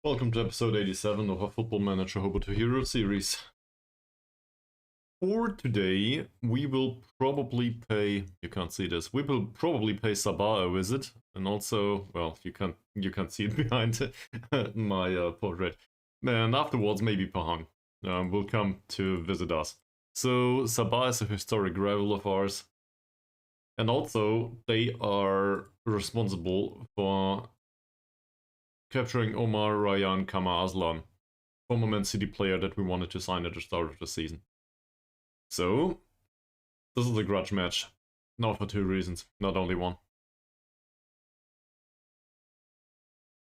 Welcome to episode 87 of our Football Manager Hobo To Hero series. For today, we will probably pay, you can't see this, we will probably pay Sabah a visit, and also, well, you can't see it behind my portrait. And afterwards, maybe Pahang will come to visit us. So Sabah is a historic rival of ours, and also they are responsible for capturing Omar Ryan Kama Aslan, former Man City player that we wanted to sign at the start of the season. So, this is a grudge match. Now for two reasons, not only one.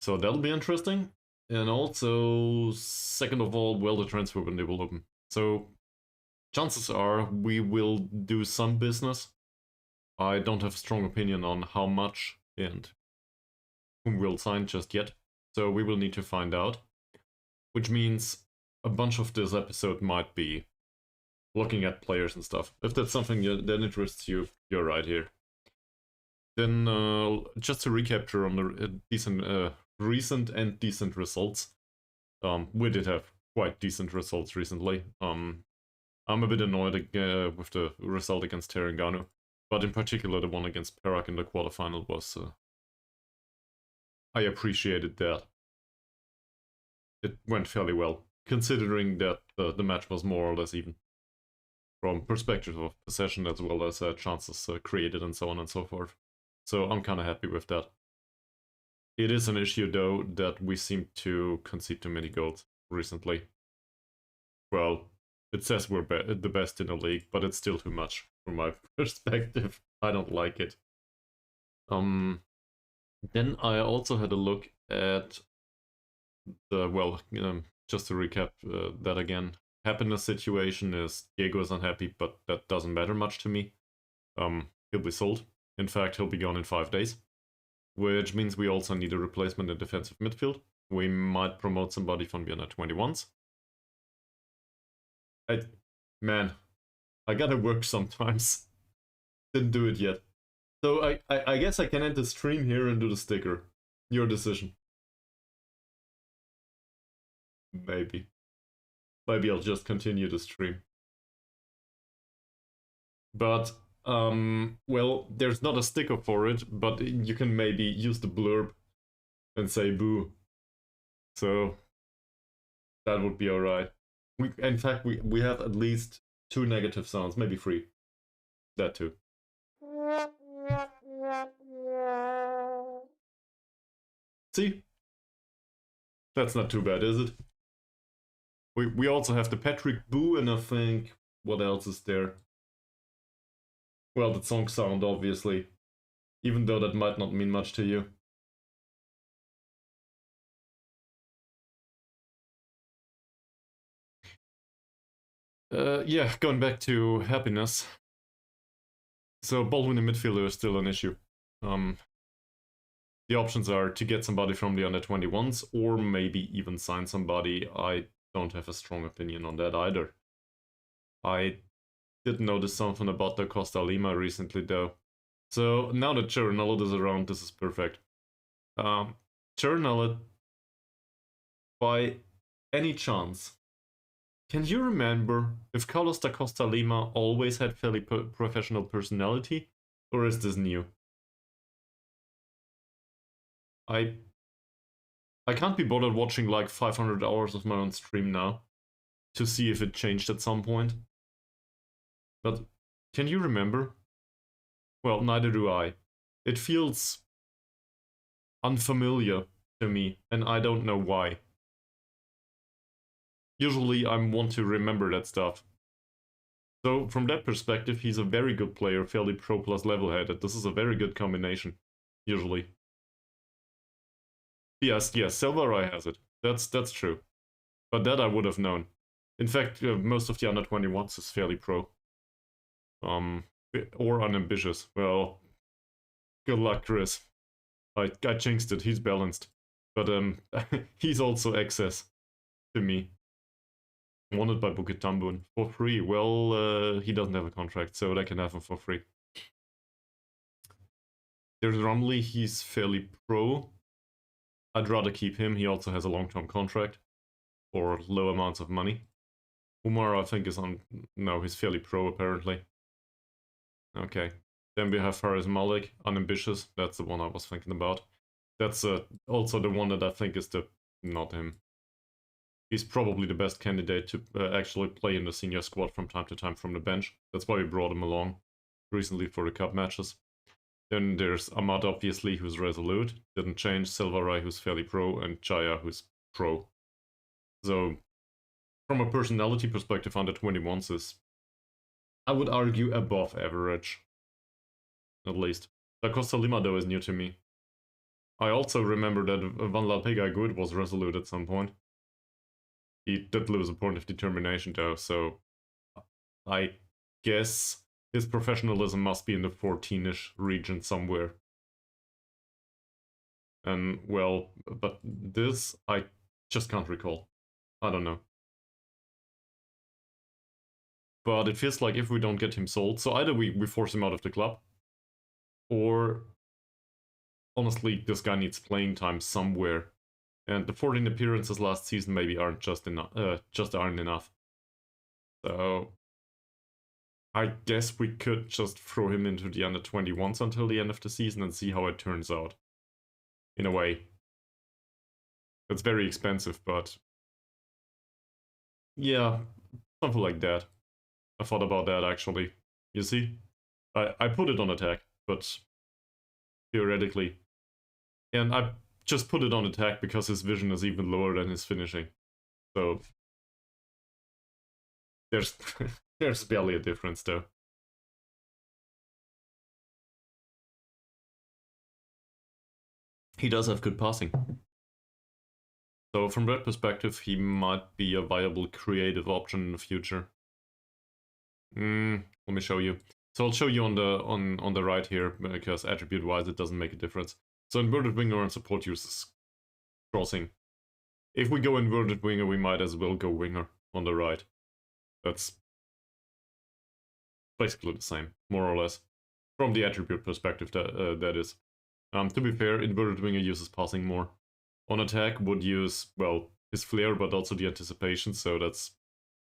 So that'll be interesting. And also, second of all, well, the transfer window will open. So, chances are we will do some business. I don't have a strong opinion on how much and whom we'll sign just yet. So we will need to find out, which means a bunch of this episode might be looking at players and stuff. If that's something that interests you, you're right here. Then just to recapture on the recent and decent results. We did have quite decent results recently. I'm a bit annoyed with the result against Terengganu, but in particular the one against Perak in the quarterfinal was... I appreciated that. It went fairly well, considering that the match was more or less even. From perspective of possession as well as chances created and so on and so forth. So I'm kind of happy with that. It is an issue though that we seem to concede too many goals recently. Well, it says we're the best in the league, but it's still too much from my perspective. I don't like it. Then I also had a look at the, well, just to recap that again. Happiness situation is Diego is unhappy, but that doesn't matter much to me. He'll be sold. In fact, he'll be gone in 5 days. Which means we also need a replacement in defensive midfield. We might promote somebody from the under-21s. Man, I gotta work sometimes. Didn't do it yet. So I guess I can end the stream here and do the sticker. Your decision. Maybe. Maybe I'll just continue the stream. But, well, there's not a sticker for it, but you can maybe use the blurb and say boo. So, that would be alright. In fact, we have at least 2 negative sounds, maybe 3. That too. See? That's not too bad, is it? We also have the Patrick Boo, and I think... what else is there? Well, the song sound, obviously. Even though that might not mean much to you. Yeah, going back to happiness. So, ball-winning midfielder is still an issue. The options are to get somebody from the under-21s, or maybe even sign somebody. I don't have a strong opinion on that either. I did notice something about the Costa Lima recently though. So now that Chernallet is around, this is perfect. Chernallet, by any chance, can you remember if Carlos da Costa Lima always had fairly professional personality, or is this new? I can't be bothered watching like 500 hours of my own stream now to see if it changed at some point. But can you remember? Well, neither do I. It feels unfamiliar to me, and I don't know why. Usually I want to remember that stuff. So from that perspective, he's a very good player, fairly pro plus level-headed. This is a very good combination, usually. Yes, Selvaraj has it. That's true. But that I would have known. In fact, most of the under-21s is fairly pro. Or unambitious. Well, good luck, Chris. I jinxed it, he's balanced. But he's also excess to me. Wanted by Bukit Tambun for free. Well, he doesn't have a contract, so they can have him for free. There's Rumley, he's fairly pro. I'd rather keep him. He also has a long-term contract for low amounts of money. Umar, I think, is on... No, he's fairly pro, apparently. Okay. Then we have Fariz Malek, unambitious. That's the one I was thinking about. That's also the one that I think is the... Not him. He's probably the best candidate to actually play in the senior squad from time to time from the bench. That's why we brought him along recently for the cup matches. Then there's Ahmad, obviously, who's resolute. Didn't change. Selvaraj, who's fairly pro. And Jaya, who's pro. So, from a personality perspective, under 21s is, I would argue, above average. At least. Da Costa Lima, though, is new to me. I also remember that Van Lalpega Good was resolute at some point. He did lose a point of determination, though, so I guess his professionalism must be in the 14-ish region somewhere. And, well, but this, I just can't recall. I don't know. But it feels like if we don't get him sold, so either we force him out of the club, or honestly, this guy needs playing time somewhere. And the 14 appearances last season maybe aren't just aren't enough. So I guess we could just throw him into the under 21s until the end of the season and see how it turns out. In a way. It's very expensive, but yeah, something like that. I thought about that actually. You see? I put it on attack, but theoretically. And I just put it on attack because his vision is even lower than his finishing. So there's there's barely a difference though. He does have good passing. So from that perspective, he might be a viable creative option in the future. Let me show you. So I'll show you on the right here, because attribute-wise it doesn't make a difference. So inverted winger and support uses crossing. If we go inverted winger, we might as well go winger on the right. That's basically the same, more or less. From the attribute perspective, that is. To be fair, inverted winger uses passing more. On attack would use, well, his flair, but also the anticipation, so that's,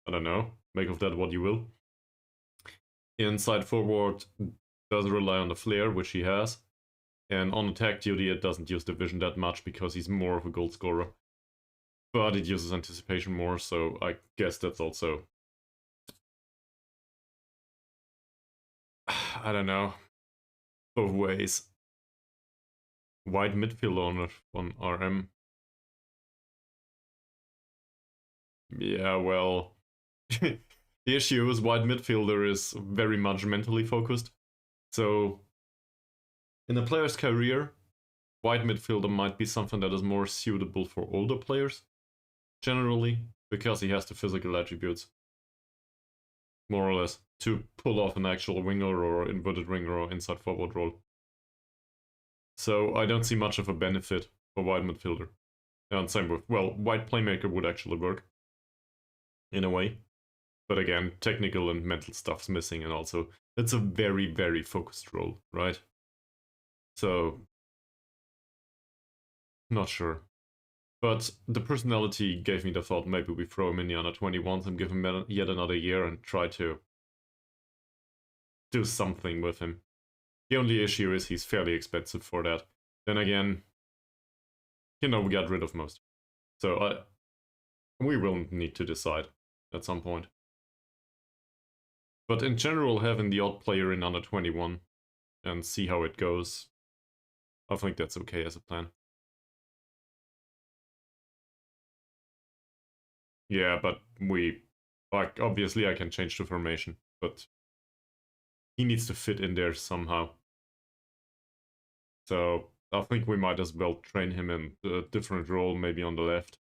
I don't know, make of that what you will. Inside forward does rely on the flair, which he has. And on attack duty, it doesn't use the vision that much because he's more of a goal scorer. But it uses anticipation more, so I guess that's also... I don't know. Both ways. Wide midfield on RM. Yeah, well... the issue is wide midfielder is very much mentally focused. So, in a player's career, wide midfielder might be something that is more suitable for older players, generally, because he has the physical attributes, more or less, to pull off an actual winger or inverted winger or inside forward role. So I don't see much of a benefit for wide midfielder. And same with, well, wide playmaker would actually work, in a way. But again, technical and mental stuff's missing, and also, it's a very, very focused role, right? So, not sure. But the personality gave me the thought maybe we throw him in the under 21s and give him yet another year and try to do something with him. The only issue is he's fairly expensive for that. Then again, we got rid of most. So we will need to decide at some point. But in general, having the odd player in under 21 and see how it goes, I think that's okay as a plan. Yeah, but obviously I can change the formation, but he needs to fit in there somehow. So I think we might as well train him in a different role, maybe on the left,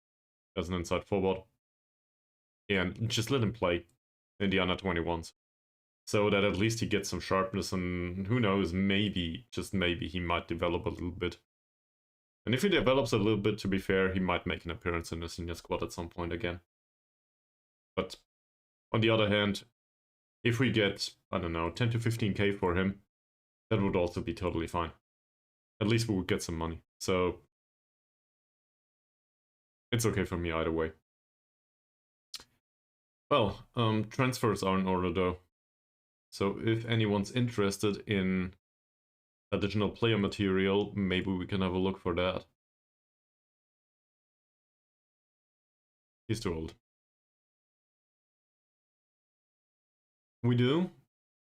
as an inside forward. And just let him play in the under 21s. So that at least he gets some sharpness, and who knows, maybe, just maybe, he might develop a little bit. And if he develops a little bit, to be fair, he might make an appearance in the senior squad at some point again. But on the other hand, if we get, I don't know, 10 to 15k for him, that would also be totally fine. At least we would get some money. So It's okay for me either way. Well, transfers are in order though. So if anyone's interested in additional player material, maybe we can have a look for that. He's too old. We do.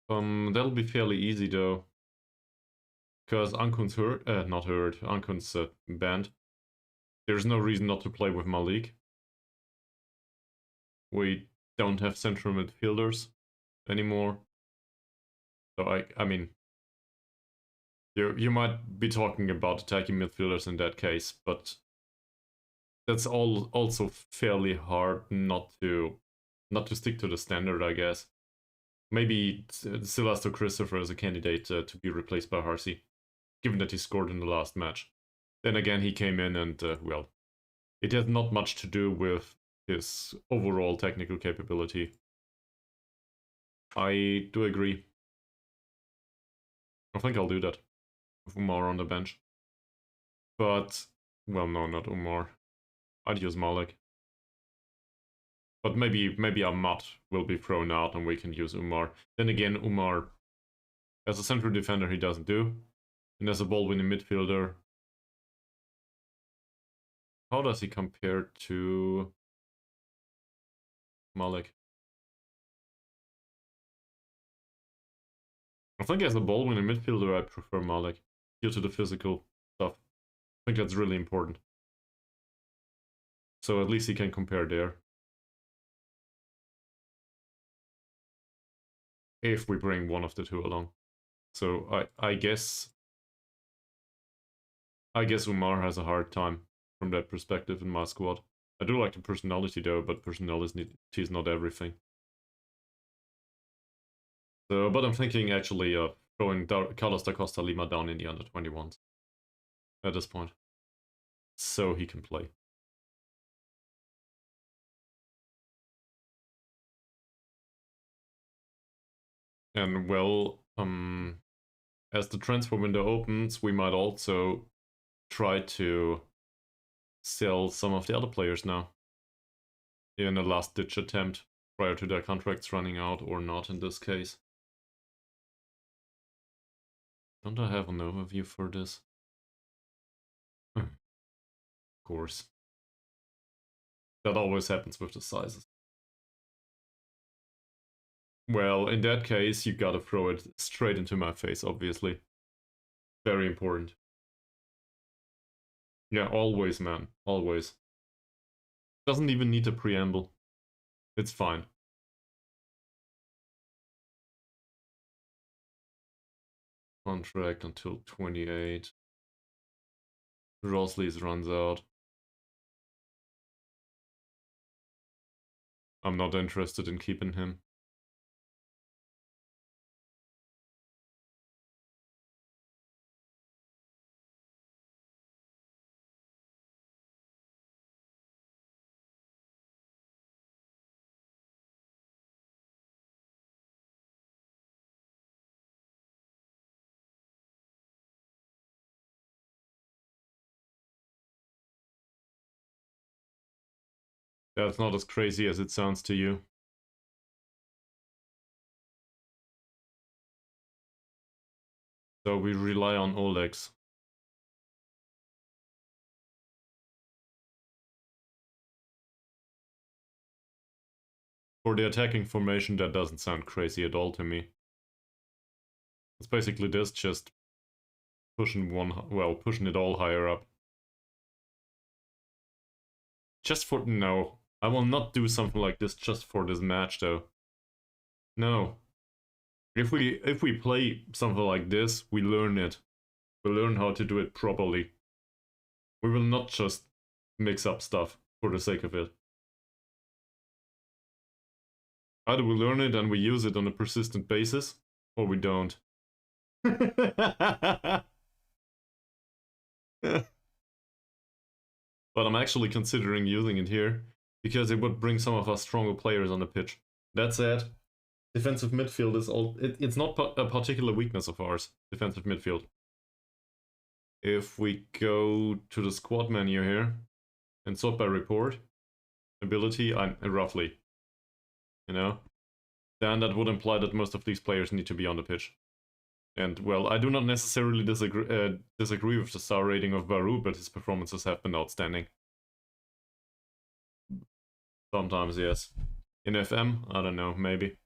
That'll be fairly easy though. Because Ankun's hurt, not hurt, Ankun's banned. There's no reason not to play with Malik. We don't have central midfielders anymore. So I mean, you might be talking about attacking midfielders in that case, but that's also fairly hard not to stick to the standard, I guess. Maybe Cylasto Christopher is a candidate to be replaced by Harsey, given that he scored in the last match. Then again, he came in and, well, it has not much to do with his overall technical capability. I do agree. I think I'll do that with Umar on the bench. But, well, no, not Umar. I'd use Malek. But maybe Ahmad will be thrown out and we can use Umar. Then again, Umar, as a central defender, he doesn't do. And as a ball-winning midfielder, how does he compare to Malek? I think as a ball-winning midfielder, I prefer Malek due to the physical stuff. I think that's really important. So at least he can compare there. If we bring one of the two along. So I guess Umar has a hard time from that perspective in my squad. I do like the personality though, but personality is not everything. So, but I'm thinking actually of throwing Carlos da Costa Lima down in the under-21s at this point, so he can play. And well, as the transfer window opens, we might also try to sell some of the other players now in a last-ditch attempt prior to their contracts running out, or not in this case. Don't I have an overview for this? Of course. That always happens with the sizes. Well, in that case, you gotta throw it straight into my face, obviously. Very important. Yeah, always, man. Always. Doesn't even need a preamble. It's fine. Contract until 28. Rosley's runs out. I'm not interested in keeping him. That's not as crazy as it sounds to you. So we rely on Olex. For the attacking formation, that doesn't sound crazy at all to me. It's basically this, just pushing it all higher up. Just for... no. I will not do something like this just for this match, though. No. If we play something like this, we learn it. We learn how to do it properly. We will not just mix up stuff for the sake of it. Either we learn it and we use it on a persistent basis, or we don't. But I'm actually considering using it here, because it would bring some of our stronger players on the pitch. That said, defensive midfield is it's not a particular weakness of ours, defensive midfield. If we go to the squad menu here, and sort by report ability, roughly, you know, then that would imply that most of these players need to be on the pitch. And, well, I do not necessarily disagree with the star rating of Baru, but his performances have been outstanding. Sometimes, yes. In FM, I don't know, maybe.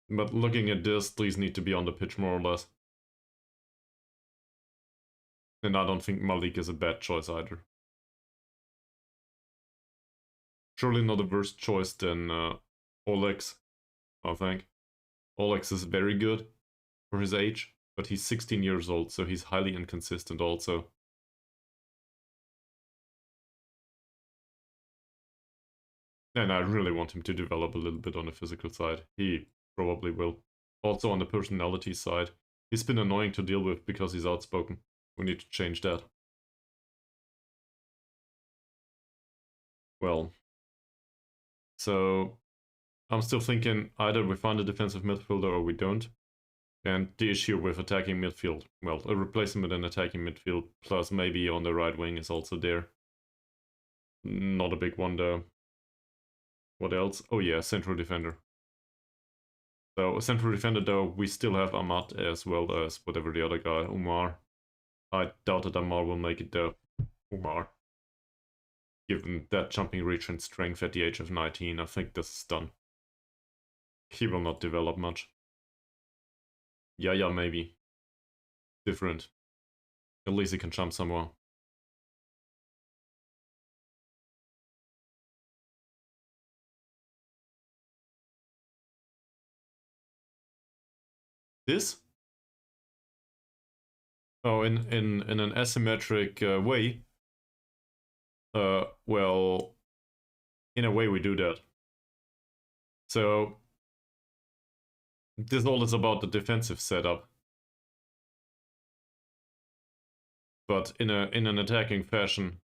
But looking at this, these need to be on the pitch more or less. And I don't think Malik is a bad choice either. Surely not a worse choice than Olex, I think. Olex is very good for his age, but he's 16 years old, so he's highly inconsistent also. And I really want him to develop a little bit on the physical side. He probably will. Also on the personality side. He's been annoying to deal with because he's outspoken. We need to change that. Well, so I'm still thinking either we find a defensive midfielder or we don't. And the issue with attacking midfield, well, a replacement in attacking midfield plus maybe on the right wing is also there. Not a big one though. What else? Oh yeah, central defender. So central defender though, we still have Ahmad as well as whatever the other guy, Umar. I doubt that Amar will make it though. Umar. Given that jumping reach and strength at the age of 19, I think this is done. He will not develop much. Yeah, maybe. Different. At least he can jump somewhere. This? Oh, in an asymmetric way. Well, in a way we do that. So this all is about the defensive setup. But in an attacking fashion.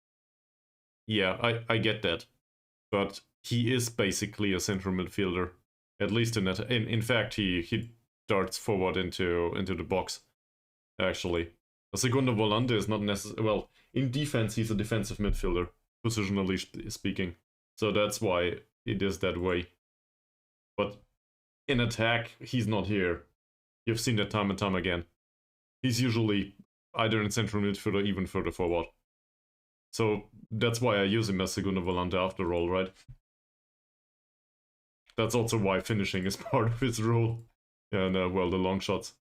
Yeah, I get that. But he is basically a central midfielder. At least in fact he darts forward into the box. Actually. A segundo volante is not necessary. Well, in defense he's a defensive midfielder, positionally speaking. So that's why it is that way. But in attack, he's not here. You've seen that time and time again. He's usually either in central midfield or even further forward. So that's why I use him as segundo volante after all, right? That's also why finishing is part of his role. And, well, the long shots.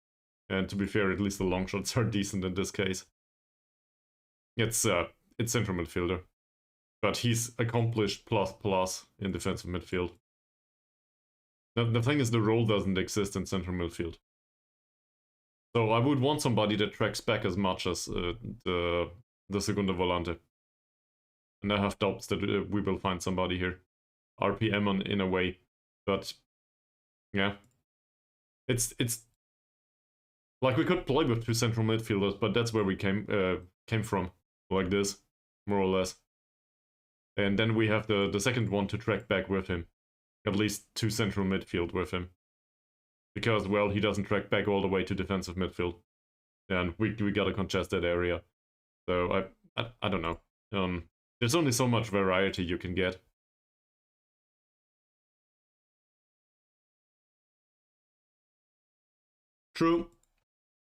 And to be fair, at least the long shots are decent in this case. It's central midfielder. But he's accomplished plus in defensive midfield. The thing is, the role doesn't exist in central midfield. So I would want somebody that tracks back as much as the segundo volante. And I have doubts that we will find somebody here. RPM in a way. But yeah. It's like we could play with two central midfielders, but that's where we came from. Like this, more or less. And then we have the second one to track back with him. At least two central midfield with him. Because, well, he doesn't track back all the way to defensive midfield. And we gotta contest that area. So, I don't know. There's only so much variety you can get. True.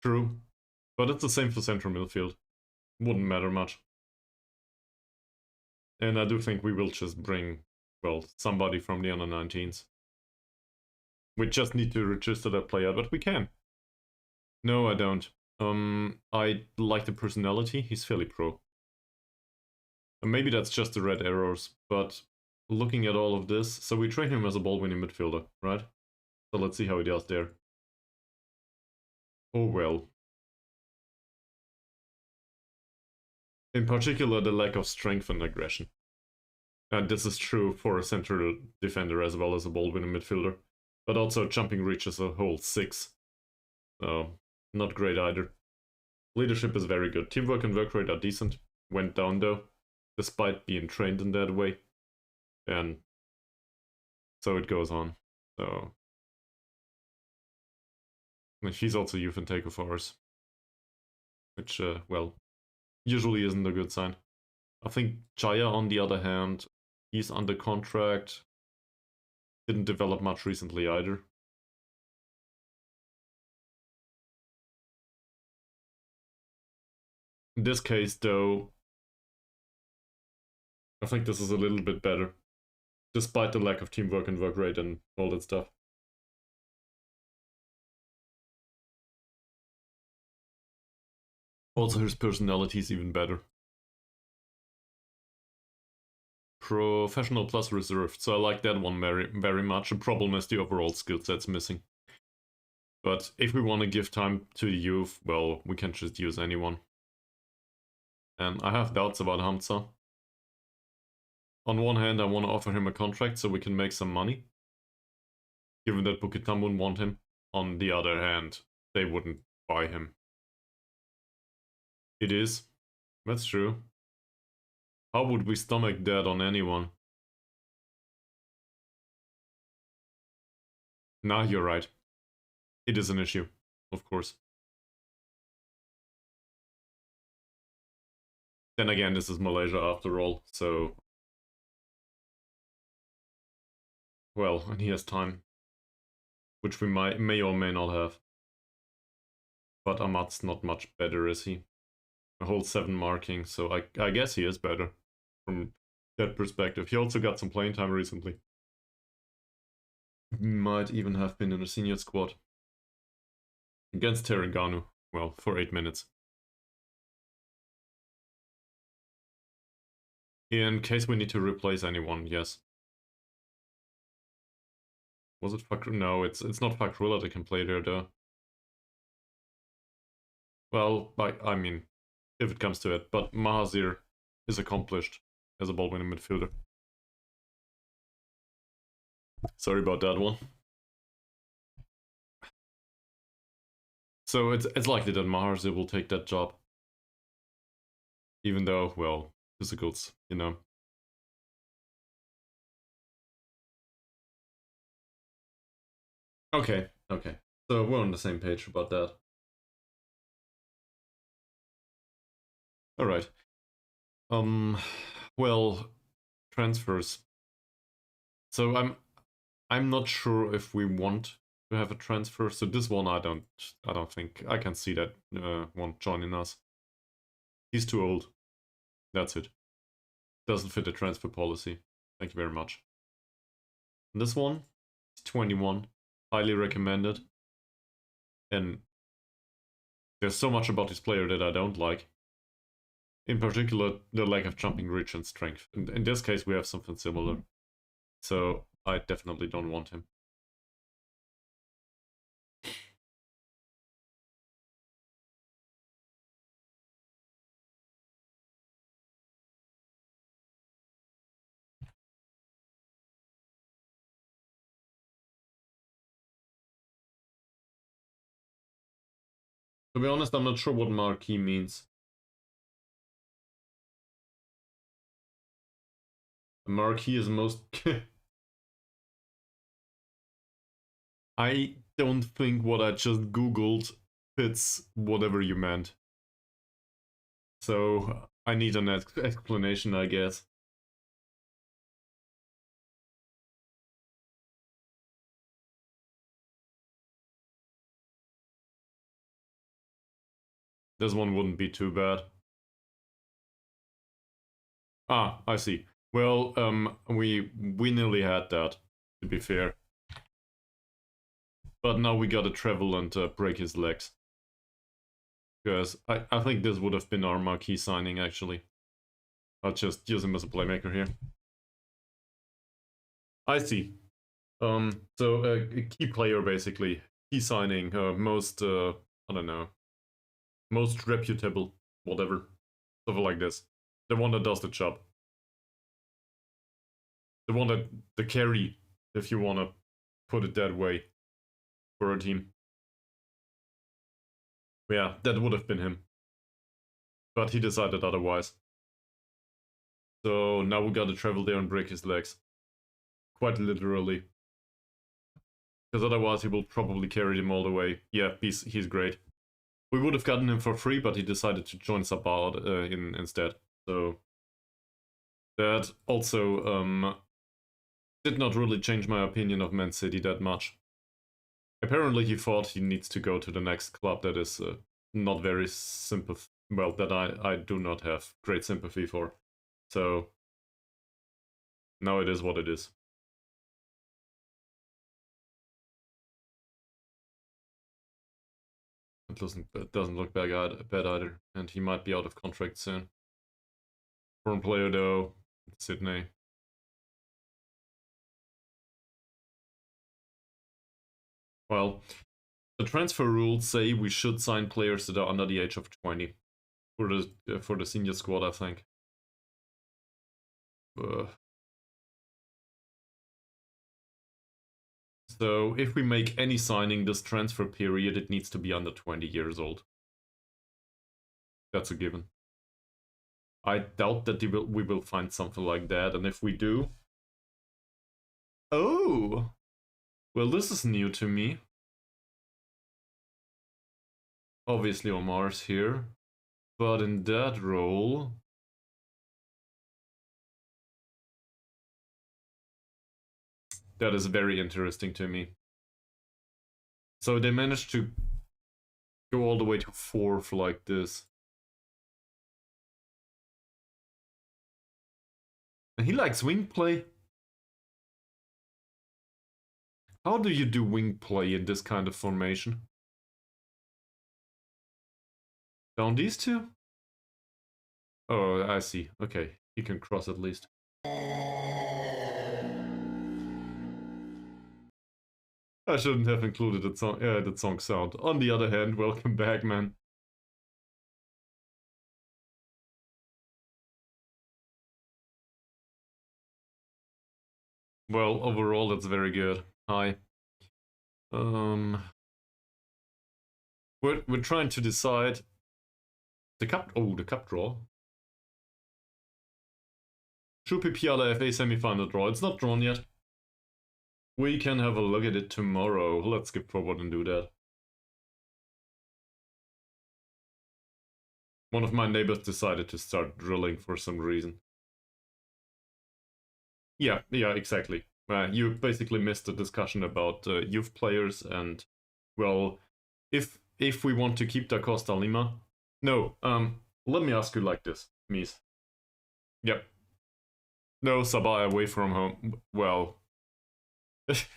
True. But it's the same for central midfield. Wouldn't matter much. And I do think we will just bring, well, somebody from the under-19s. We just need to register that player, but we can. No, I don't. I like the personality. He's fairly pro. And maybe that's just the red arrows, but looking at all of this, so we train him as a ball-winning midfielder, right? So let's see how he does there. Oh well. In particular, the lack of strength and aggression. And this is true for a central defender as well as a ball-winning midfielder. But also jumping reach as a whole 6. So, not great either. Leadership is very good. Teamwork and work rate are decent. Went down though, despite being trained in that way. And so it goes on. So, and she's also youth intake of ours. which, well, usually isn't a good sign. I think Jaya, on the other hand, he's under contract. Didn't develop much recently either. In this case, though, I think this is a little bit better, despite the lack of teamwork and work rate and all that stuff. Also, his personality is even better. Professional plus reserved, so I like that one very, very much. The problem is the overall skill set's missing. But if we want to give time to the youth, well, we can just use anyone. And I have doubts about Hamza. On one hand, I want to offer him a contract so we can make some money, given that Bukit wouldn't want him. On the other hand, they wouldn't buy him. It is. That's true. How would we stomach that on anyone? Nah, you're right. It is an issue, of course. Then again, this is Malaysia after all, so... Well, and he has time. Which we may or may not have. But Ahmad's not much better, is he? A whole 7 marking, so I guess he is better from that perspective. He also got some playing time recently. He might even have been in a senior squad. Against Terengganu, well, for 8 minutes. In case we need to replace anyone, yes. Was it Fakr? No, it's not Fakrullah that can play there, though. Well, I mean, if it comes to it, but Mahazir is accomplished as a ball-winning midfielder. Sorry about that one. So it's likely that Mahazir will take that job. Even though, well, physicals, you know. Okay, okay. So we're on the same page about that. Alright. Well, transfers. So I'm not sure if we want to have a transfer. So this one I don't think I can see that one joining us. He's too old. That's it. Doesn't fit the transfer policy. Thank you very much. And this one is 21. Highly recommended. And there's so much about this player that I don't like. In particular, the lack of jumping reach and strength. In this case, we have something similar. So I definitely don't want him. To be honest, I'm not sure what marquee means. A marquee is most... I don't think what I just googled fits whatever you meant. So I need an explanation, I guess. This one wouldn't be too bad. Ah, I see. Well, we nearly had that, to be fair. But now we gotta travel and break his legs. Because I think this would have been our marquee signing, actually. I'll just use him as a playmaker here. I see. So a key player, basically. Key signing, most, I don't know, most reputable, whatever. Something like this. The one that does the job. The one that, the carry, if you want to put it that way, for a team. Yeah, that would have been him. But he decided otherwise. So now we gotta travel there and break his legs. Quite literally. Because otherwise he will probably carry them all the way. Yeah, he's great. We would have gotten him for free, but he decided to join Sabah instead. So that also did not really change my opinion of Man City that much. Apparently he thought he needs to go to the next club that is not very well, that I do not have great sympathy for. So now it is what it is. It doesn't look bad either, and he might be out of contract soon. Foreign player though, Sydney. Well, the transfer rules say we should sign players that are under the age of 20 for the senior squad, I think. So if we make any signing this transfer period, it needs to be under 20 years old. That's a given. I doubt that we will find something like that, and if we do... Oh! Well, this is new to me. Obviously Omar's here, but in that role... That is very interesting to me. So they managed to go all the way to 4th like this. And he likes wing play. How do you do wing play in this kind of formation? Down these two? Oh, I see. Okay, he can cross at least. I shouldn't have included that song sound. On the other hand, welcome back, man. Well, overall, that's very good. Hi. We're trying to decide the cup draw. Shupi Piala FA semi-final draw. It's not drawn yet. We can have a look at it tomorrow. Let's skip forward and do that. One of my neighbors decided to start drilling for some reason. Yeah, exactly. You basically missed the discussion about youth players and, well, if we want to keep Da Costa Lima... No, let me ask you like this, Mies. Yep. No, Sabah away from home. Well...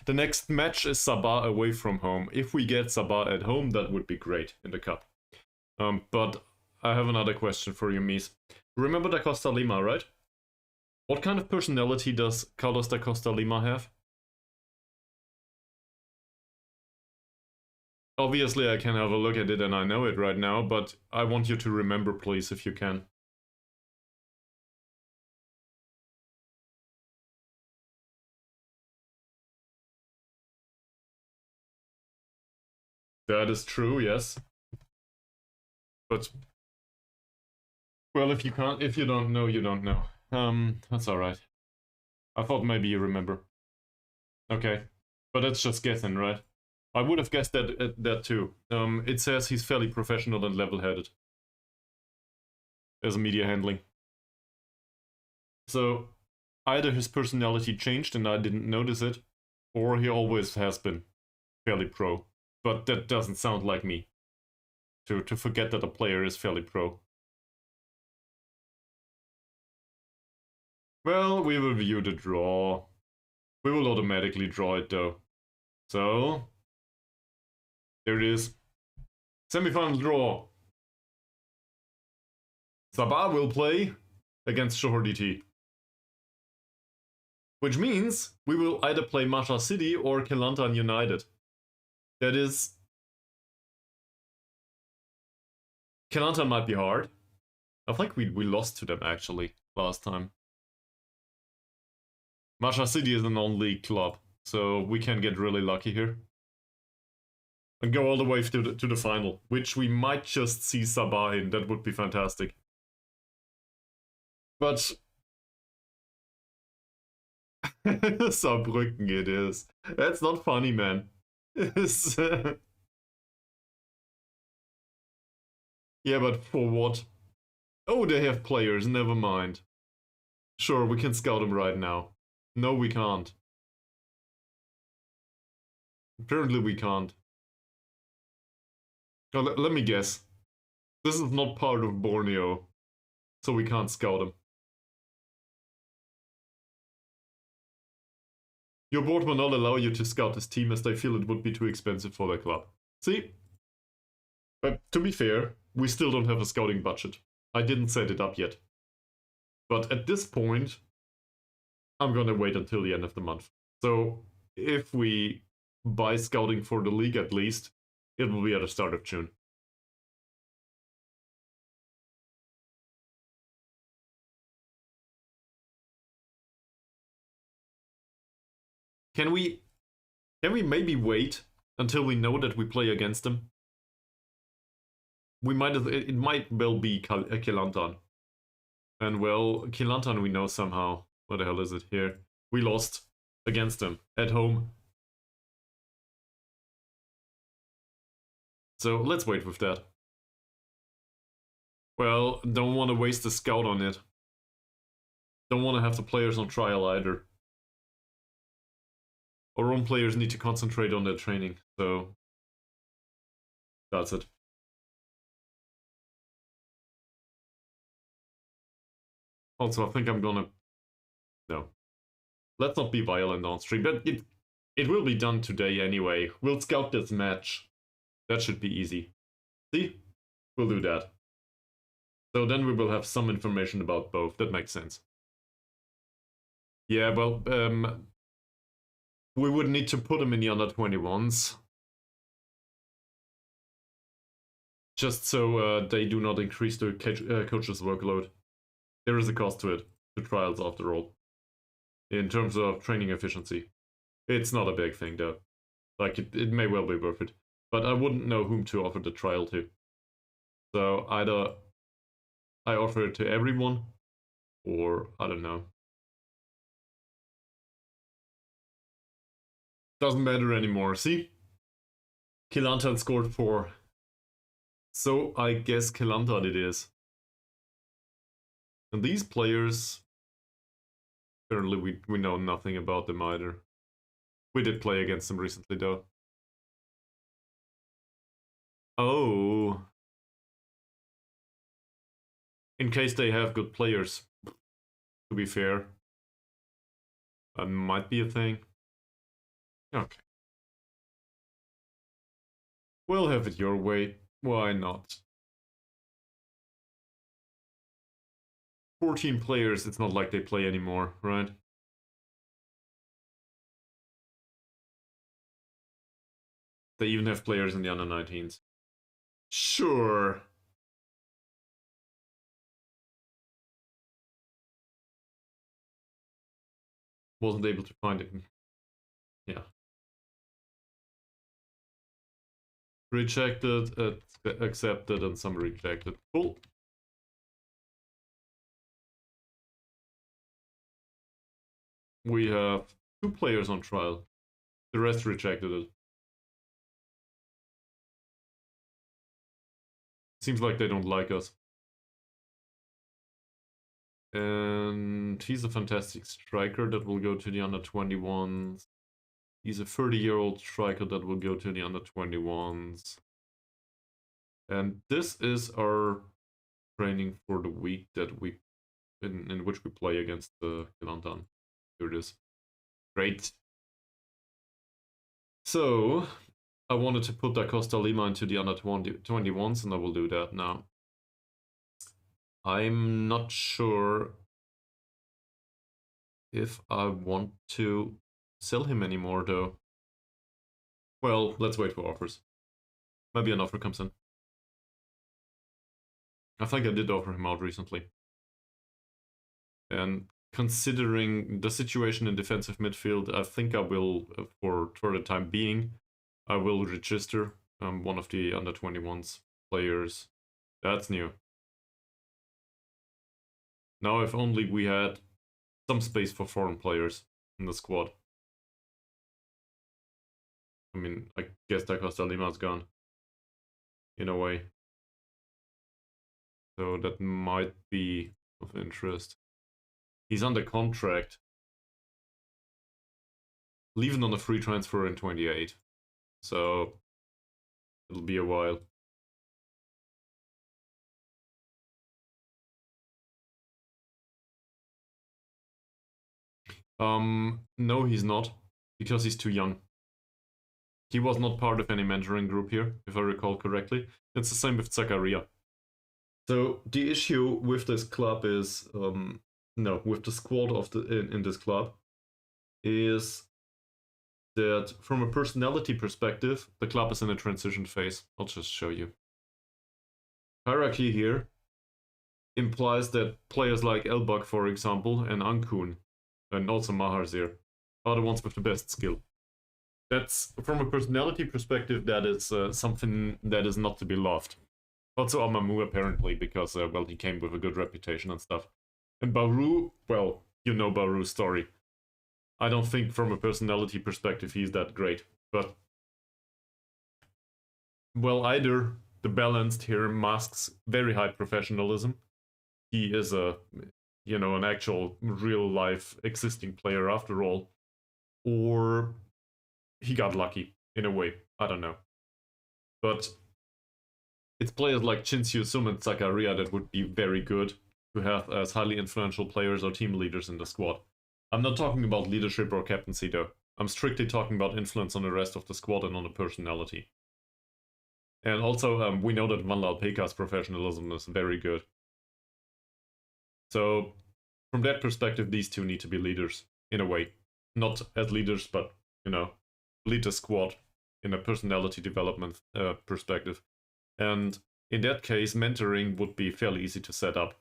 The next match is Sabah away from home. If we get Sabah at home, that would be great in the cup. But I have another question for you, Mies. Remember Da Costa Lima, right? What kind of personality does Carlos Da Costa Lima have? Obviously, I can have a look at it and I know it right now, but I want you to remember, please, if you can. That is true, yes. But, well, if you don't know, you don't know. That's alright. I thought maybe you remember. Okay, but that's just guessing, right? I would have guessed that too. It says he's fairly professional and level-headed as a media handling. So, either his personality changed and I didn't notice it, or he always has been fairly pro. But that doesn't sound like me, to forget that a player is fairly pro. Well, we will view the draw. We will automatically draw it though. So, there it is. Semi-final draw. Sabah will play against Johor DT. Which means we will either play Mashar City or Kelantan United. That is... Kelantan might be hard. I think we lost to them actually last time. Mashar City is a non-league club, so we can get really lucky here. And go all the way to the final, which we might just see Sabah in. That would be fantastic. But... Saarbrücken it is. That's not funny, man. Yeah, but for what? Oh, they have players, never mind. Sure, we can scout them right now. No, we can't. Apparently we can't. Oh, let me guess. This is not part of Borneo, so we can't scout them. Your board will not allow you to scout this team as they feel it would be too expensive for their club. See? But to be fair, we still don't have a scouting budget. I didn't set it up yet. But at this point, I'm gonna wait until the end of the month. So if we buy scouting for the league at least, it will be at the start of June. Can we maybe wait until we know that we play against them? It might well be Kelantan. And well, Kelantan we know somehow. What the hell is it here? We lost against them at home. So let's wait with that. Well, don't want to waste the scout on it. Don't want to have the players on trial either. Our own players need to concentrate on their training, so that's it. Also, I think I'm gonna... No. Let's not be violent on stream, but it will be done today anyway. We'll scout this match. That should be easy. See? We'll do that. So then we will have some information about both. That makes sense. Yeah, well, we would need to put them in the under-21s. Just so they do not increase the coach's workload. There is a cost to it, to trials after all. In terms of training efficiency. It's not a big thing though. Like, it may well be worth it. But I wouldn't know whom to offer the trial to. So either I offer it to everyone, or I don't know. Doesn't matter anymore. See? Kelantan scored 4. So I guess Kelantan it is. And these players, apparently we know nothing about them either. We did play against them recently though. Oh. In case they have good players, to be fair. That might be a thing. Okay. We'll have it your way. Why not? 14 players, it's not like they play anymore, right? They even have players in the under-19s. Sure. Wasn't able to find it. Yeah. Rejected, accepted, and some rejected. Cool. We have 2 players on trial. The rest rejected it. Seems like they don't like us. And he's a fantastic striker that will go to the under-21s. He's a 30-year-old striker that will go to the under-21s. And this is our training for the week that we in which we play against the Kelantan. Here it is. Great. So I wanted to put Da Costa Lima into the under-21s, and I will do that now. I'm not sure if I want to sell him anymore, though. Well, let's wait for offers. Maybe an offer comes in. I think I did offer him out recently. And considering the situation in defensive midfield, I think I will, for the time being, I will register one of the under-21s players. That's new. Now if only we had some space for foreign players in the squad. I mean, I guess Da Costa Lima's gone. In a way. So that might be of interest. He's under contract, leaving on a free transfer in 28. So it'll be a while. No, he's not, because he's too young. He was not part of any mentoring group here, if I recall correctly. It's the same with Zakaria. So the issue with this club is, no, with the squad of in this club, is that from a personality perspective, the club is in a transition phase. I'll just show you. Hierarchy here implies that players like Elbug, for example, and Ankun, and also Maharzir, are the ones with the best skill. That's, from a personality perspective, that is something that is not to be loved. Also Amamu, apparently, because, well, he came with a good reputation and stuff. And Baru, well, you know Baru's story. I don't think from a personality perspective he's that great, but... well, either the balanced here masks very high professionalism. He is a, you know, an actual real-life existing player after all. Or he got lucky, in a way. I don't know. But it's players like Chinsyu Sum and Zakaria that would be very good to have as highly influential players or team leaders in the squad. I'm not talking about leadership or captaincy though. I'm strictly talking about influence on the rest of the squad and on the personality. And also, we know that Van Lalpeka's professionalism is very good. So, from that perspective, these two need to be leaders, in a way. Not as leaders, but, you know, lead the squad in a personality development perspective. And in that case, mentoring would be fairly easy to set up.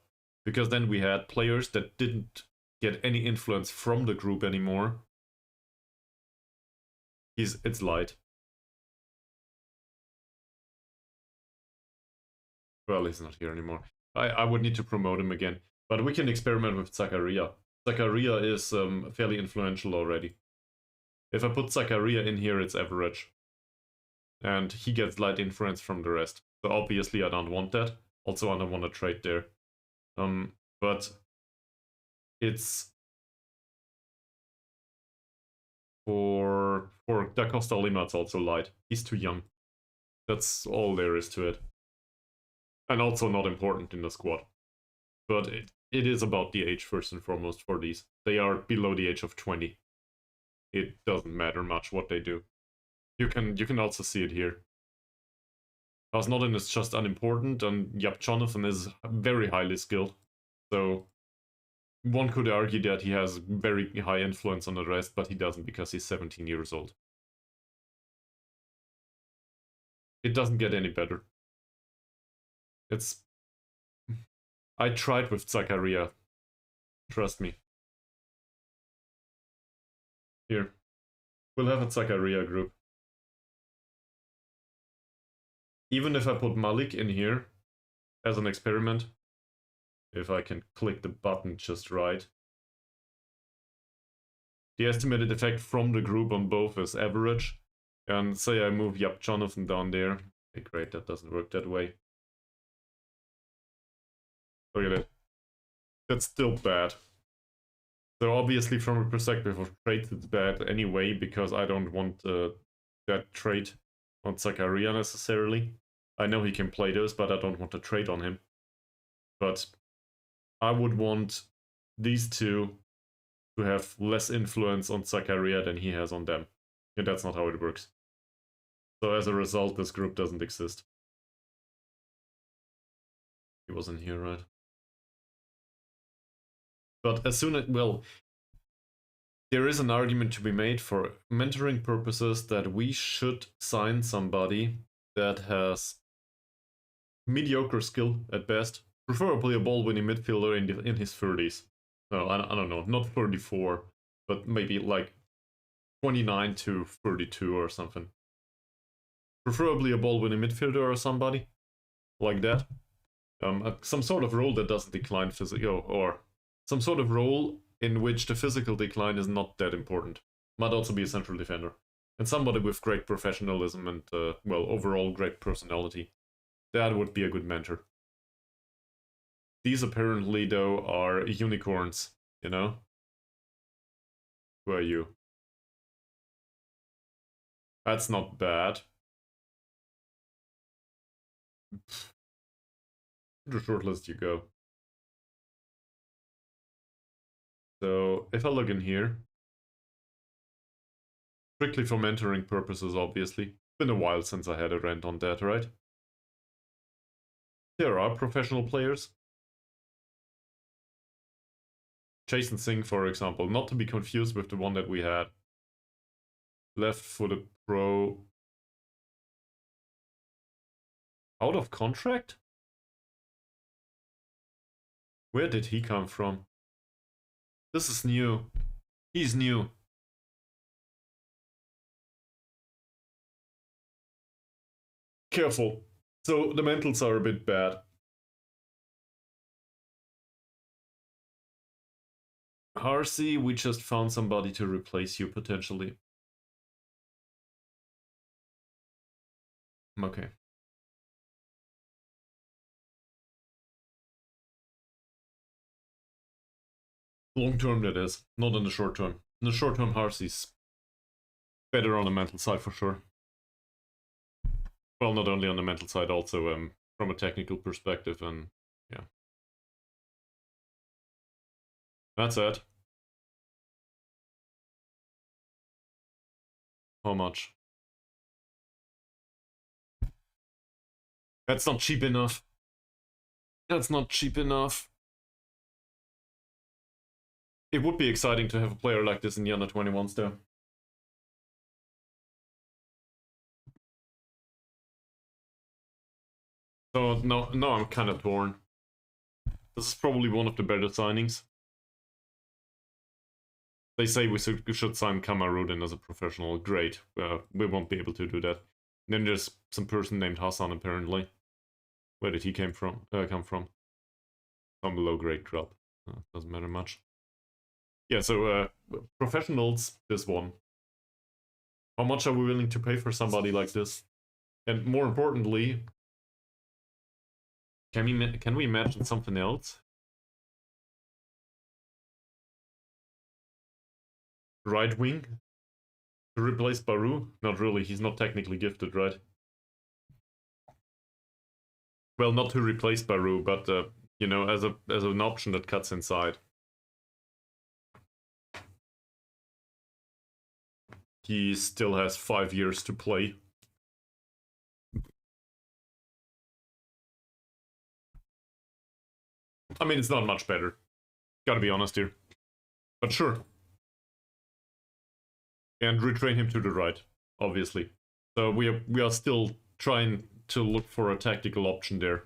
Because then we had players that didn't get any influence from the group anymore. It's light. Well, he's not here anymore. I would need to promote him again. But we can experiment with Zakaria. Zakaria is fairly influential already. If I put Zakaria in here, it's average. And he gets light influence from the rest. So obviously I don't want that. Also I don't want to trade there. But it's for Da Costa Lima, it's also light. He's too young. That's all there is to it. And also not important in the squad. But it is about the age first and foremost for these. They are below the age of 20. It doesn't matter much what they do. You can also see it here. Asnodin is just unimportant, and Yap Jonathan is very highly skilled. So one could argue that he has very high influence on the rest, but he doesn't because he's 17 years old. It doesn't get any better. I tried with Zakaria. Trust me. Here. We'll have a Zakaria group. Even if I put Malik in here as an experiment, if I can click the button just right, the estimated effect from the group on both is average. And say I move Yap Jonathan down there. Okay, great, that doesn't work that way. Look at it. That's still bad. So obviously from a perspective of traits it's bad anyway, because I don't want that trait on Zakaria necessarily. I know he can play those, but I don't want to trade on him. But I would want these two to have less influence on Zakaria than he has on them. And that's not how it works. So as a result, this group doesn't exist. He wasn't here, right? But as soon as, well, there is an argument to be made for mentoring purposes that we should sign somebody that has mediocre skill at best, preferably a ball-winning midfielder in his 30s. No, I don't know, not 34, but maybe like 29 to 32 or something. Preferably a ball-winning midfielder or somebody like that. Some sort of role that doesn't decline physically, or some sort of role in which the physical decline is not that important. Might also be a central defender. And somebody with great professionalism and, well, overall great personality. That would be a good mentor. These apparently, though, are unicorns, you know? Who are you? That's not bad. The shortlist you go. So, if I look in here, strictly for mentoring purposes, obviously. Been a while since I had a rant on that, right? There are professional players. Jason Singh, for example, not to be confused with the one that we had. Left-footed pro. Out of contract? Where did he come from? This is new. He's new. Careful. So the mentals are a bit bad. Harsey, we just found somebody to replace you potentially. Okay. Long term that is, not in the short term. In the short term, Harsey's better on the mental side for sure. Well, not only on the mental side, also from a technical perspective, and yeah. That's it. How much? That's not cheap enough. That's not cheap enough. It would be exciting to have a player like this in the under-21s though. So no, I'm kind of torn. This is probably one of the better signings. They say we should sign Kamarudin as a professional. Great. We won't be able to do that. And then there's some person named Hassan apparently. Where did he come from? Some low-grade club. Doesn't matter much. Yeah, so professionals, this one. How much are we willing to pay for somebody like this? And more importantly, can we imagine something else? Right wing? To replace Baru? Not really, he's not technically gifted, right? Well, not to replace Baru, but you know, as an option that cuts inside. He still has 5 years to play. I mean, it's not much better. Gotta be honest here. But sure. And retrain him to the right, obviously. So we are still trying to look for a tactical option there.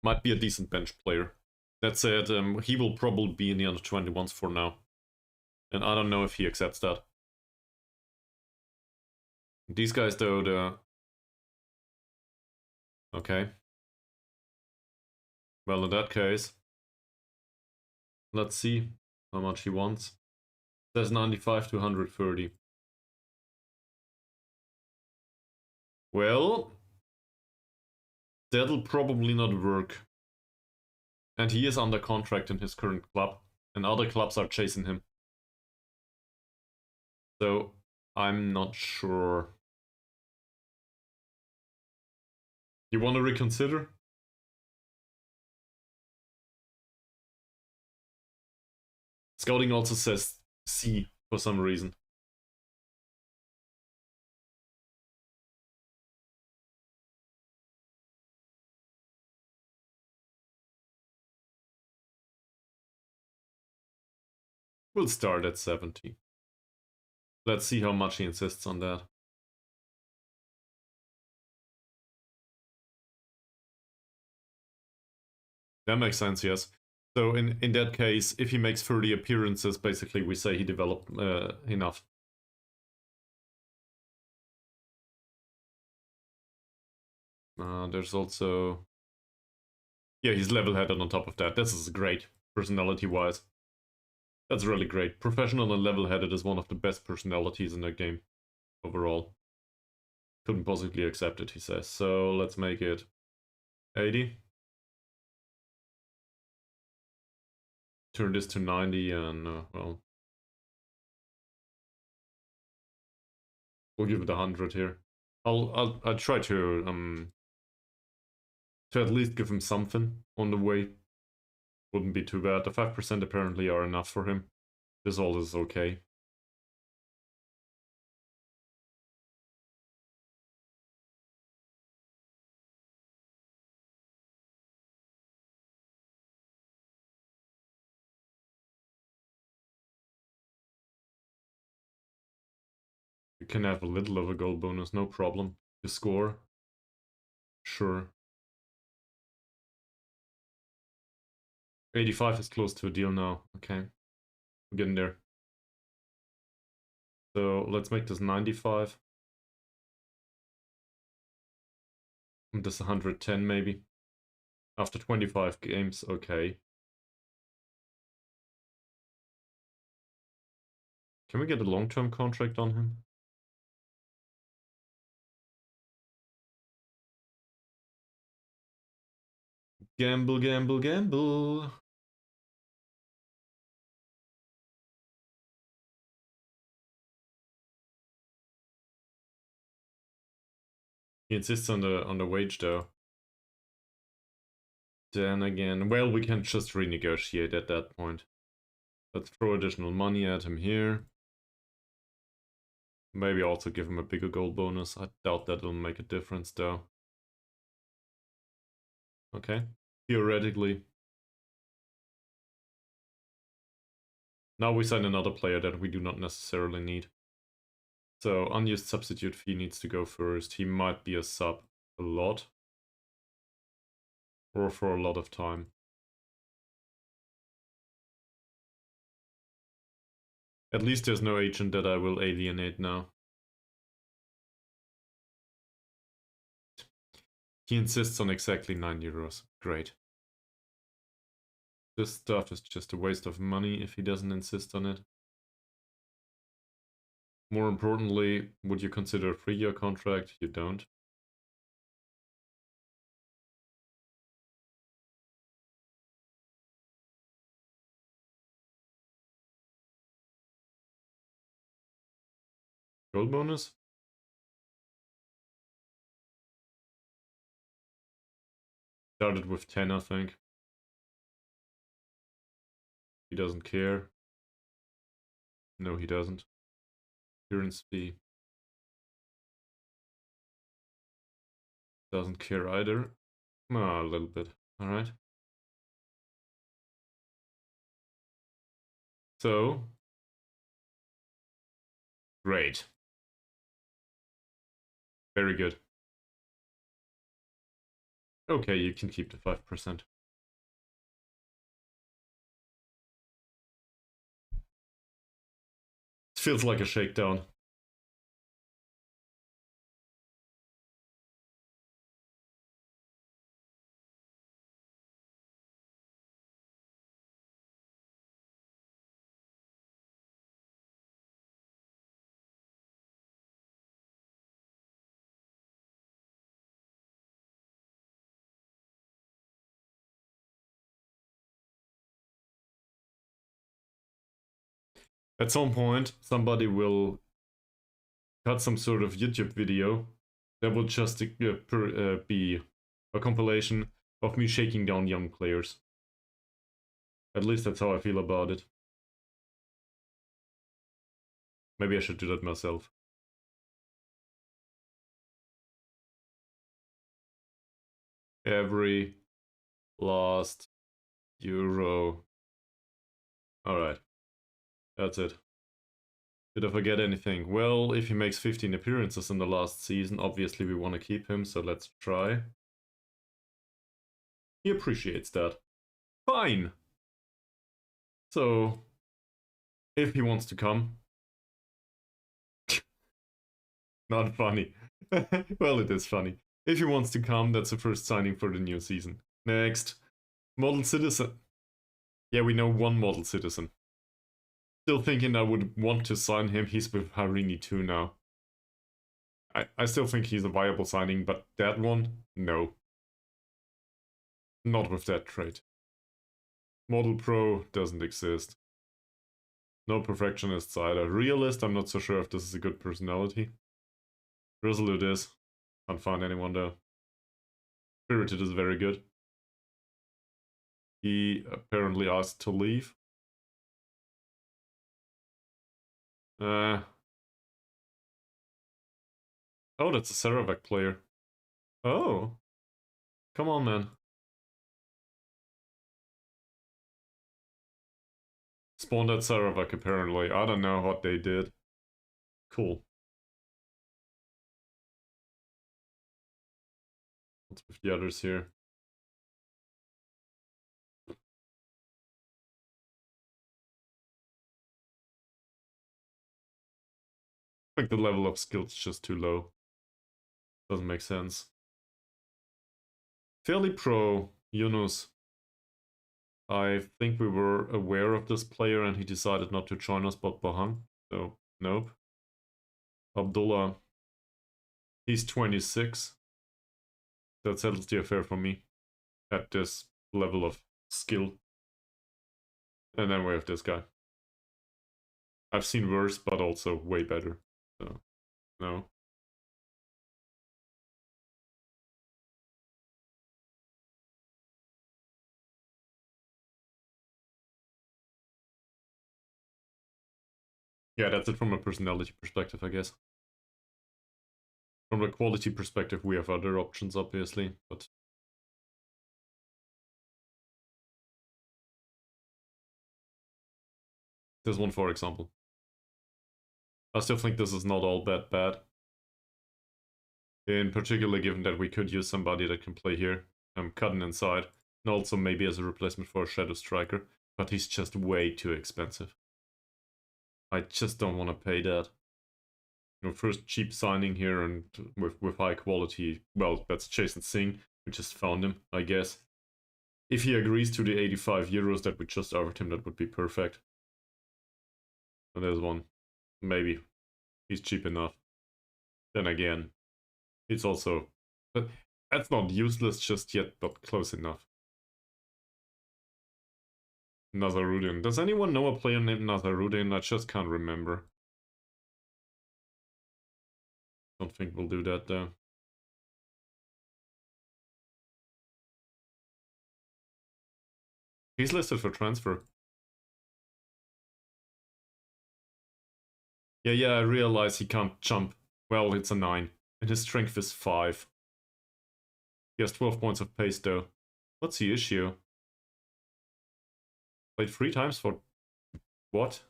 Might be a decent bench player. That said, he will probably be in the under-21s for now. And I don't know if he accepts that. These guys, though, okay. Well, in that case, let's see how much he wants. It says 95 to 130. Well, that'll probably not work. And he is under contract in his current club, and other clubs are chasing him. So, I'm not sure. You want to reconsider? Scouting also says C for some reason. We'll start at 70. Let's see how much he insists on that. That makes sense, yes. So in that case, if he makes 30 appearances, basically we say he developed enough. There's also... Yeah, he's level-headed on top of that. This is great, personality-wise. That's really great. Professional and level-headed is one of the best personalities in that game. overall. Couldn't possibly accept it, he says. So let's make it 80. Turn this to 90 and, well, we'll give it 100 here. I'll try to at least give him something on the way. Wouldn't be too bad. The 5% apparently are enough for him. This all is okay. You can have a little of a goal bonus, no problem. You score. Sure. 85 is close to a deal now. Okay. We're getting there. So let's make this 95. And this 110 maybe. After 25 games, okay. Can we get a long-term contract on him? Gamble, gamble, gamble. He insists on the wage though. Then again, well, we can just renegotiate at that point. Let's throw additional money at him here. Maybe also give him a bigger goal bonus. I doubt that it'll make a difference though. Okay, theoretically. Now we sign another player that we do not necessarily need. So unused substitute fee needs to go first. He might be a sub a lot. Or for a lot of time. At least there's no agent that I will alienate now. He insists on exactly 9 euros. Great. This stuff is just a waste of money if he doesn't insist on it. More importantly, would you consider a 3-year contract? You don't. Goal bonus? Started with 10, I think. He doesn't care. No, he doesn't. Appearance fee. Doesn't care either. A little bit. Alright. So. Great. Very good. Okay, you can keep the 5%. It feels like a shakedown. At some point, somebody will cut some sort of YouTube video that will just be a compilation of me shaking down young players. At least that's how I feel about it. Maybe I should do that myself. Every last euro. Alright. That's it. Did I forget anything? Well, if he makes 15 appearances in the last season, obviously we want to keep him, so let's try. He appreciates that. Fine! So, if he wants to come. Not funny. Well, it is funny. If he wants to come, that's the first signing for the new season. Next. Model citizen. Yeah, we know one model citizen. Still thinking I would want to sign him. He's with Harini too now. I still think he's a viable signing, but that one, no. Not with that trait. Model Pro doesn't exist. No perfectionists either. Realist, I'm not so sure if this is a good personality. Resolute is. Can't find anyone though. Spirited is very good. He apparently asked to leave. Oh, that's a Sarawak player. Oh. Come on, man. Spawned at Sarawak, apparently. I don't know what they did. Cool. What's with the others here? I think the level of skill is just too low. Doesn't make sense. Fairly pro, Yunus. I think we were aware of this player and he decided not to join us but Pahang. So, nope. Abdullah. He's 26. That settles the affair for me. At this level of skill. And then we have this guy. I've seen worse, but also way better. So, no. Yeah, that's it from a personality perspective, I guess. From a quality perspective, we have other options, obviously, but... This one, for example. I still think this is not all that bad. In particular, given that we could use somebody that can play here. I'm cutting inside. And also maybe as a replacement for a Shadow Striker. But he's just way too expensive. I just don't want to pay that. You know, first cheap signing here and with high quality. Well, that's Jason Singh. We just found him, I guess. If he agrees to the 85 euros that we just offered him, that would be perfect. And there's one. Maybe. He's cheap enough. Then again, it's also... But that's not useless just yet, but close enough. Nazarudin. Does anyone know a player named Nazarudin? I just can't remember. Don't think we'll do that though. He's listed for transfer. Yeah, I realize he can't jump. Well, it's a 9. And his strength is 5. He has 12 points of pace though. What's the issue? Played 3 times for... What?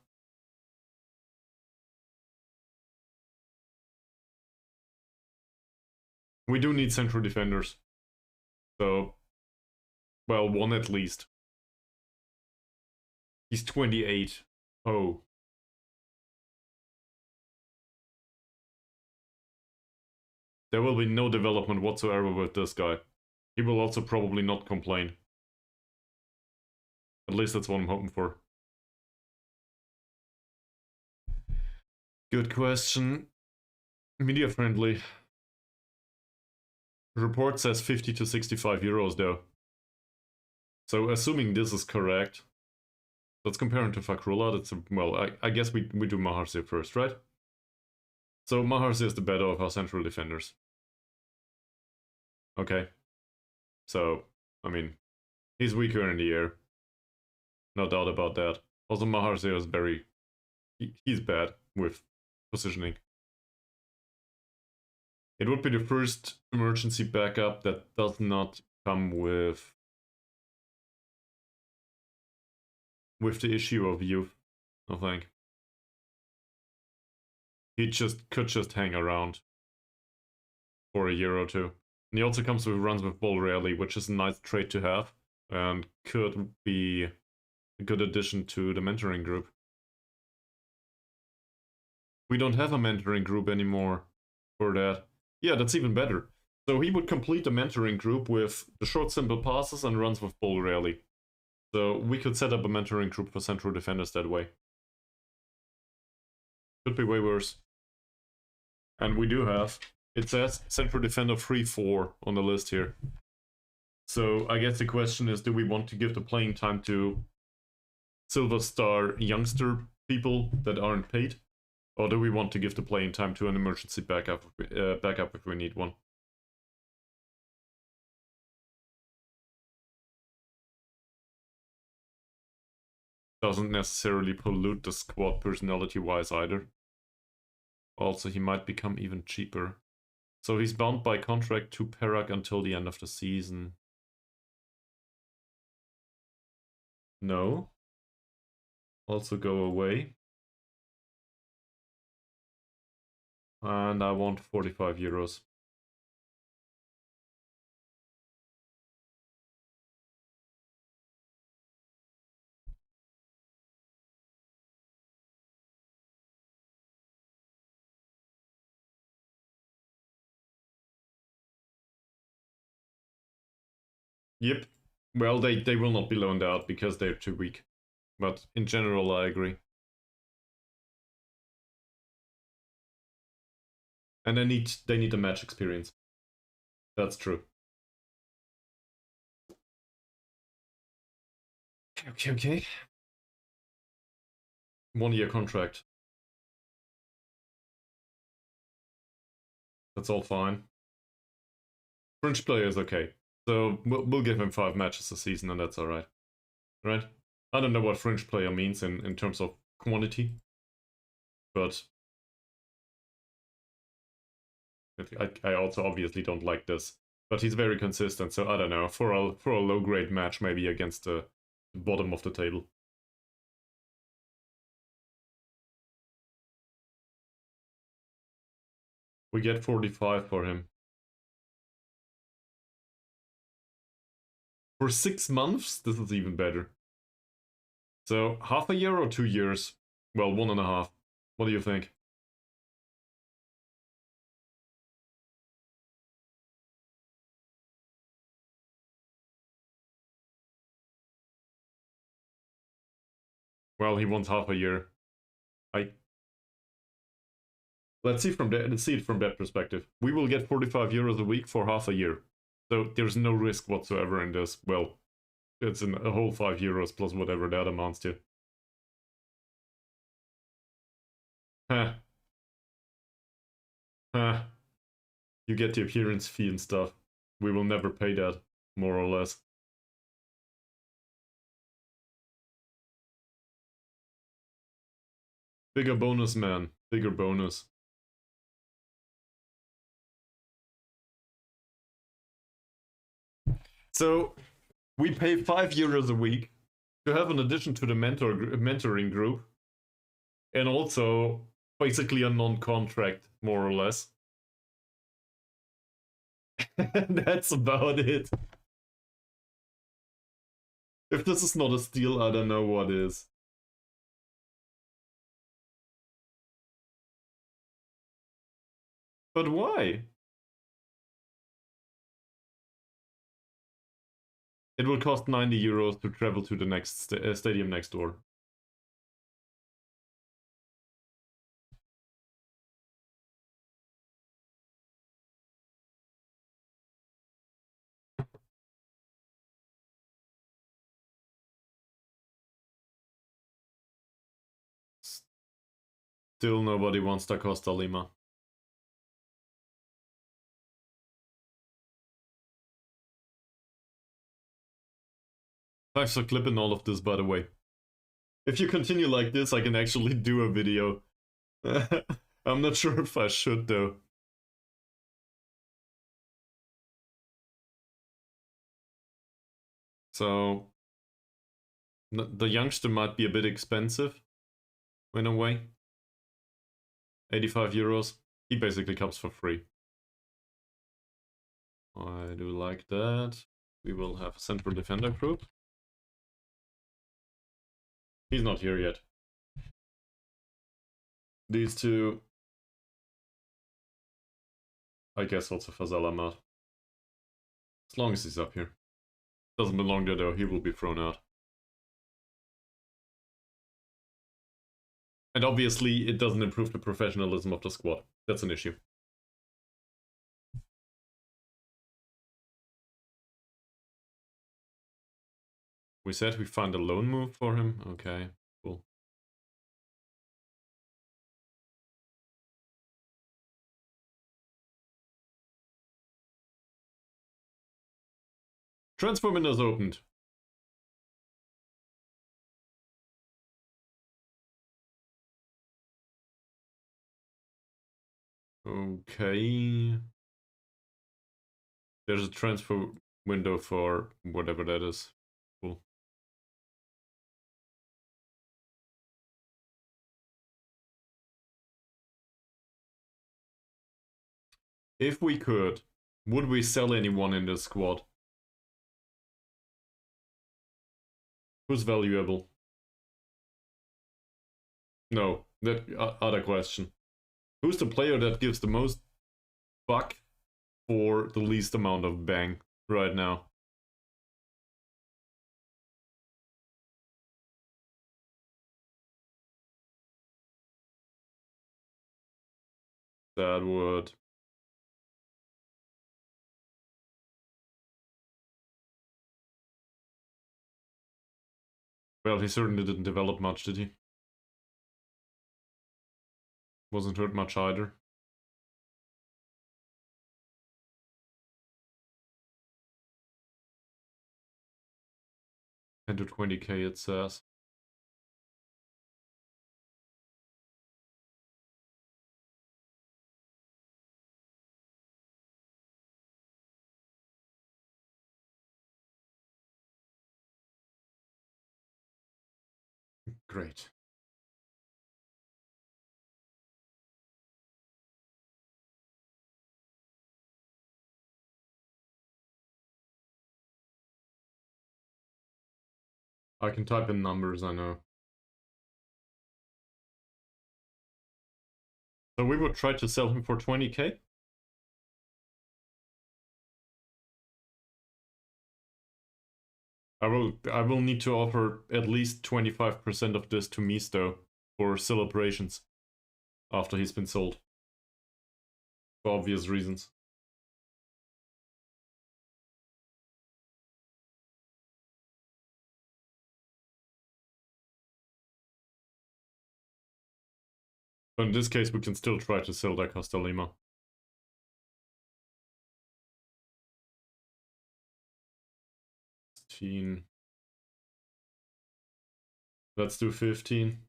We do need central defenders. So... Well, 1 at least. He's 28. Oh. There will be no development whatsoever with this guy. He will also probably not complain. At least that's what I'm hoping for. Good question. Media friendly. Report says 50 to 65 euros though. So assuming this is correct, let's compare him to Fakrullah. That's a, well, I guess we do Maharse first, right? So Maharse is the better of our central defenders. Okay. So, I mean, he's weaker in the air. No doubt about that. Also, Maharse is very... He's bad with positioning. It would be the first emergency backup that does not come with the issue of youth, I think. He could just hang around for a year or two. And he also comes with runs with ball rarely, which is a nice trait to have, and could be a good addition to the mentoring group. We don't have a mentoring group anymore for that. Yeah, that's even better. So he would complete the mentoring group with the short simple passes and runs with ball rarely. So we could set up a mentoring group for central defenders that way. Could be way worse. And we do have It says central defender 3-4 on the list here. So I guess the question is, do we want to give the playing time to Silver Star youngster people that aren't paid? Or do we want to give the playing time to an emergency backup if we need one? Doesn't necessarily pollute the squad personality-wise either. Also, he might become even cheaper. So he's bound by contract to Perak until the end of the season. No. Also go away. And I want 45 euros. Yep. Well, they will not be loaned out because they're too weak. But in general, I agree. And they need the match experience. That's true. Okay. 1 year contract. That's all fine. French player is okay. So we'll give him 5 matches a season and that's alright. Right? I don't know what French player means in terms of quantity. But I also obviously don't like this. But he's very consistent, so I don't know. For a low-grade match, maybe against the bottom of the table. We get 45 for him. For 6 months, this is even better. So, half a year or 2 years? Well, 1.5. What do you think? Well, he wants half a year. Let's see it from that perspective. We will get 45 euros a week for half a year. So there's no risk whatsoever in this. Well, it's a whole 5 euros plus whatever that amounts to. Huh. Huh. You get the appearance fee and stuff. We will never pay that, more or less. Bigger bonus, man. Bigger bonus. So, we pay 5 euros a week to have an addition to the mentoring group. And also, basically a non-contract, more or less. That's about it. If this is not a steal, I don't know what is. But why? It will cost 90 euros to travel to the next stadium next door. Still nobody wants Da Costa Lima. Thanks for clipping all of this, by the way. If you continue like this, I can actually do a video. I'm not sure if I should, though. So, the youngster might be a bit expensive, in a way. 85 euros. He basically comes for free. I do like that. We will have a central defender group. He's not here yet. These two, I guess also Fazal Ahmad. As long as he's up here. Doesn't belong there though, he will be thrown out. And obviously it doesn't improve the professionalism of the squad. That's an issue. We said we find a loan move for him. Okay, cool. Transfer window's opened. Okay. There's a transfer window for whatever that is. Cool. If we could, would we sell anyone in this squad? Who's valuable? No, that other question. Who's the player that gives the most buck for the least amount of bang right now? That would... Well, he certainly didn't develop much, did he? Wasn't hurt much either. $10 to $20K it says. Great. I can type in numbers, I know. So we would try to sell him for 20K? I will need to offer at least 25% of this to Misto for celebrations after he's been sold. For obvious reasons. But in this case, we can still try to sell Da Costa Lima. Let's do 15.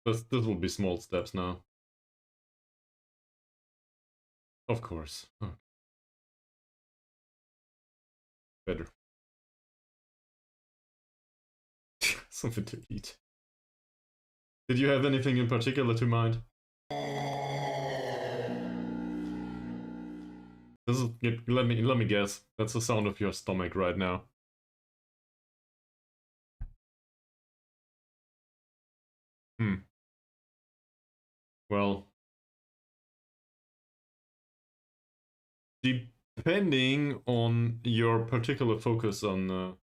This will be small steps now. Of course. Oh. Better. Something to eat. Did you have anything in particular to mind? This is, let me guess. That's the sound of your stomach right now. Well, depending on your particular focus on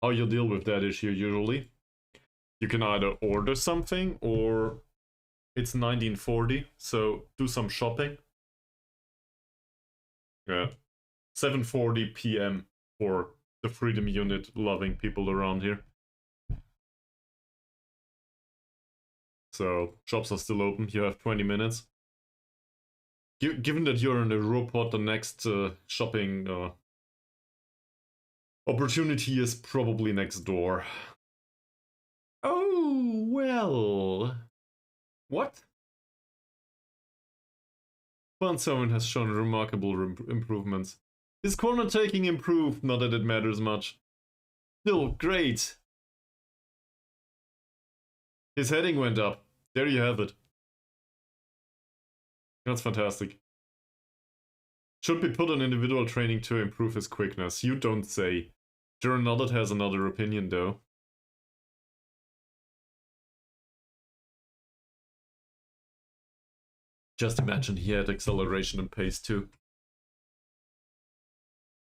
how you deal with that issue usually, you can either order something or it's 1940, so do some shopping. Yeah. 7:40 p.m. for the Freedom Unit loving people around here. So, shops are still open, you have 20 minutes. Given that you're in the robot, the next shopping opportunity is probably next door. Oh, well. What? Fun 7 has shown remarkable improvements. His corner taking improved, not that it matters much. Still, great. His heading went up. There you have it. That's fantastic. Should be put on individual training to improve his quickness. You don't say. Jornaldet has another opinion though. Just imagine he had acceleration and pace too.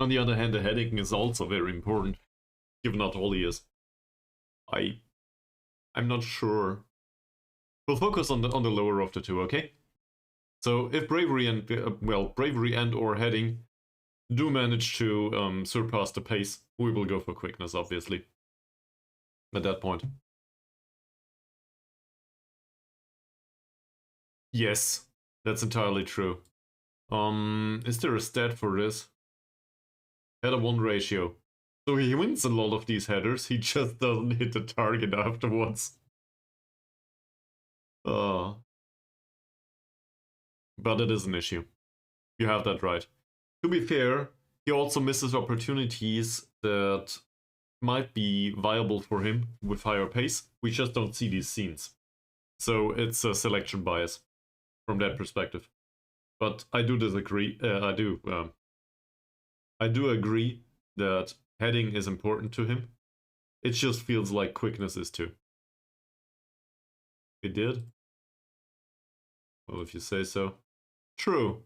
On the other hand, the heading is also very important, given not all he is. I'm not sure. We'll focus on the lower of the two, okay? So if bravery and bravery and or heading do manage to surpass the pace, we will go for quickness, obviously. at that point. Yes, that's entirely true. Is there a stat for this? Header-1 ratio. So he wins a lot of these headers, he just doesn't hit the target afterwards. But it is an issue. You have that right. To be fair, he also misses opportunities that might be viable for him with higher pace. We just don't see these scenes. So it's a selection bias from that perspective. But I do disagree. I do agree that heading is important to him. It just feels like quickness is too. It did? Well, if you say so. True.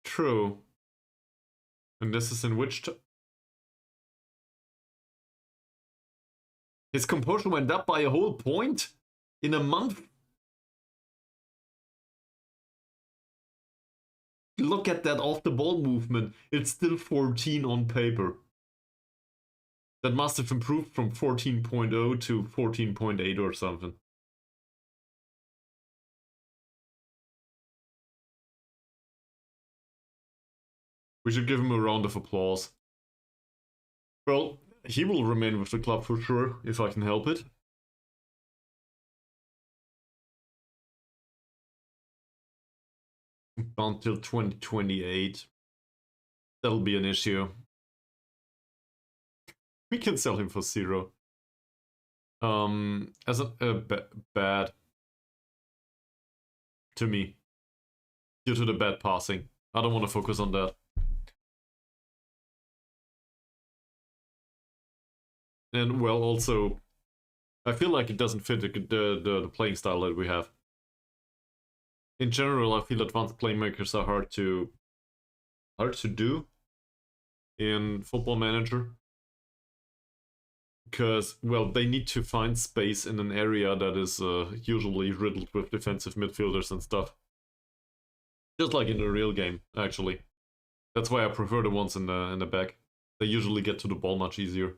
True. And this is in which... His composure went up by a whole point in a month? Look at that off-the-ball movement. It's still 14 on paper. That must have improved from 14.0 to 14.8 or something. We should give him a round of applause. Well, he will remain with the club for sure, if I can help it. Until 2028. That'll be an issue. We can sell him for 0. As a bad to me. Due to the bad passing. I don't want to focus on that. And well, also, I feel like it doesn't fit the playing style that we have. In general, I feel advanced playmakers are hard to do in Football Manager. Because, well, they need to find space in an area that is usually riddled with defensive midfielders and stuff. Just like in the real game, actually. That's why I prefer the ones in the back. They usually get to the ball much easier.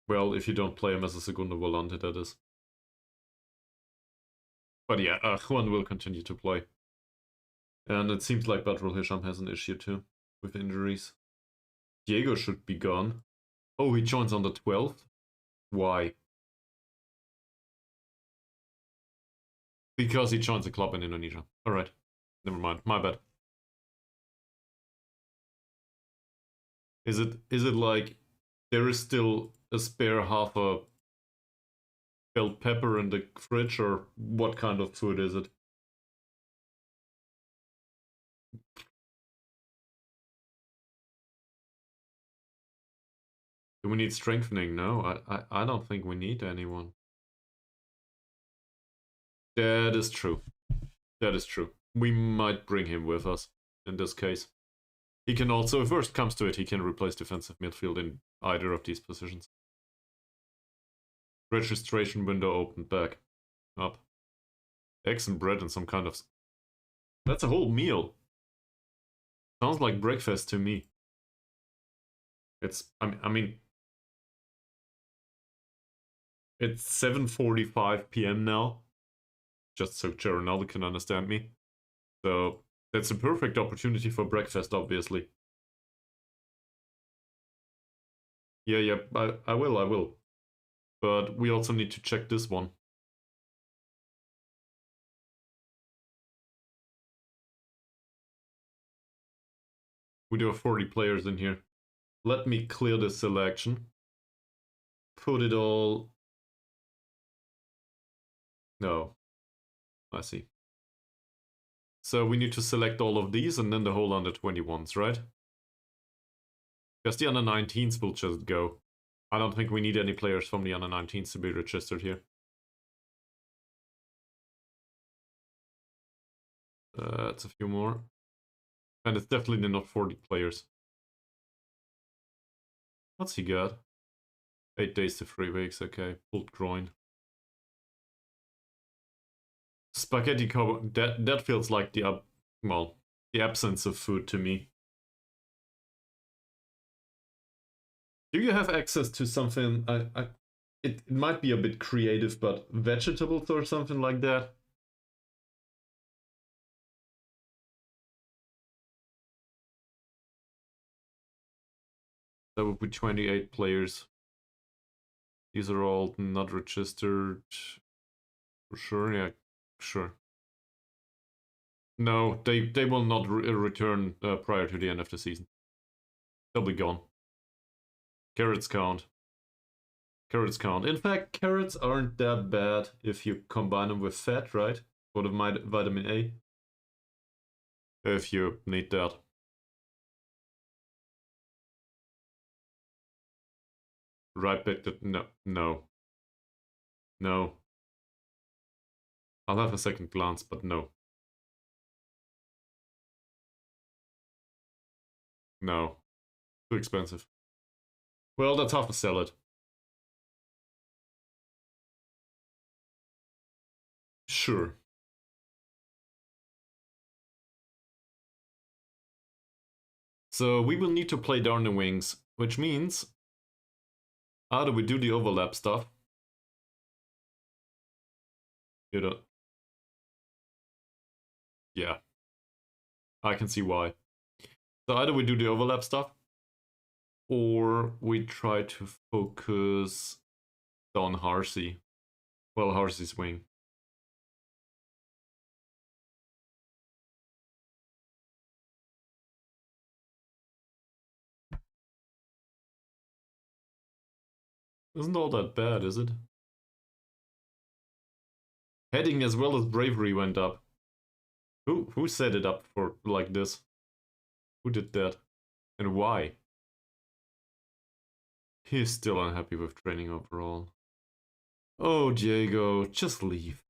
Well, if you don't play him as a segundo volante, that is. But yeah, Juan will continue to play. And it seems like Badrul Hisham has an issue too, with injuries. Diego should be gone. Oh, he joins on the 12th? Why? Because he joins a club in Indonesia. Alright, never mind, my bad. Is it like there is still a spare half a bell pepper in the fridge, or what kind of food is it? Do we need strengthening? No, I don't think we need anyone. That is true. That is true. We might bring him with us in this case. He can also, if worst comes to it, he can replace defensive midfield in either of these positions. Registration window opened back up. Eggs and bread and some kind of... That's a whole meal. Sounds like breakfast to me. It's, I mean... It's 7:45 p.m. now. Just so Ronaldo can understand me. So, that's a perfect opportunity for breakfast, obviously. Yeah, I will. But we also need to check this one. We do have 40 players in here. Let me clear this selection. Put it all... No. I see. So we need to select all of these and then the whole under 21s, right? Because the under 19s will just go. I don't think we need any players from the under 19s to be registered here. It's a few more. And it's definitely not 40 players. What's he got? 8 days to 3 weeks, okay. Pulled groin. Spaghetti Cowboy, that feels like the well, the absence of food to me. Do you have access to something? It might be a bit creative, but vegetables or something like that? That would be 28 players. These are all not registered. For sure, yeah, sure. No, they will not return prior to the end of the season. They'll be gone. Carrots count. Carrots count. In fact, carrots aren't that bad if you combine them with fat, right? For the vitamin A. If you need that. Right back to... No. I'll have a second glance, but no. No. Too expensive. Well, that's half a salad. Sure. So we will need to play down the wings, which means... How do we do the overlap stuff? You don't... Yeah. I can see why. So either we do the overlap stuff, or we try to focus on Harsey. Well, Harsey's wing. Isn't all that bad, is it? Heading as well as bravery went up. Who set it up for like this? Who did that? And why? He's still unhappy with training overall. Oh, Diego, just leave.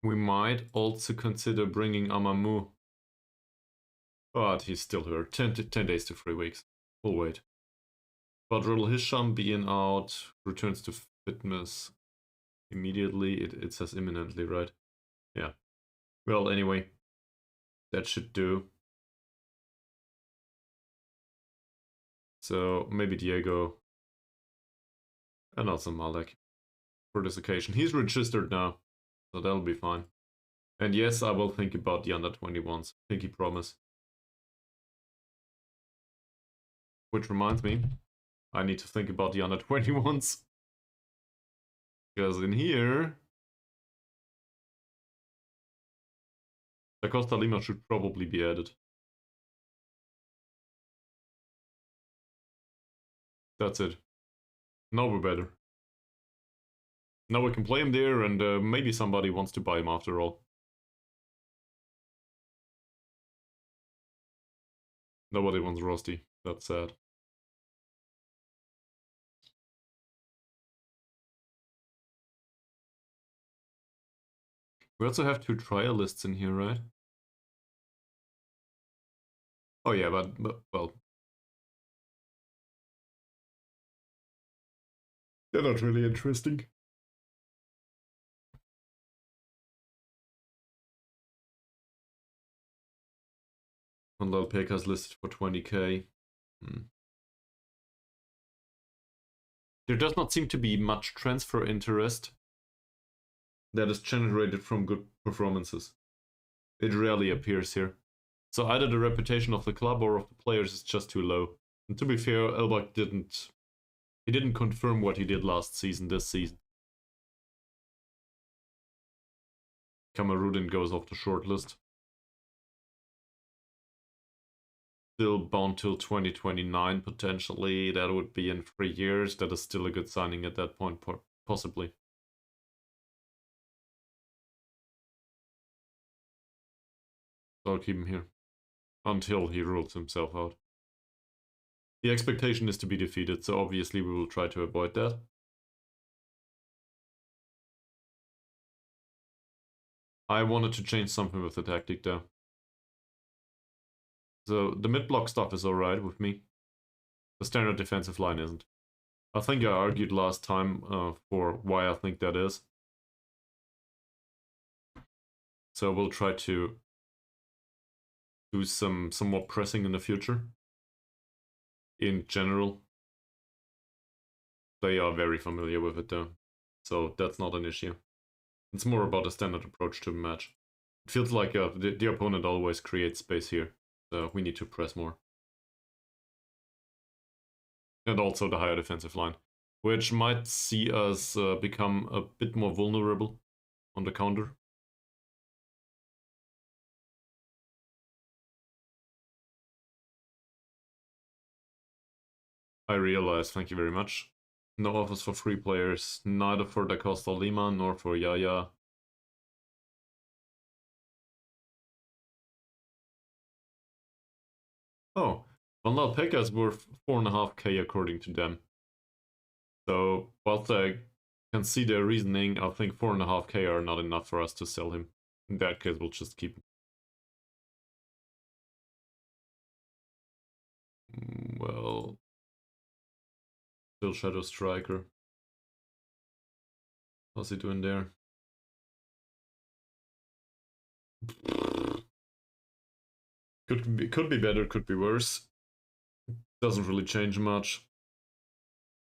We might also consider bringing Amamu. But he's still hurt. 10 days to 3 weeks. We'll wait. Badrul Hisham being out, returns to fitness immediately. It says imminently, right? Yeah. Well, anyway, that should do. So maybe Diego and also Malek for this occasion. He's registered now, so that'll be fine. And yes, I will think about the under-21s. Pinky promise. Which reminds me, I need to think about the under-21s. Because in here... the Costa Lima should probably be added. That's it. Now we're better. Now we can play him there, and maybe somebody wants to buy him after all. Nobody wants Rusty. That's sad. We also have 2 trial lists in here, right? Oh yeah, but well... they're not really interesting. Condal Pekka's listed for 20k. There does not seem to be much transfer interest that is generated from good performances. It rarely appears here. So either the reputation of the club or of the players is just too low. And to be fair, Elbug didn't confirm what he did last season this season. Kamarudin goes off the shortlist. Still bound till 2029 potentially. That would be in 3 years. That is still a good signing at that point, possibly. So I'll keep him here until he rules himself out. The expectation is to be defeated, so obviously we will try to avoid that. I wanted to change something with the tactic though. So the mid-block stuff is alright with me. The standard defensive line isn't. I think I argued last time for why I think that is. So we'll try to do some more pressing in the future. In general, they are very familiar with it though, so that's not an issue. It's more about a standard approach to the match. It feels like the opponent always creates space here, so we need to press more. And also the higher defensive line, which might see us become a bit more vulnerable on the counter. I realize, thank you very much. No offers for free players, neither for Da Costa Lima nor for Yaya. Oh, Van La Pekka is worth 4.5k according to them. So, whilst I can see their reasoning, I think 4.5k are not enough for us to sell him. In that case, we'll just keep him. Well, still Shadow Striker. What's he doing there? Could be better, could be worse. Doesn't really change much.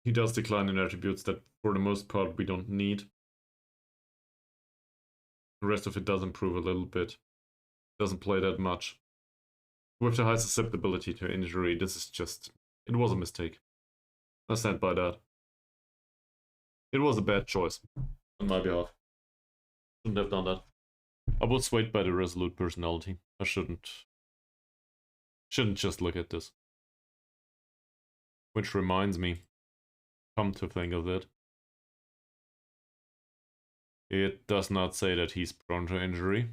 He does decline in attributes that, for the most part, we don't need. The rest of it does improve a little bit. Doesn't play that much. With the high susceptibility to injury, this is just... It was a mistake. I stand by that. It was a bad choice on my behalf. Shouldn't have done that. I was swayed by the resolute personality. I shouldn't just look at this. Which reminds me, come to think of it, it does not say that he's prone to injury.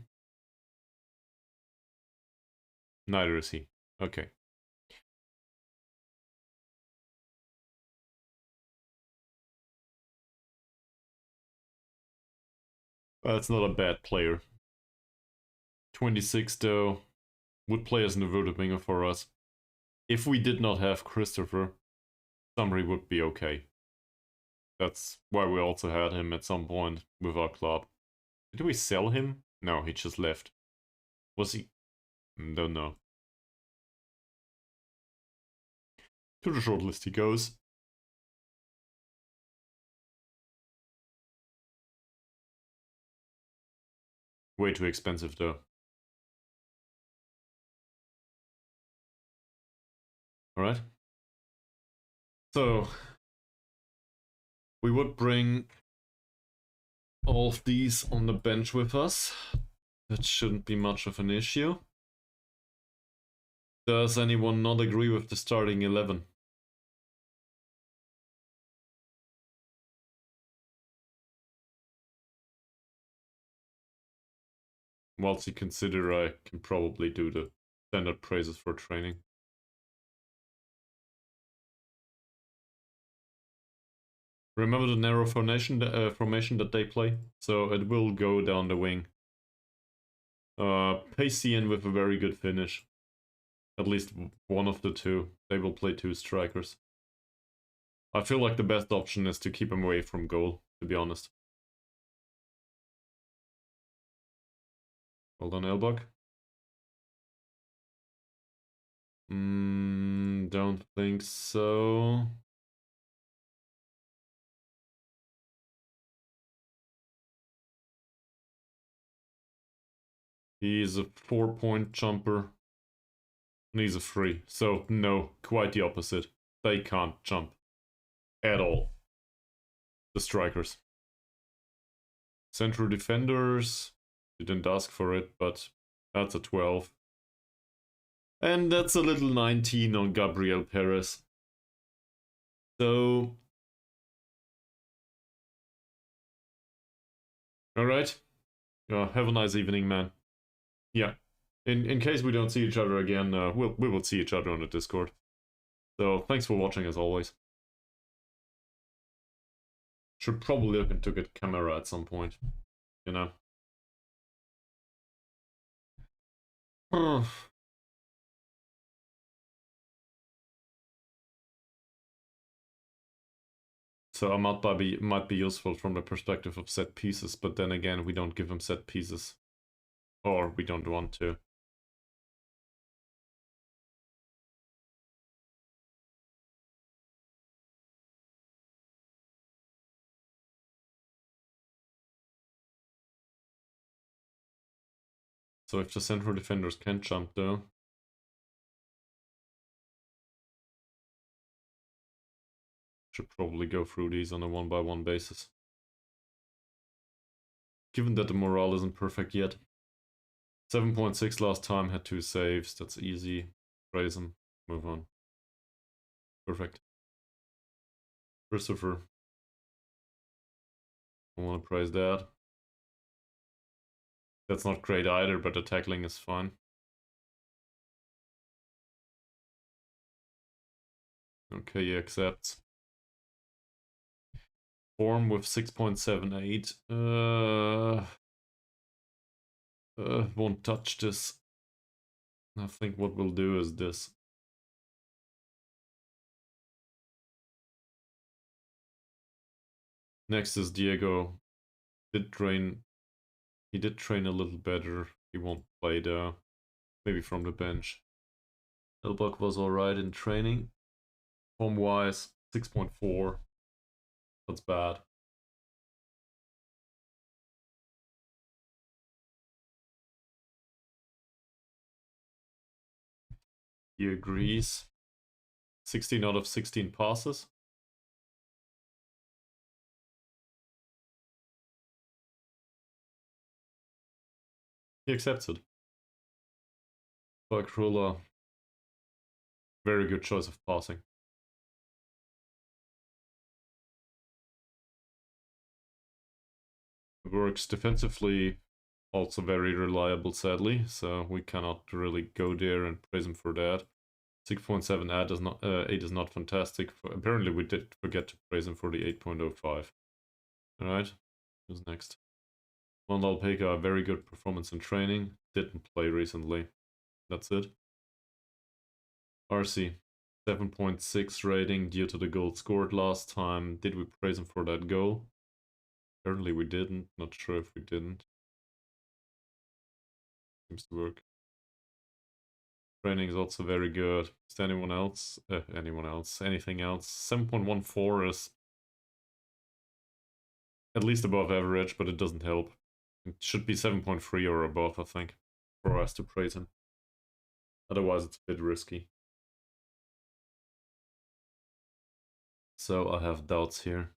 Neither is he. Okay. That's not a bad player. 26 though, would play as an inverted winger for us. If we did not have Christopher, Summary would be okay. That's why we also had him at some point with our club. Did we sell him? No, he just left. Was he? Don't know. To the shortlist he goes. Way too expensive though. Alright. So, we would bring all of these on the bench with us. That shouldn't be much of an issue. Does anyone not agree with the starting 11? Whilst you consider, I can probably do the standard praises for training. Remember the narrow formation that they play? So it will go down the wing. Pacey in with a very good finish. At least one of the two. They will play two strikers. I feel like the best option is to keep him away from goal, to be honest. Well done, Elbug. Don't think so. He's a 4-point jumper. And he's a 3. So, no, quite the opposite. They can't jump. At all. The strikers. Central defenders. Didn't ask for it, but that's a 12. And that's a little 19 on Gabriel Perez. So... Alright. Have a nice evening, man. Yeah. In case we don't see each other again, we will see each other on the Discord. So, thanks for watching as always. Should probably look into get camera at some point. You know? So might be useful from the perspective of set pieces, but then again, we don't give him set pieces. Or we don't want to. So if the central defenders can't jump though, should probably go through these on a 1-by-1 basis. Given that the morale isn't perfect yet. 7.6 last time, had 2 saves, that's easy. Praise him, move on. Perfect. Christopher. I want to praise that. That's not great either, but the tackling is fine. Okay, he accepts. Form with 6.78. Won't touch this. I think what we'll do is this. Next is Diego. He did train a little better. He won't play though. Maybe from the bench. Elbug was alright in training. Form wise, 6.4. That's bad. He agrees. 16 out of 16 passes. He accepts it. Bakrola, very good choice of passing. Works defensively, also very reliable, sadly, so we cannot really go there and praise him for that. 6.7 8 is not fantastic. Apparently we did forget to praise him for the 8.05. Alright, who's next? Mondal Peka, very good performance in training. Didn't play recently. That's it. RC, 7.6 rating due to the goal scored last time. Did we praise him for that goal? Apparently we didn't. Not sure if we didn't. Seems to work. Training is also very good. Is there anyone else? Anything else? 7.14 is at least above average, but it doesn't help. It should be 7.3 or above, I think, for us to praise him. Otherwise, it's a bit risky. So I have doubts here.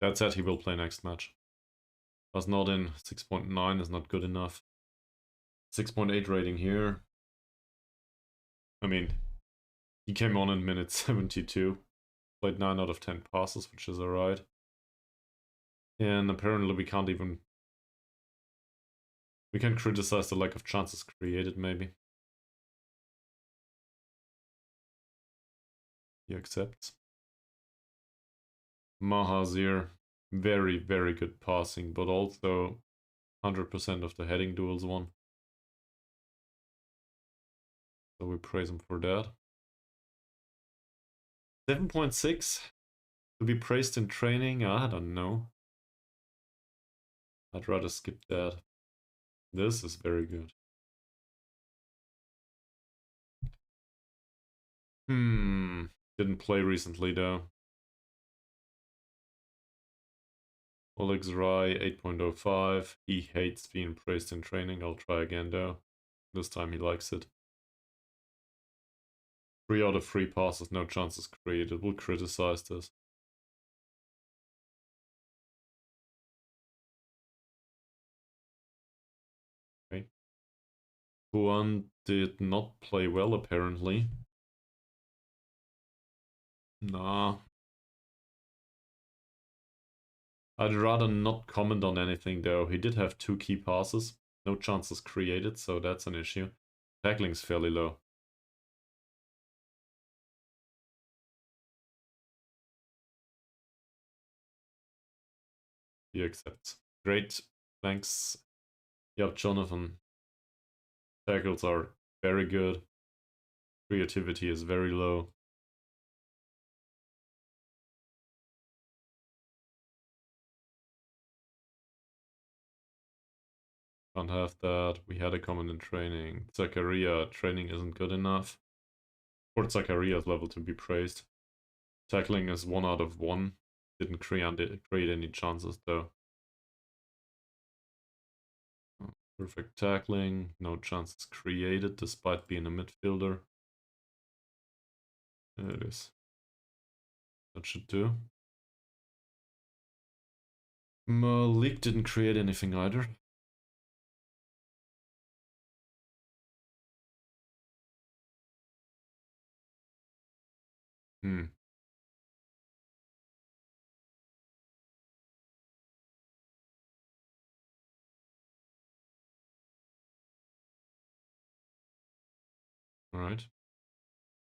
That said, he will play next match. Was not in. 6.9 is not good enough. 6.8 rating here. I mean, he came on in minute 72. Played 9 out of 10 passes, which is alright. And apparently we can't even... We can criticize the lack of chances created, maybe. He accepts. Mahazir, very, very good passing, but also 100% of the heading duels won. So we praise him for that. 7.6 to be praised in training, I don't know. I'd rather skip that. This is very good. Didn't play recently though. Oleg's Rai, 8.05. He hates being praised in training. I'll try again though. This time he likes it. 3 out of 3 passes, no chances created. We'll criticize this. Okay. Juan did not play well apparently. Nah. I'd rather not comment on anything though. He did have 2 key passes. No chances created, so that's an issue. Tackling's fairly low. He accepts. Great. Thanks. Yep, Jonathan. Tackles are very good. Creativity is very low. Can't have that. We had a comment in training. Zakaria, training isn't good enough. For Zakaria's level to be praised. Tackling is 1 out of 1. Didn't create any chances though. Perfect tackling, no chances created despite being a midfielder. There it is. That should do. Malik didn't create anything either. Alright.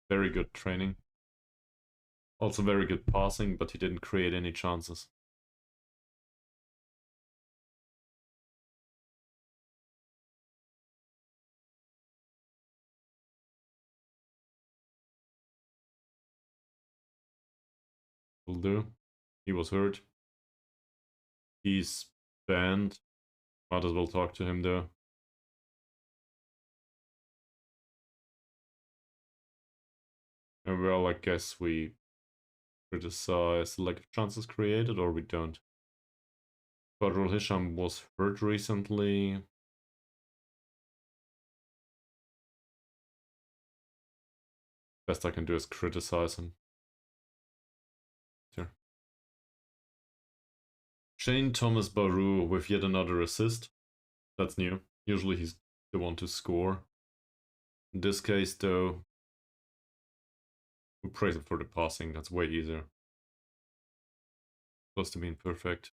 Very good training. Also very good passing, but he didn't create any chances. Will do. He was hurt. He's banned. Might as well talk to him though. And well, I guess we criticize the lack of chances created, or we don't. Badrul Hisham was hurt recently. Best I can do is criticize him. Sure. Shane Thomas Baru with yet another assist. That's new. Usually he's the one to score. In this case, though, we praise him for the passing. That's way easier. Close to being perfect.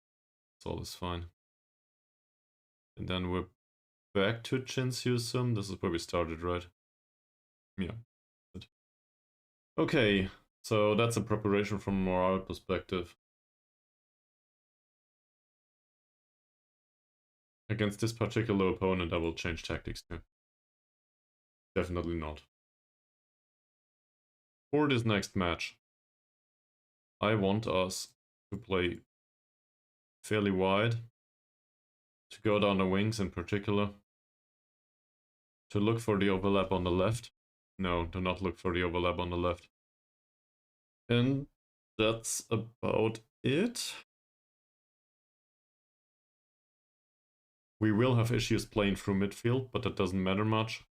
That's all is fine. And then we're back to Chinsiusum. This is where we started, right? Yeah. Good. Okay, so that's a preparation from a morale perspective. Against this particular opponent, I will change tactics too. Definitely not. For this next match, I want us to play fairly wide, to go down the wings in particular, to look for the overlap on the left. No, do not look for the overlap on the left. And that's about it. We will have issues playing through midfield, but that doesn't matter much.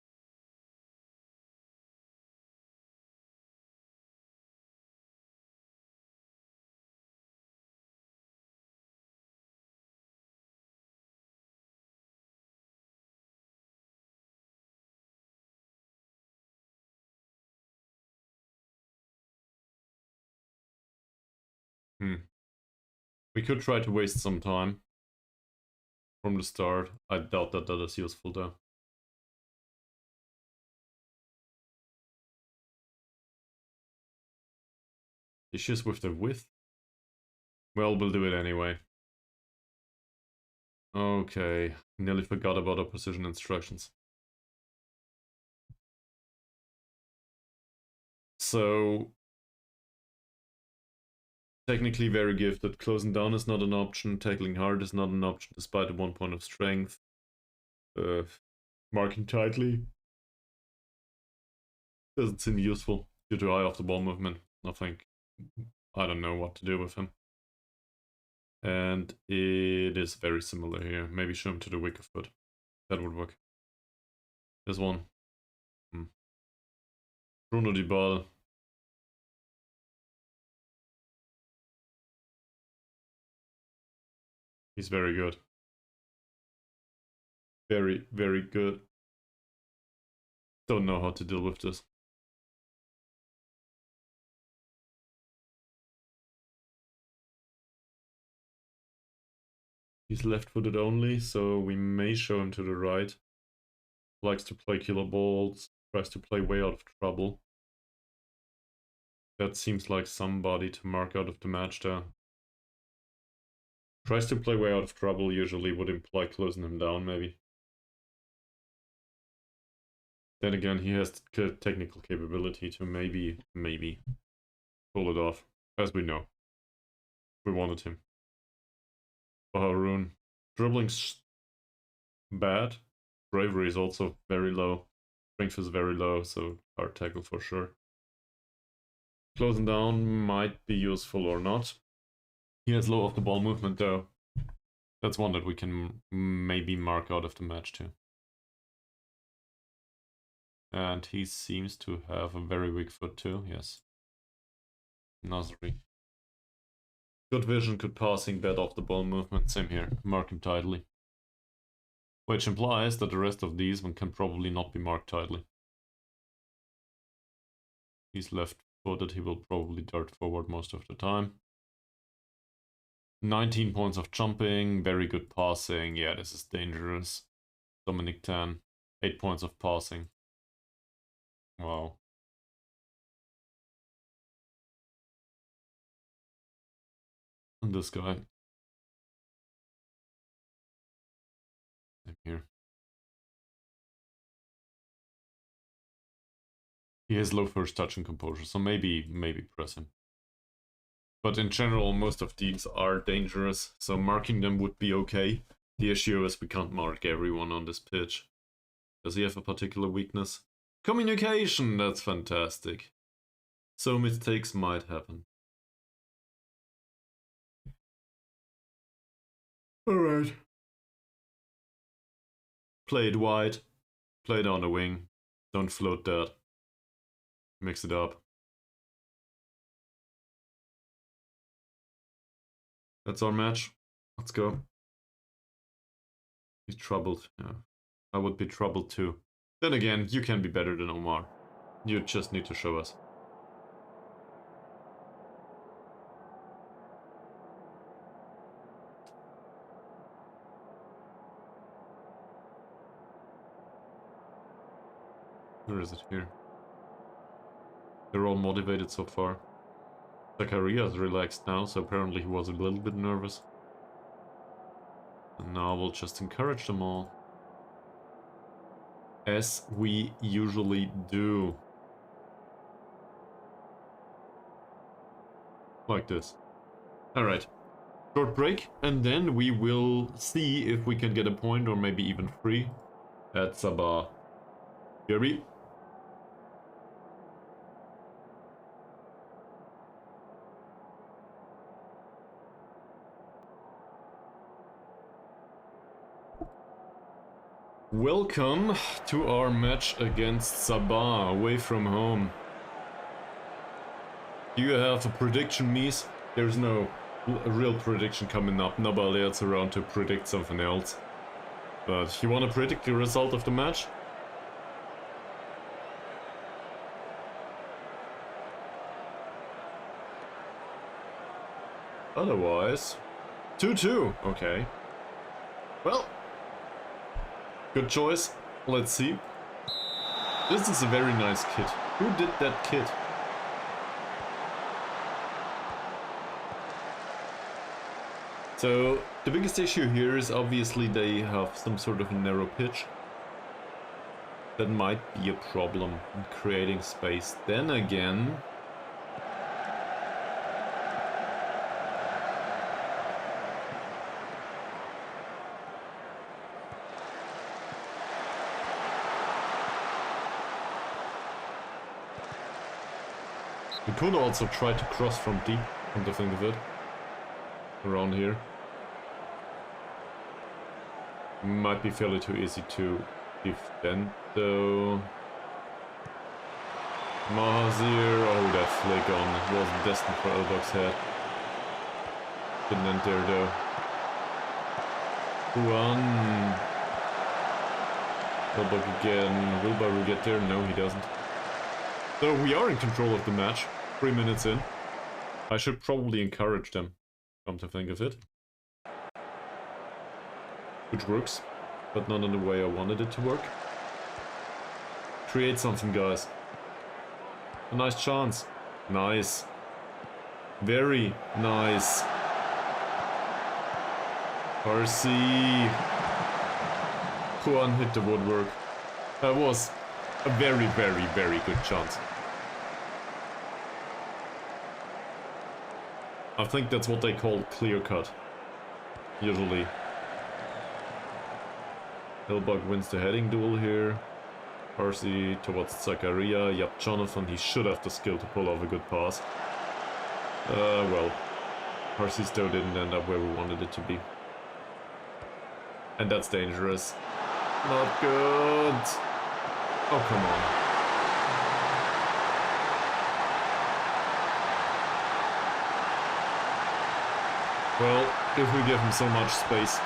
We could try to waste some time from the start. I doubt that that is useful though. Issues with the width? Well, we'll do it anyway. Okay, nearly forgot about our position instructions. So, technically very gifted. Closing down is not an option. Tackling hard is not an option despite the 1 point of strength. Marking tightly doesn't seem useful due to high off the ball movement. I don't know what to do with him. And it is very similar here. Maybe show him to the wicker foot. That would work. This one. Bruno Di Ball. He's very good. Very, very good. Don't know how to deal with this. He's left-footed only, so we may show him to the right. Likes to play killer balls, tries to play way out of trouble. That seems like somebody to mark out of the match there. Tries to play way out of trouble usually would imply closing him down, maybe. Then again, he has the technical capability to maybe pull it off, as we know. We wanted him. Haroon. Dribbling's bad. Bravery is also very low. Strength is very low, so hard tackle for sure. Closing down might be useful or not. He has low off the ball movement though. That's one that we can maybe mark out of the match too. And he seems to have a very weak foot too, yes. Nasri. Good vision, good passing, bad off the ball movement, same here. Mark him tightly. Which implies that the rest of these one can probably not be marked tightly. He's left-footed, he will probably dart forward most of the time. 19 points of jumping, very good passing. Yeah, this is dangerous. Dominic 10, 8 points of passing. Wow. And this guy. Same here. He has low first touch and composure, so maybe press him. But in general, most of these are dangerous, so marking them would be okay. The issue is we can't mark everyone on this pitch. Does he have a particular weakness? Communication! That's fantastic. So mistakes might happen. Alright. Play it wide. Play it on the wing. Don't float that. Mix it up. That's our match. Let's go. He's troubled. Yeah. I would be troubled too. Then again, you can be better than Omar. You just need to show us. Where is it here? They're all motivated so far. Zakaria is relaxed now, so apparently he was a little bit nervous. And now we'll just encourage them all. As we usually do. Like this. Alright. Short break, and then we will see if we can get a point or maybe even 3 at Sabah. Derby. Welcome to our match against Sabah, away from home. Do you have a prediction, Mies? There's no real prediction coming up. Nobody else around to predict something else. But you want to predict the result of the match? Otherwise, 2-2. Okay. Well. Good choice. Let's see. This is a very nice kit. Who did that kit? So, the biggest issue here is obviously they have some sort of a narrow pitch. That might be a problem in creating space. Then again... we could also try to cross from deep, come to think of it. Around here. Might be fairly too easy to defend though. Mahazir, oh that flick on was destined for Elbug's head. Didn't end there though. Juan. Elbug again. Will Baru get there? No, he doesn't. So we are in control of the match, 3 minutes in. I should probably encourage them, come to think of it. Which works, but not in the way I wanted it to work. Create something, guys. A nice chance. Nice. Very nice. RC. Juan hit the woodwork. That was a very, very, very good chance. I think that's what they call clear cut. Usually. Elbug wins the heading duel here. Parsi towards Zakaria. Yep, Jonathan, he should have the skill to pull off a good pass. Well, Parsi still didn't end up where we wanted it to be. And that's dangerous. Not good. Oh, come on. Well, if we give him so much space.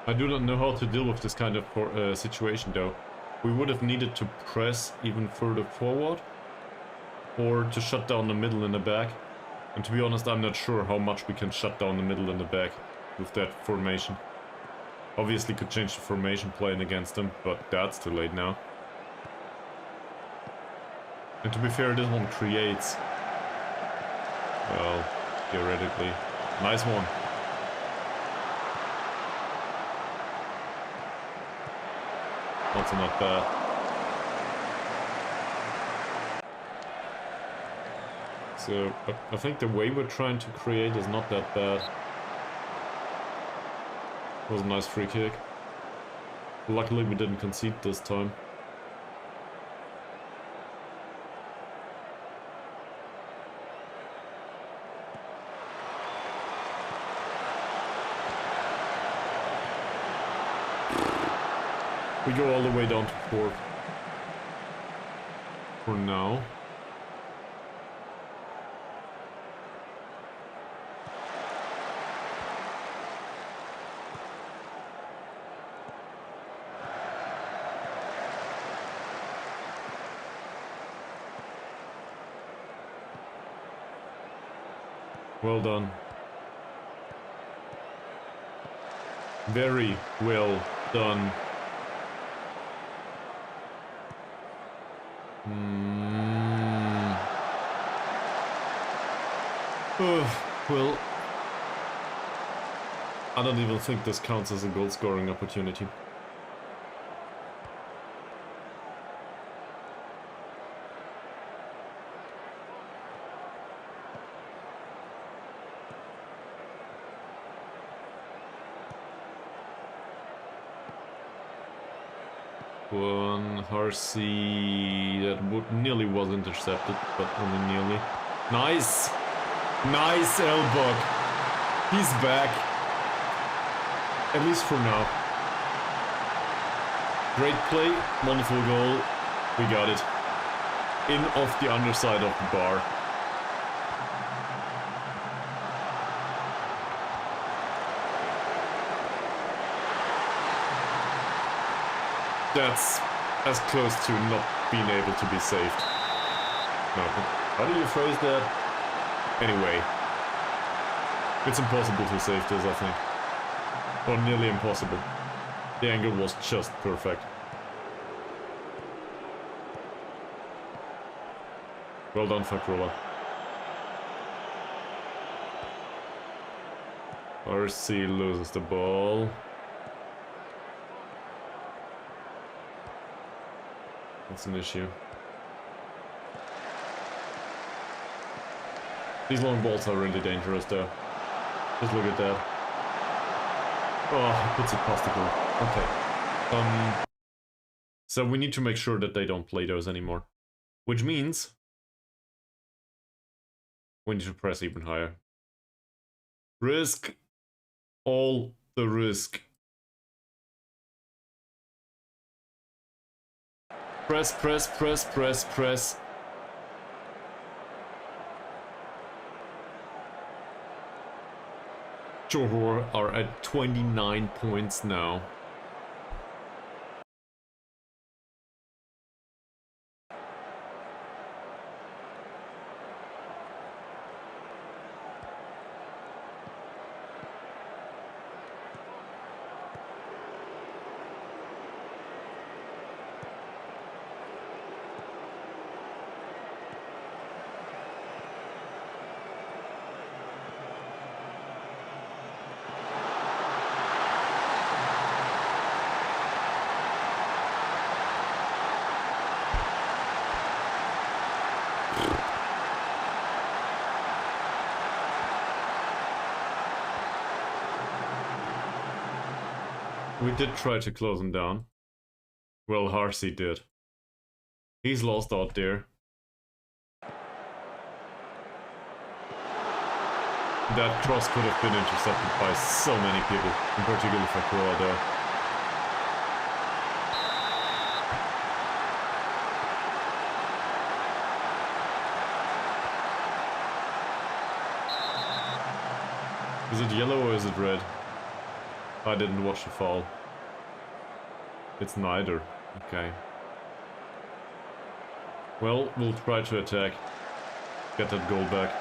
I do not know how to deal with this kind of situation though. We would have needed to press even further forward or to shut down the middle and the back. And to be honest, I'm not sure how much we can shut down the middle and the back with that formation. Obviously could change the formation playing against them, but that's too late now. And to be fair, this one creates, well, theoretically, nice one. Also not bad. So, I think the way we're trying to create is not that bad. It was a nice free kick. Luckily we didn't concede this time. We go all the way down to 4th. For now. Well done. Very well done. Well, I don't even think this counts as a goal scoring opportunity. One Harsey that nearly was intercepted, but only nearly. Nice! Nice Elbug! He's back. At least for now. Great play, wonderful goal. We got it. In off the underside of the bar. That's as close to not being able to be saved. No, how do you phrase that? Anyway, it's impossible to save this, I think. Or nearly impossible. The angle was just perfect. Well done, Fakrola. RC loses the ball. That's an issue. These long balls are really dangerous though. Just look at that. Oh, he puts it past the goal. Okay. So we need to make sure that they don't play those anymore. Which means we need to press even higher. Risk all the risk. Press, press, press, press, press. Johor are at 29 points now. We did try to close him down. Well, Harsey did. He's lost out there. That cross could have been intercepted by so many people, in particular for Corrado. Is it yellow or is it red? I didn't watch the foul. It's neither. Okay. Well, we'll try to attack. Get that goal back.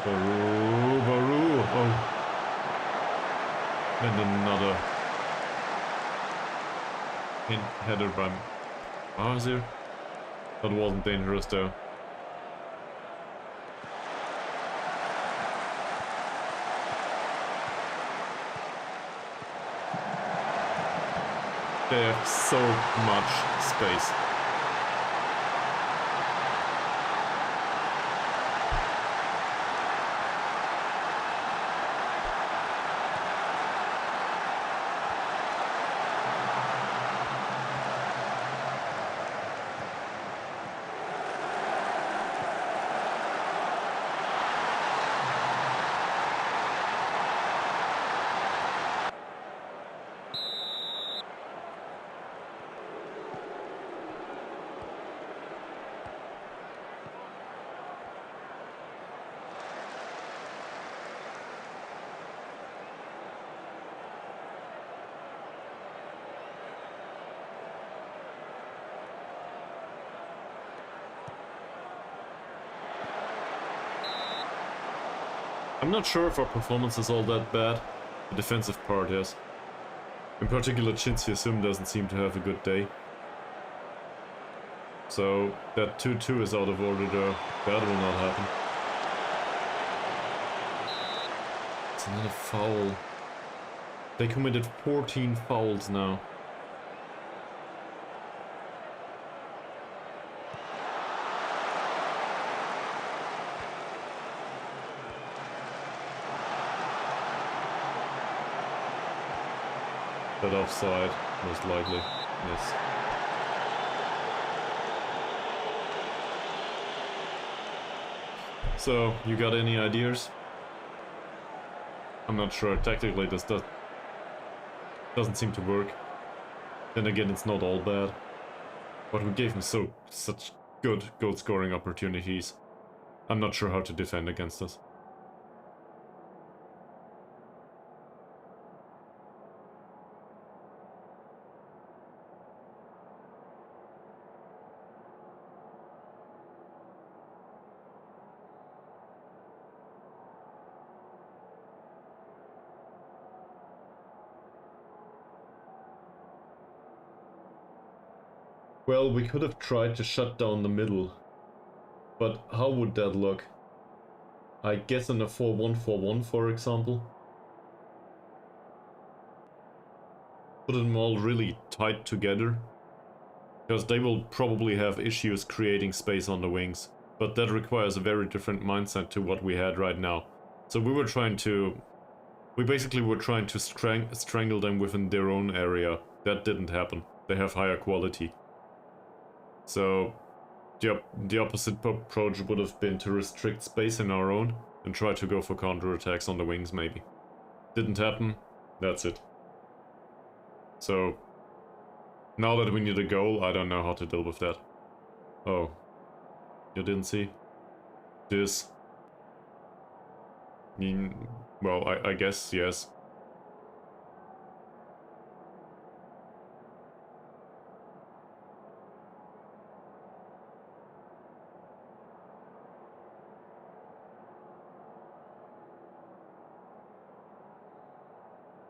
Baru. Oh. And another header by Azir. That wasn't dangerous though. They have so much space. I'm not sure if our performance is all that bad. The defensive part is. In particular, Chinsia Sim doesn't seem to have a good day. So that 2-2 is out of order though. That will not happen. It's another foul. They committed 14 fouls now. That offside, most likely, yes. So, you got any ideas? I'm not sure. Tactically, this doesn't seem to work. Then again, it's not all bad. But we gave him such good goal-scoring opportunities. I'm not sure how to defend against this. Well, we could have tried to shut down the middle, but how would that look? I guess in a 4-1-4-1, for example. Put them all really tight together, because they will probably have issues creating space on the wings, but that requires a very different mindset to what we had right now. So we basically were trying to strangle them within their own area. That didn't happen. They have higher quality. So, the opposite approach would have been to restrict space in our own and try to go for counterattacks on the wings, maybe. Didn't happen, that's it. So, now that we need a goal, I don't know how to deal with that. Oh, you didn't see? This. Well, I guess, yes.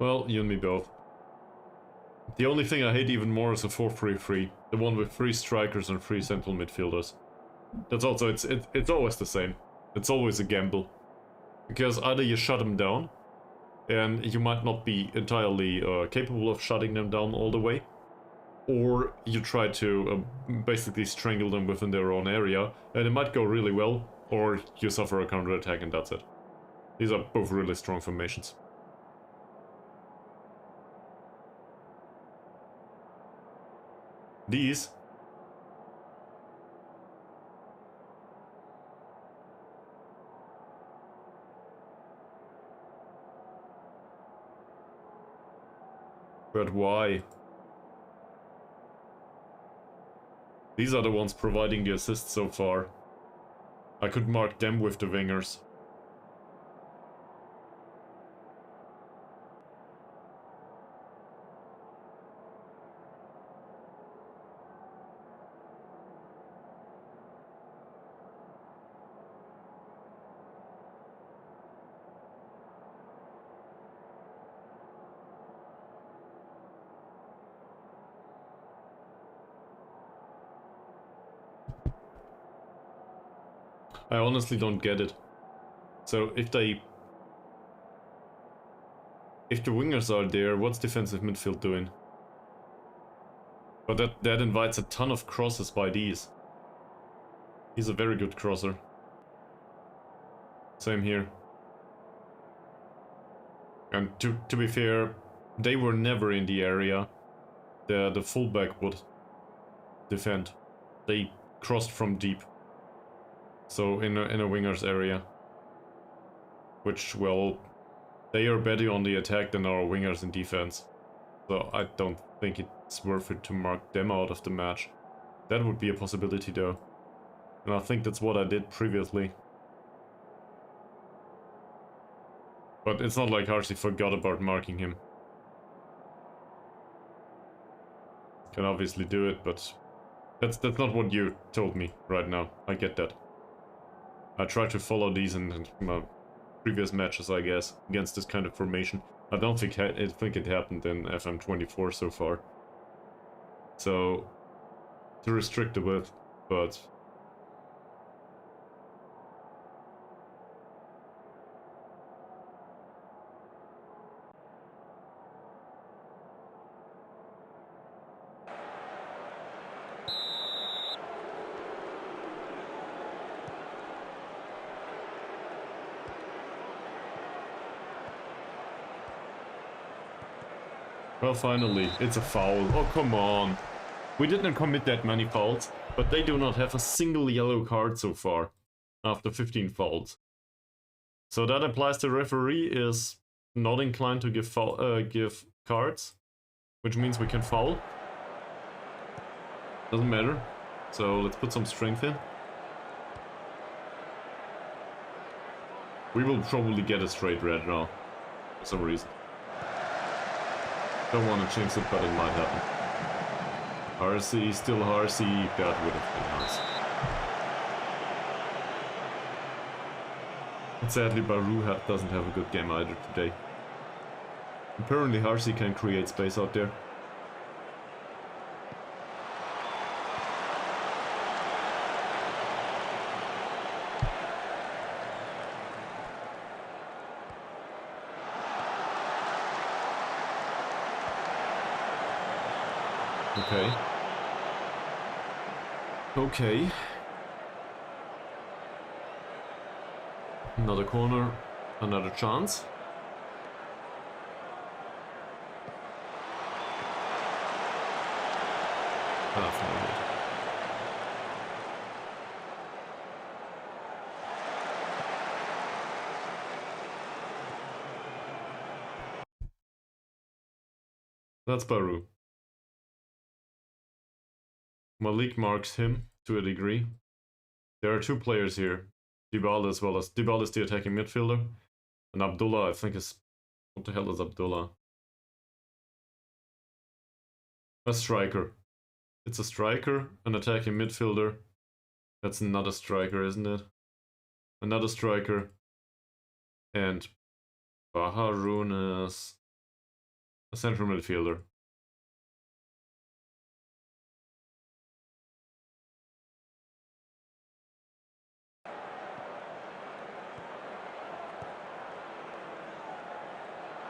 Well, you and me both. The only thing I hate even more is a 4-3-3. The one with 3 strikers and 3 central midfielders. That's also, it's always the same. It's always a gamble. Because either you shut them down, and you might not be entirely capable of shutting them down all the way, or you try to basically strangle them within their own area, and it might go really well, or you suffer a counterattack and that's it. These are both really strong formations. These. But why? These are the ones providing the assist so far. I could mark them with the wingers. I honestly don't get it. So if the wingers are there, what's defensive midfield doing? But that invites a ton of crosses by these. He's a very good crosser. Same here. And to be fair, they were never in the area. The fullback would defend. They crossed from deep. So in a winger's area. Which, well, they are better on the attack than our wingers in defense. So I don't think it's worth it to mark them out of the match. That would be a possibility though. And I think that's what I did previously. But it's not like Harsey forgot about marking him. Can obviously do it, but that's not what you told me right now. I get that. I try to follow these in my previous matches, I guess, against this kind of formation. I don't think it happened in FM24 so far. So, to restrict the width, but... Well, finally, it's a foul. Oh, come on. We didn't commit that many fouls, but they do not have a single yellow card so far, after 15 fouls. So that implies the referee is not inclined to give cards, which means we can foul. Doesn't matter. So let's put some strength in. We will probably get a straight red now, for some reason. Don't want to jinx it, but it might happen. Harsey, still Harsey, that would have been nice. And sadly, Baru doesn't have a good game either today. Apparently Harsey can create space out there. Okay. Okay. Another corner, another chance. That's Baru. Malik marks him to a degree. There are two players here. Dybala as well as... Dybala is the attacking midfielder. And Abdullah, I think is... What the hell is Abdullah? A striker. It's a striker, an attacking midfielder. That's not a striker, isn't it? Another striker. And Baharun is a central midfielder.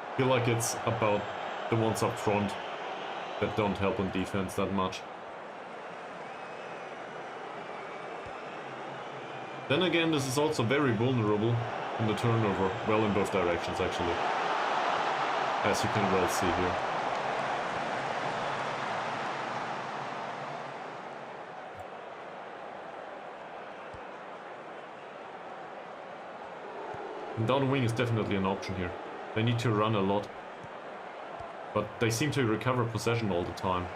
I feel like it's about the ones up front that don't help on defense that much. Then again, this is also very vulnerable in the turnover. Well, in both directions, actually. As you can well see here. And down the wing is definitely an option here. They need to run a lot. But they seem to recover possession all the time.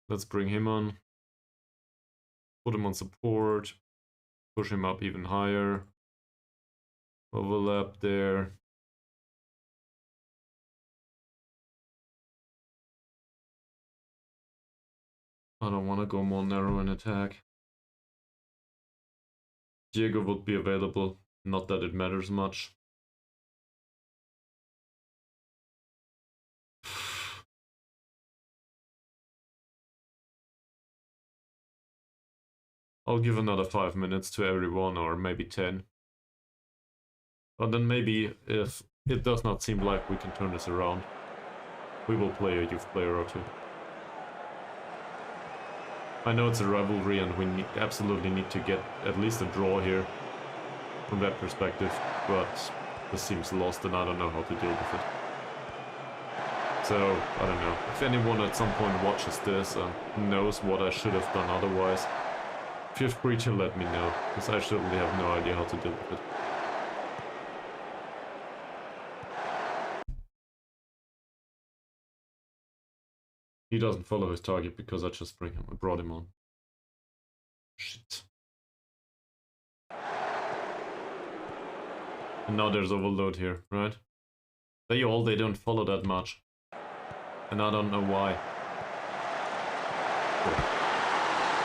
Let's bring him on. Put him on support. Push him up even higher. Overlap there. I don't want to go more narrow in attack. Diego would be available. Not that it matters much. I'll give another 5 minutes to everyone, or maybe 10. But then maybe, if it does not seem like we can turn this around, we will play a youth player or two. I know it's a rivalry and we absolutely need to get at least a draw here, from that perspective, but this seems lost and I don't know how to deal with it. So, I don't know. If anyone at some point watches this and knows what I should have done otherwise, feel free to let me know, because I certainly have no idea how to deal with it. He doesn't follow his target because I just brought him on. Shit. And now there's overload here, right? They don't follow that much. And I don't know why.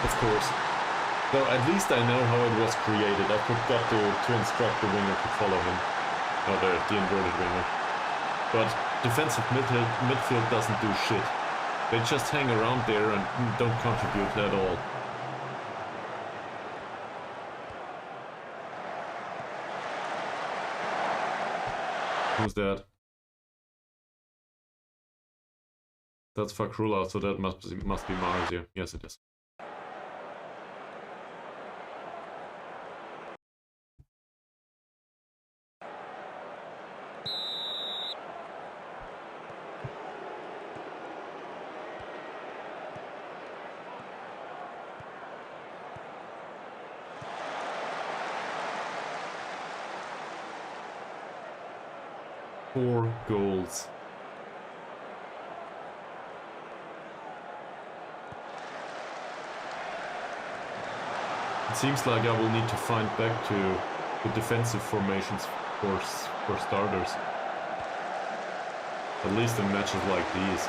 Of course. So at least I know how it was created. I forgot to instruct the winger to follow him. Or the inverted winger. But defensive midfield doesn't do shit. They just hang around there and don't contribute at all. Who's that? That's Fakrula, so that must be Marzia. Yes, it is. Four goals. It seems like I will need to find back to the defensive formations for starters. At least in matches like these.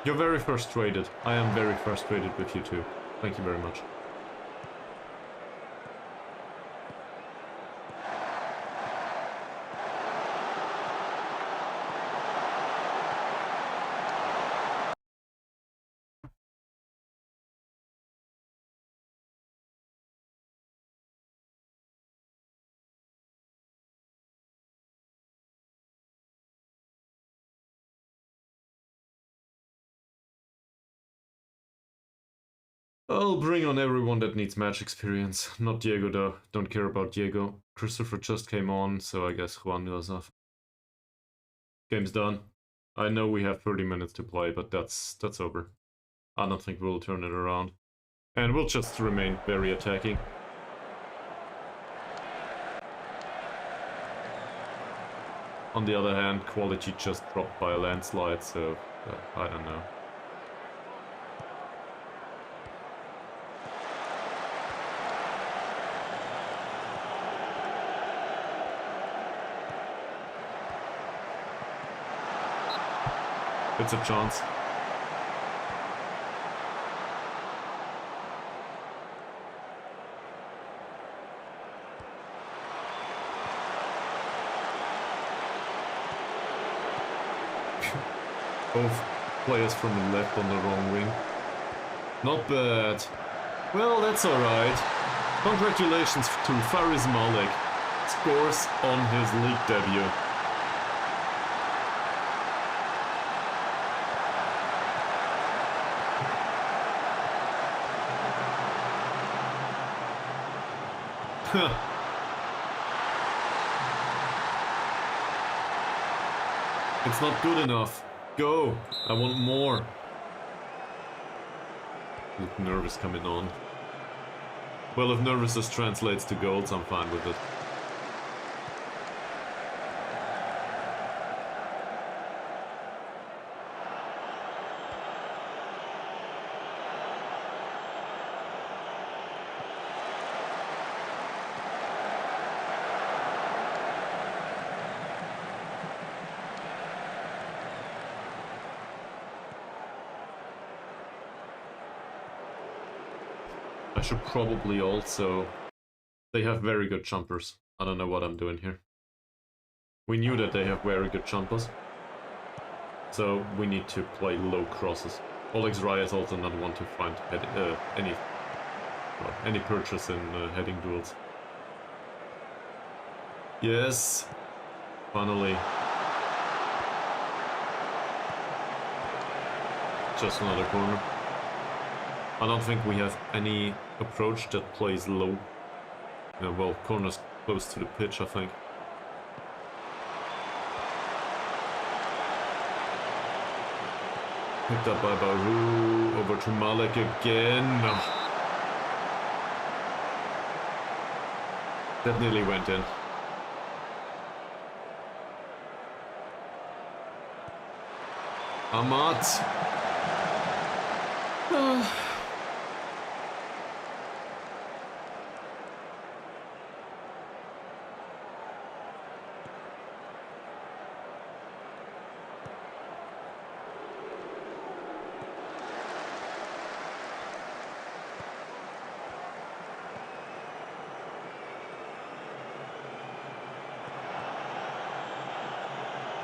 You're very frustrated. I am very frustrated with you too. Thank you very much. I'll bring on everyone that needs match experience. Not Diego though. Don't care about Diego. Christopher just came on, so I guess Juan goes off. Game's done. I know we have 30 minutes to play, but that's over. I don't think we'll turn it around. And we'll just remain very attacking. On the other hand, quality just dropped by a landslide, so I don't know. It's a chance. Both. players from the left on the wrong wing. Not bad. Well, that's alright. Congratulations to Fariz Malek. Scores on his league debut. It's not good enough. Go! I want more. Look nervous coming on. Well, if nervousness translates to goals, I'm fine with it. I should probably also... They have very good jumpers. I don't know what I'm doing here. We knew that they have very good jumpers. So we need to play low crosses. Alex Raya is also not one to find any purchase in heading duels. Yes! Finally. Just another corner. I don't think we have any approach that plays low. Well, corners close to the pitch, I think. Picked up by Baru, over to Malek again. That nearly went in. Ahmad.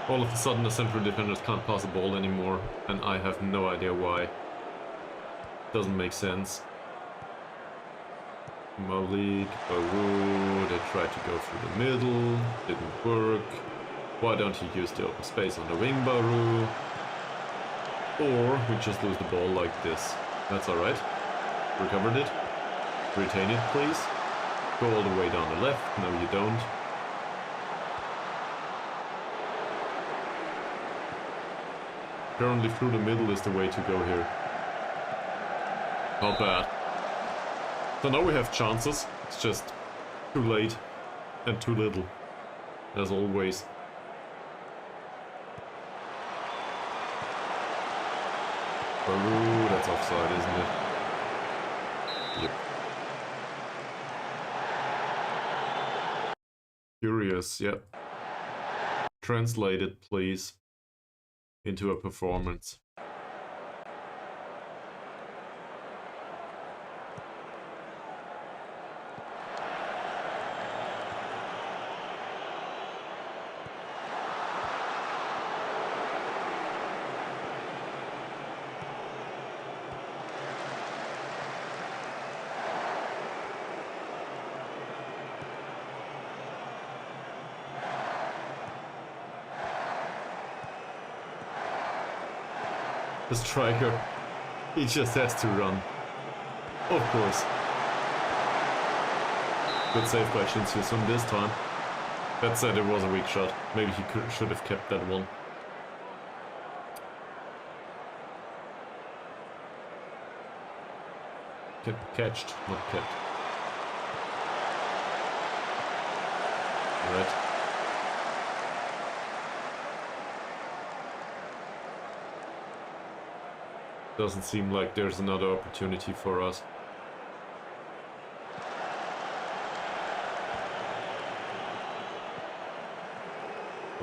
All of a sudden the central defenders can't pass the ball anymore, and I have no idea why. Doesn't make sense. Malik, Baru, they tried to go through the middle, didn't work. Why don't you use the open space on the wing, Baru? Or we just lose the ball like this. That's alright. Recovered it. Retain it, please. Go all the way down the left. No, you don't. Apparently through the middle is the way to go here. Not bad. So now we have chances. It's just too late and too little, as always. Baru, that's offside, isn't it? Yep. Curious, yep. Translate it, please, into a performance. The striker, he just has to run. Of course. Good save by Shin this time. That said, it was a weak shot. Maybe he should have kept that one. Catched, not kept. Alright. Doesn't seem like there's another opportunity for us.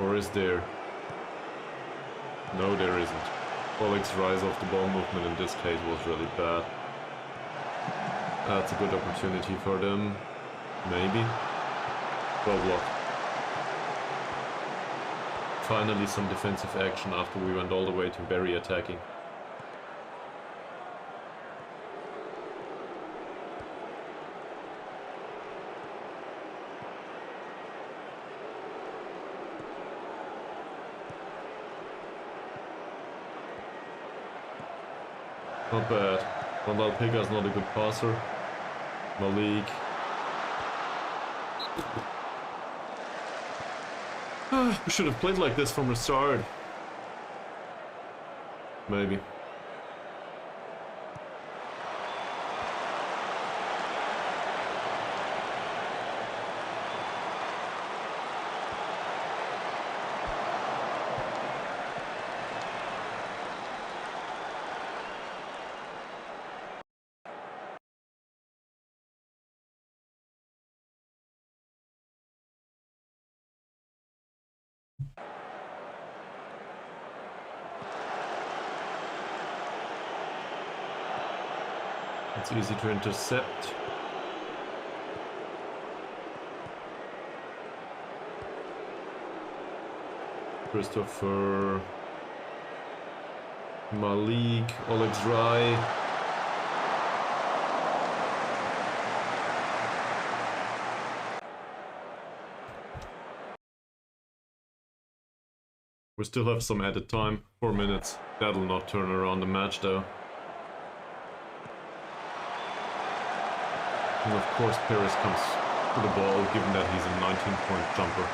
Or is there? No, there isn't. Oleg's rise of the ball movement in this case was really bad. That's a good opportunity for them. Maybe. Well blocked. finally some defensive action after we went all the way to very attacking. Not bad. Vandal Piga's not a good passer. Malik. We should have played like this from the start. Maybe. It's easy to intercept. Christopher. Malik. Oleg Dry. We still have some added time. 4 minutes. That'll not turn around the match though. And of course Perez comes to the ball, given that he's a 19-point jumper.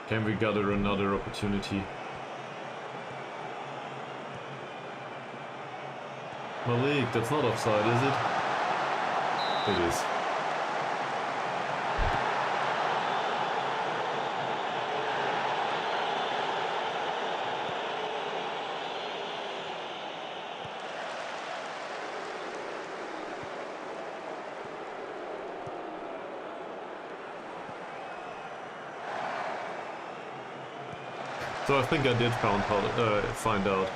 Can we gather another opportunity? Malik, that's not offside, is it? It is. So I think I did find out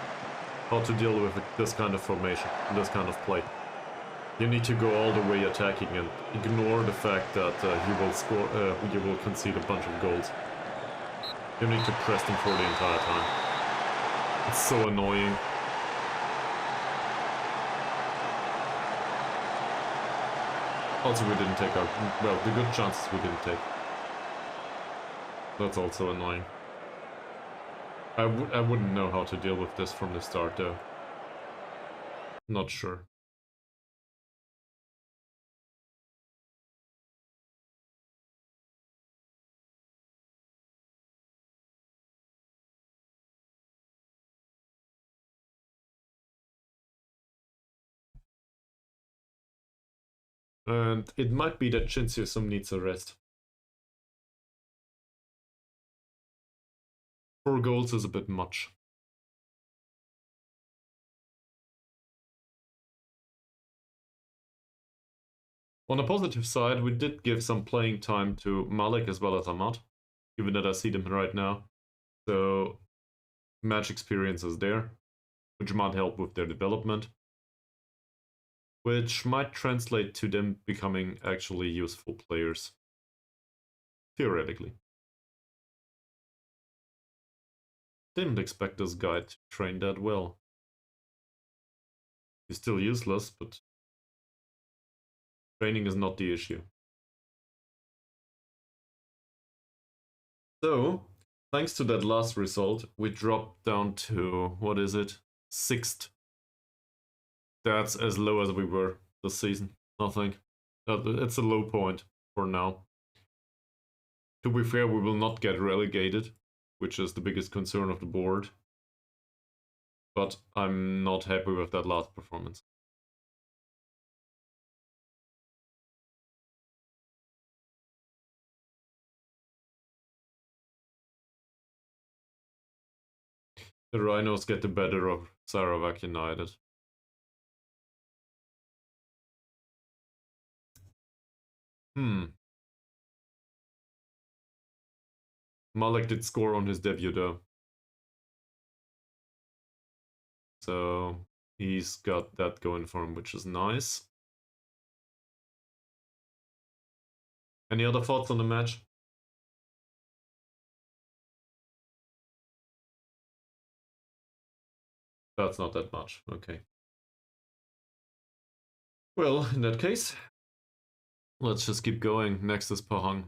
how to deal with this kind of formation, this kind of play. You need to go all the way attacking and ignore the fact that you will concede a bunch of goals. You need to press them for the entire time. It's so annoying. Also, we didn't take our... well, the good chances we didn't take. That's also annoying. I wouldn't know how to deal with this from the start, though. Not sure. And it might be that Shinsu needs a rest. 4 goals is a bit much. On the positive side, we did give some playing time to Malek as well as Ahmad, given that I see them right now. So, match experience is there, which might help with their development, which might translate to them becoming actually useful players, theoretically. Didn't expect this guy to train that well. He's still useless, but training is not the issue. So, thanks to that last result, we dropped down to, what is it, 6th. That's as low as we were this season, I think. It's a low point for now. To be fair, we will not get relegated, which is the biggest concern of the board. But I'm not happy with that last performance. The Rhinos get the better of Sarawak United. Malek did score on his debut though. So he's got that going for him, which is nice. Any other thoughts on the match? That's not that much. Okay. Well, in that case, let's just keep going. Next is Pahang.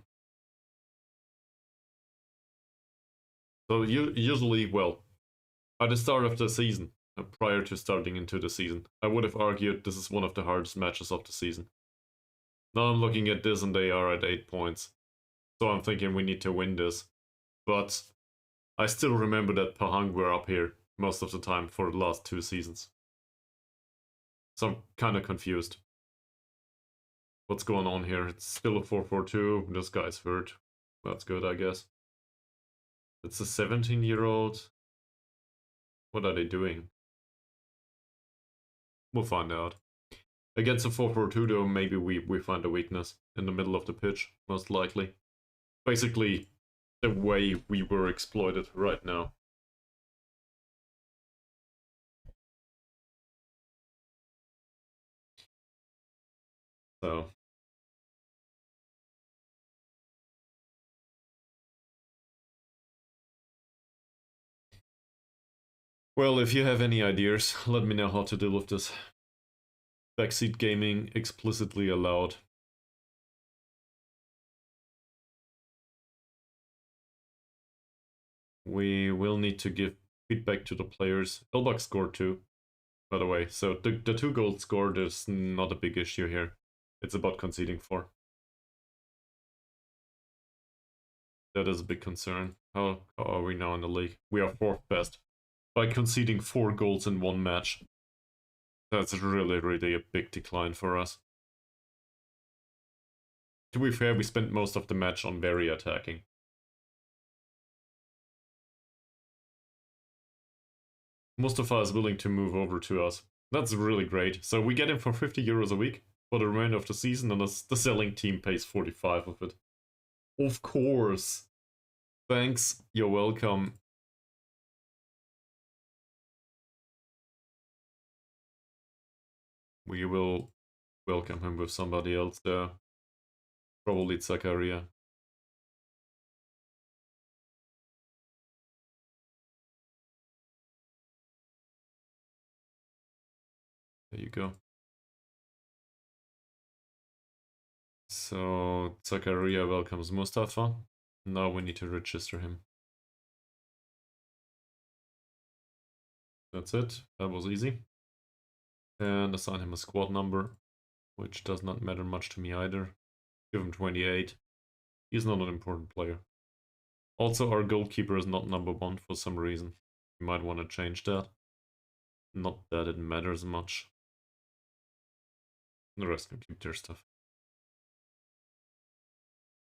So usually, well, at the start of the season, prior to starting into the season, I would have argued this is one of the hardest matches of the season. Now I'm looking at this and they are at 8 points. So I'm thinking we need to win this. But I still remember that Pahang were up here most of the time for the last 2 seasons. So I'm kind of confused. What's going on here? It's still a 4-4-2. This guy's hurt. That's good, I guess. It's a 17-year-old. What are they doing? We'll find out. Against a 4-4-2 though, maybe we find a weakness in the middle of the pitch, most likely. Basically, the way we were exploited right now. So. Well, if you have any ideas, let me know how to deal with this. Backseat gaming explicitly allowed. We will need to give feedback to the players. Elbug scored 2, by the way. So the 2 goals scored is not a big issue here. It's about conceding 4. That is a big concern. How are we now in the league? We are 4th best. By conceding 4 goals in 1 match. That's really, really a big decline for us. To be fair, we spent most of the match on very attacking. Mustafa is willing to move over to us. That's really great. So we get him for 50 euros a week for the remainder of the season, and the selling team pays 45 of it. Of course. Thanks. You're welcome. We will welcome him with somebody else there. Probably Zakaria. There you go. So Zakaria welcomes Mustafa. Now we need to register him. That's it. That was easy. And assign him a squad number, which does not matter much to me either. Give him 28. He's not an important player. Also, our goalkeeper is not number 1 for some reason. You might want to change that. Not that it matters much. The rest can keep their stuff.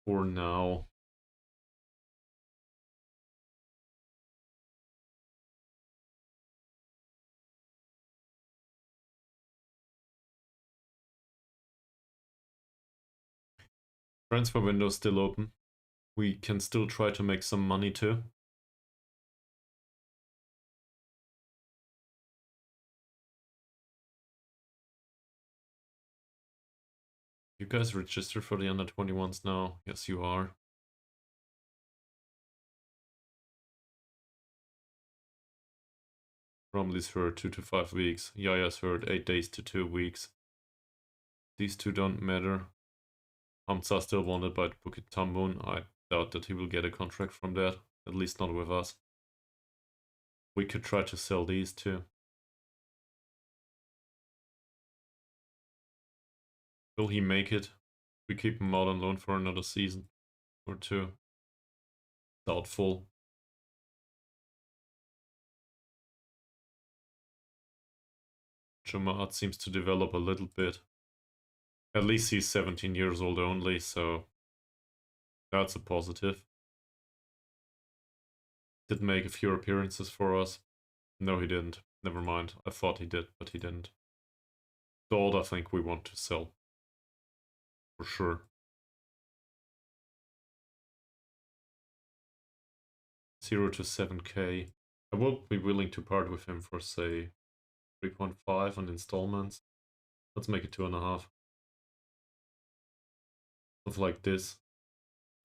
For now. Transfer window is still open. We can still try to make some money too. You guys registered for the under 21s now? Yes, you are. Romley's heard 2 to 5 weeks. Yaya's heard 8 days to 2 weeks. These 2 don't matter. Hamza still wanted by Bukit Tambun. I doubt that he will get a contract from that. At least not with us. We could try to sell these 2. Will he make it? We keep him out on loan for another season or 2. Doubtful. Jamaat seems to develop a little bit. At least he's 17 years old only, so that's a positive. Did make a few appearances for us. No, he didn't. Never mind. I thought he did, but he didn't. Dodd, I think we want to sell. For sure. 0 to 7k. I will be willing to part with him for, say, 3.5 on installments. Let's make it 2.5. Stuff like this.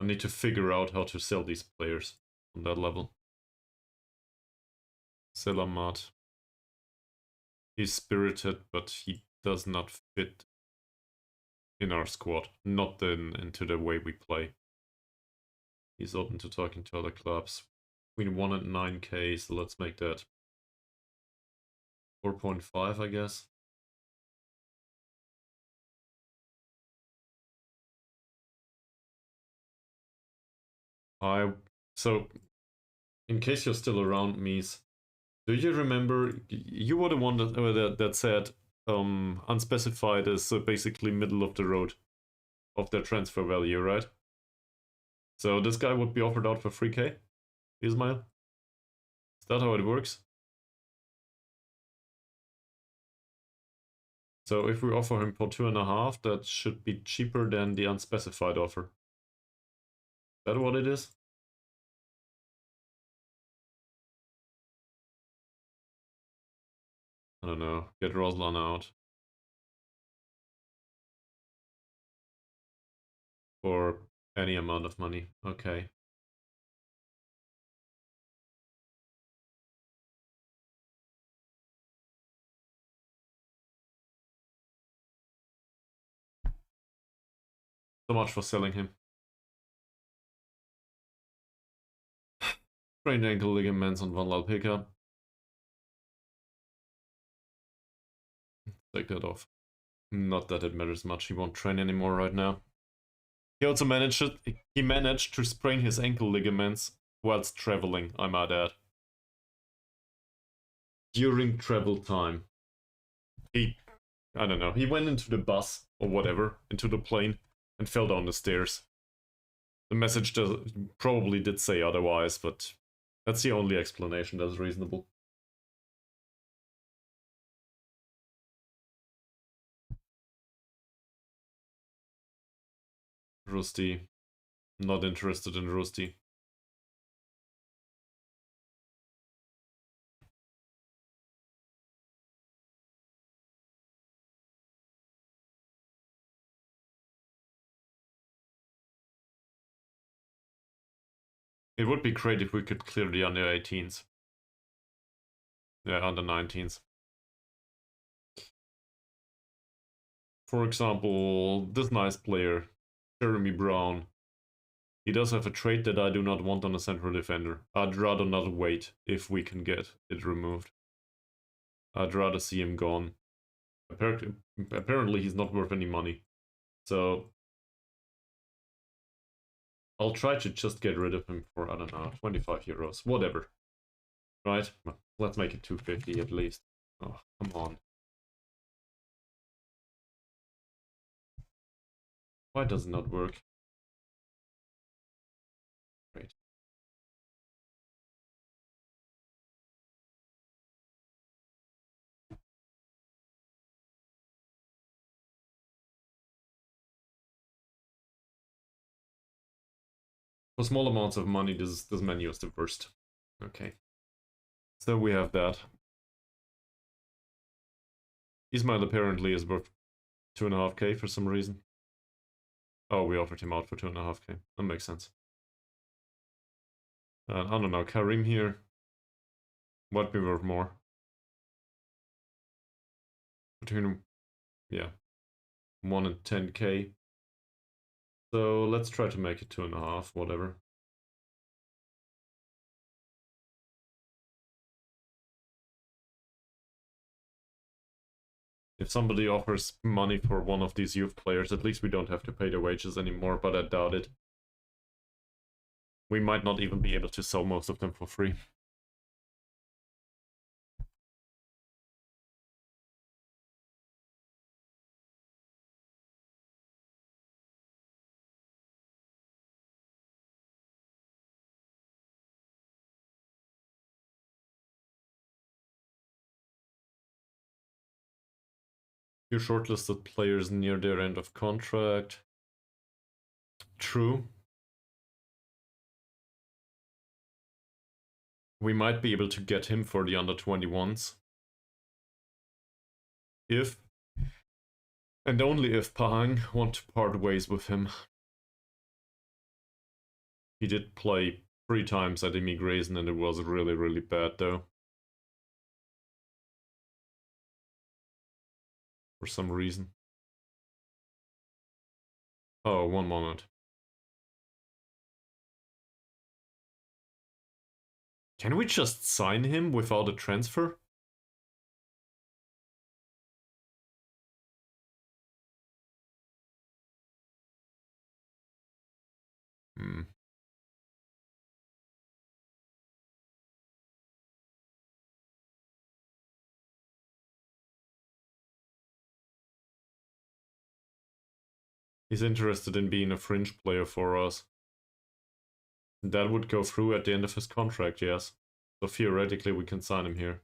I need to figure out how to sell these players on that level. Selamat. He's spirited, but he does not fit in our squad. Not into the way we play. He's open to talking to other clubs. Between 1 and 9k, so let's make that 4.5, I guess. So, in case you're still around, Mies, do you remember, you were the one that said unspecified is basically middle of the road of their transfer value, right? So this guy would be offered out for 3k, Ismail? Is that how it works? So if we offer him for 2.5, that should be cheaper than the unspecified offer. Is that what it is? I don't know. Get Roslan out. For any amount of money. Okay. So much for selling him. Sprained ankle ligaments on Van Lalpika. Take that off. Not that it matters much. He won't train anymore right now. He also managed to sprain his ankle ligaments whilst traveling, I might add. During travel time. I don't know, he went into the bus or whatever, into the plane, and fell down the stairs. The message probably did say otherwise, but that's the only explanation that's reasonable. Rusty. Not interested in Rusty. It would be great if we could clear the under 18s. Yeah, under 19s. For example, this nice player, Jeremy Brown. He does have a trait that I do not want on a central defender. I'd rather not wait if we can get it removed. I'd rather see him gone. Apparently he's not worth any money. So I'll try to just get rid of him for, I don't know, 25 euros. Whatever. Right? Let's make it 250 at least. Oh, come on. Why does it not work? Great. For small amounts of money, this menu is the worst. Okay. So we have that. Ismail apparently is worth 2.5k for some reason. Oh, we offered him out for 2.5k. That makes sense. I don't know, Karim here. Might be worth more. Between, yeah, 1 and 10k. So let's try to make it 2.5, whatever. If somebody offers money for one of these youth players, at least we don't have to pay their wages anymore, but I doubt it. We might not even be able to sell most of them for free. Few shortlisted players near their end of contract. True. we might be able to get him for the under-21s. If, and only if Pahang want to part ways with him. He did play 3 times at Immigration and it was really, really bad though. For some reason. Oh, one moment. Can we just sign him without a transfer? Hmm. He's interested in being a fringe player for us. That would go through at the end of his contract, yes. So theoretically we can sign him here.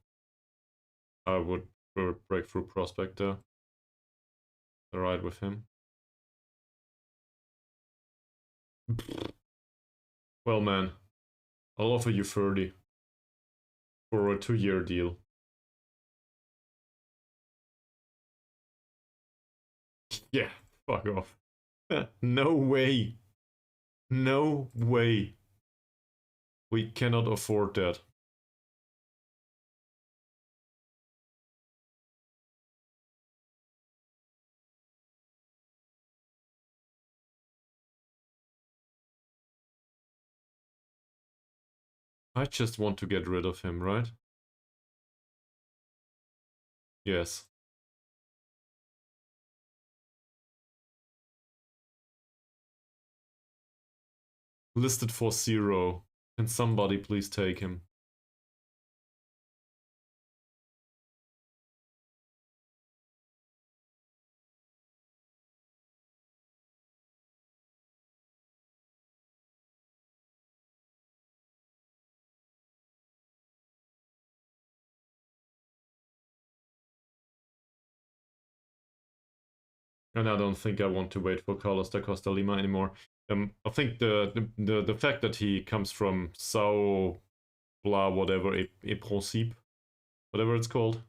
I would for breakthrough prospect though. Alright with him. Well man, I'll offer you 30 for a 2-year deal. Yeah, fuck off. No way. No way. We cannot afford that. I just want to get rid of him, right? Yes. Listed for 0. Can somebody please take him? And I don't think I want to wait for Carlos da Costa Lima anymore. I think the fact that he comes from Sao blah whatever et principe, whatever it's called.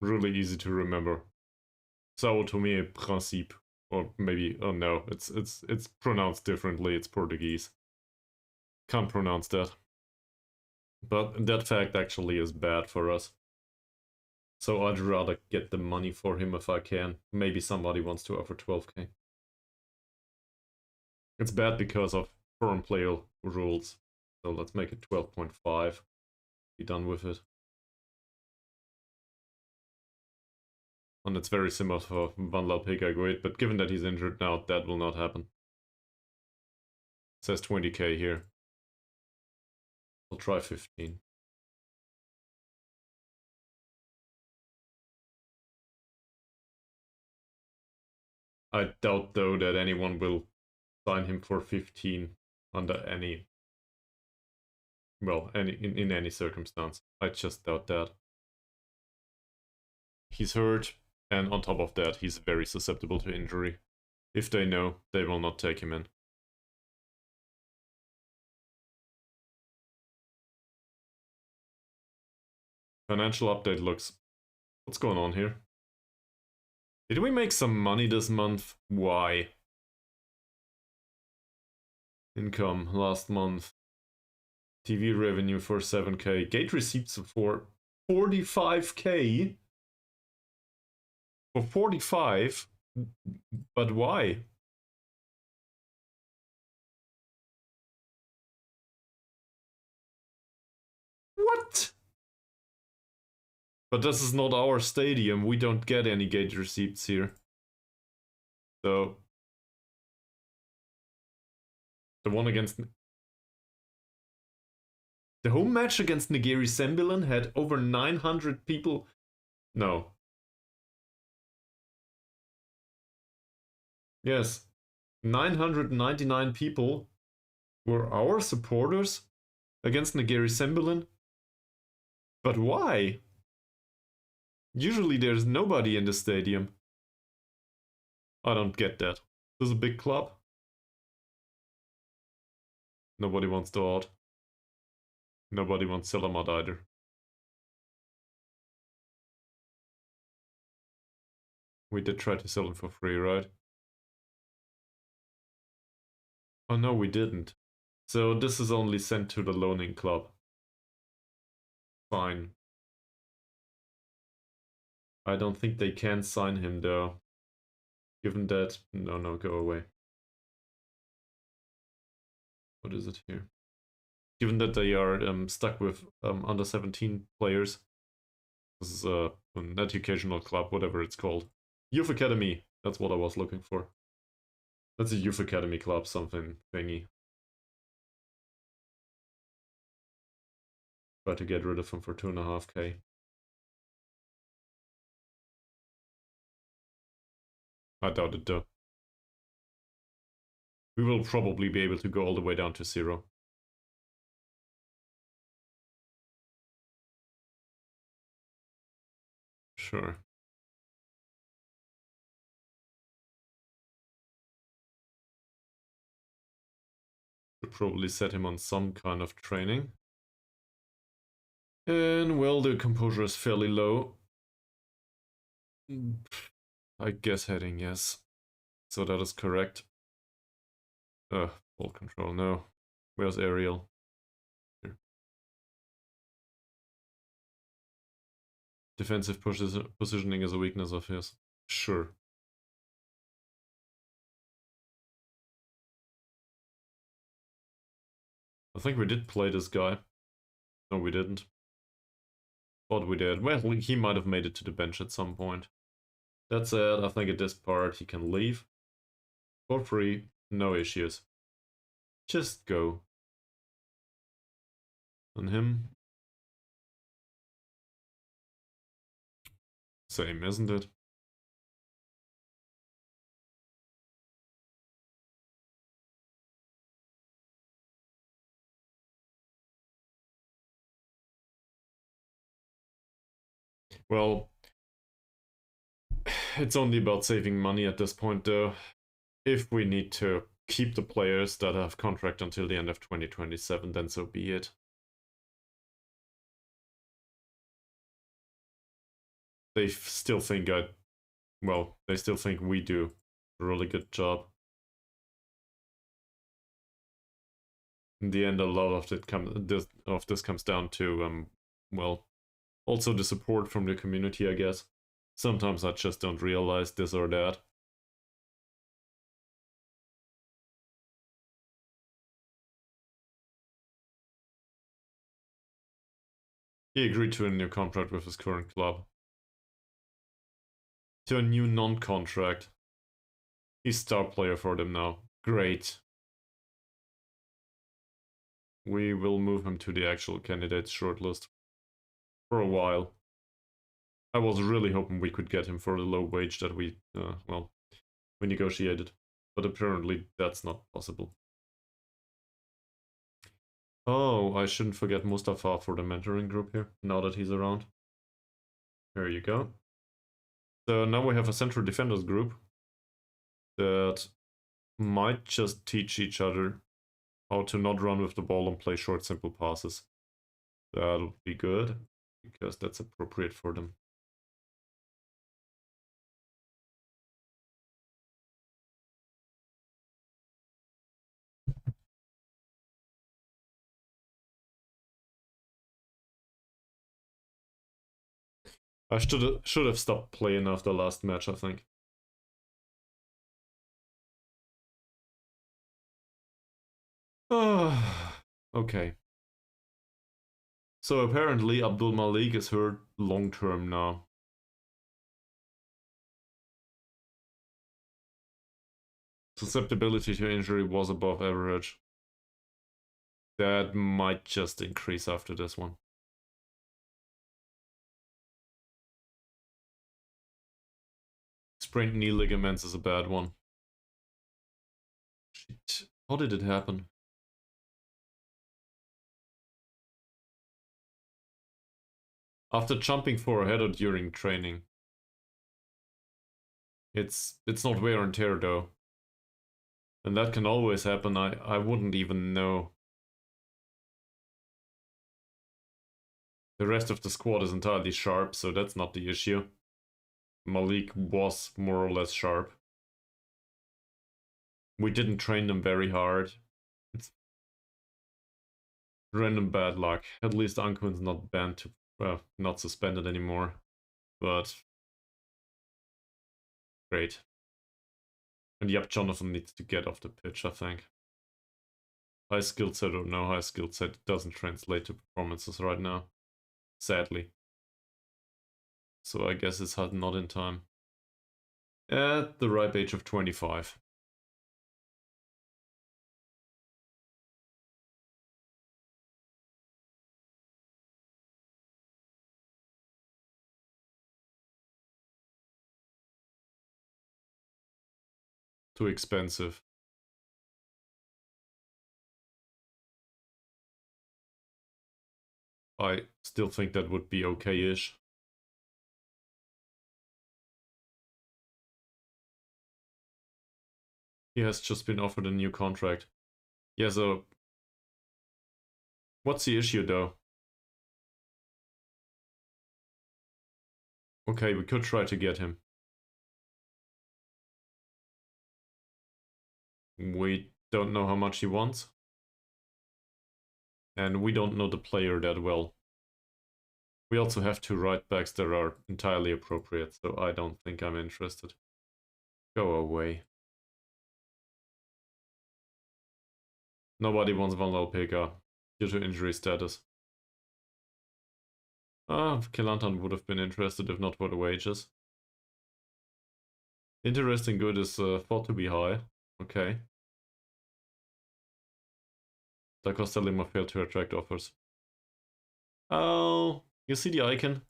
Really easy to remember. Sao Tome et Principe. Or maybe, oh no, it's pronounced differently, it's Portuguese. Can't pronounce that. But that fact actually is bad for us. So I'd rather get the money for him if I can. Maybe somebody wants to offer 12k. It's bad because of foreign player rules. So let's make it 12.5. Be done with it. And it's very similar for Van Lalpega, but given that he's injured now, that will not happen. It says 20k here. I'll try 15. I doubt though that anyone will sign him for 15 under any, well, in any circumstance. I just doubt that. He's hurt, and on top of that, he's very susceptible to injury. If they know, they will not take him in. Financial update looks... What's going on here? Did we make some money this month? Why? Income last month. TV revenue for 7k. Gate receipts for 45k? For 45? But why? What? But this is not our stadium. We don't get any gate receipts here. So... The one against... The home match against Negeri Sembilan had over 900 people... No. Yes. 999 people were our supporters against Negeri Sembilan. But why? Usually there's nobody in the stadium. I don't get that. This is a big club. Nobody wants the odd. Nobody wants Selamat either. We did try to sell him for free, right? Oh no, we didn't. So this is only sent to the loaning club. Fine. I don't think they can sign him though. Given that... No, go away. What is it here? Given that they are stuck with under 17 players. This is an educational club, whatever it's called. Youth Academy, that's what I was looking for. That's a Youth Academy club, something thingy. Try to get rid of him for 2.5k. I doubt it though. We will probably be able to go all the way down to 0. Sure. Should probably set him on some kind of training. And well, the composure is fairly low. I guess heading, yes. So that is correct. Ball control, no. Where's aerial? Here. Defensive positioning is a weakness of his. Sure. I think we did play this guy. No, we didn't. Thought we did. Well, he might have made it to the bench at some point. That said, I think at this part he can leave. For free, no issues. Just go. And him? Same, isn't it? Well, it's only about saving money at this point though. If we need to keep the players that have contract until the end of 2027, then so be it. They still think they still think we do a really good job. In the end, a lot of this comes down to, well, also the support from the community, I guess. Sometimes I just don't realize this or that. He agreed to a new contract with his current club. To a new non-contract. He's star player for them now. Great. We will move him to the actual candidates shortlist. For a while. I was really hoping we could get him for the low wage that we negotiated. But apparently that's not possible. Oh, I shouldn't forget Mustafa for the mentoring group here, now that he's around. Here you go. So now we have a central defenders group that might just teach each other how to not run with the ball and play short, simple passes. That'll be good, because that's appropriate for them. I should have stopped playing after last match, I think. Okay. So apparently Abdul Malik is hurt long term now. Susceptibility to injury was above average. That might just increase after this one. Sprained knee ligaments is a bad one. Shit. How did it happen? After jumping for a header during training. It's not wear and tear though. And that can always happen. I wouldn't even know. The rest of the squad is entirely sharp, so that's not the issue. Malik was more or less sharp. We didn't train them very hard. It's random bad luck. At least Ankun's not banned to, well, not suspended anymore. But great. And yep, Jonathan needs to get off the pitch, I think. High skill set or no high skill set doesn't translate to performances right now. Sadly. So I guess it's not in time. At the ripe age of 25. Too expensive. I still think that would be okay-ish. He has just been offered a new contract. Yeah, so... What's the issue, though? Okay, we could try to get him. We don't know how much he wants. And we don't know the player that well. We also have 2 right backs that are entirely appropriate, so I don't think I'm interested. Go away. Nobody wants Van Lalpega due to injury status. Kelantan would have been interested if not for the wages. Interesting good is thought to be high. Okay. Da Costa Lima failed to attract offers. Oh, you see the icon?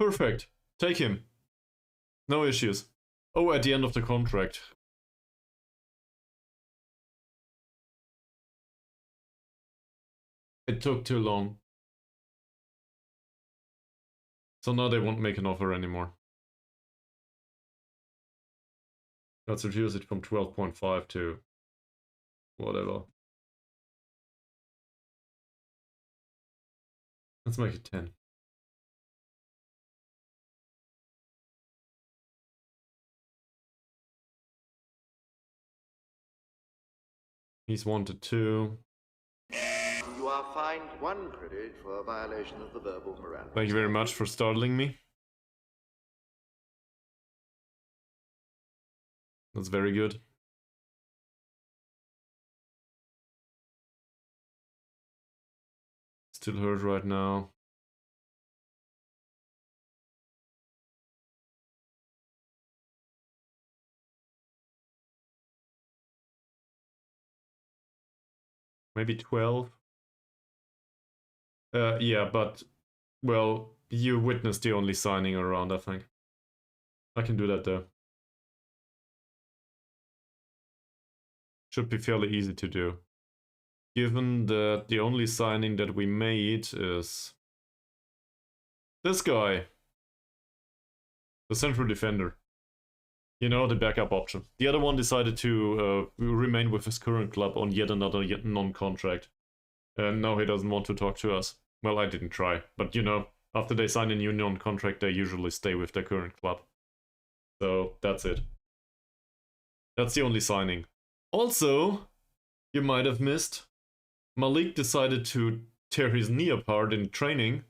Perfect. Take him. No issues. Oh, at the end of the contract. It took too long. So now they won't make an offer anymore. Let's reduce it from 12.5 to whatever. Let's make it 10. He's wanted 2. You are fined 1 credit for a violation of the verbal Miranda. Thank you very much for startling me. That's very good. Still hurt right now. Maybe 12. Yeah, but, well, you witnessed the only signing around, I think. I can do that though. Should be fairly easy to do. Given that the only signing that we made is this guy. The central defender. You know, the backup option. The other one decided to remain with his current club on yet another non-contract. And now he doesn't want to talk to us. Well, I didn't try. But, you know, after they sign a new non-contract, they usually stay with their current club. So, that's it. That's the only signing. Also, you might have missed, Malik decided to tear his knee apart in training.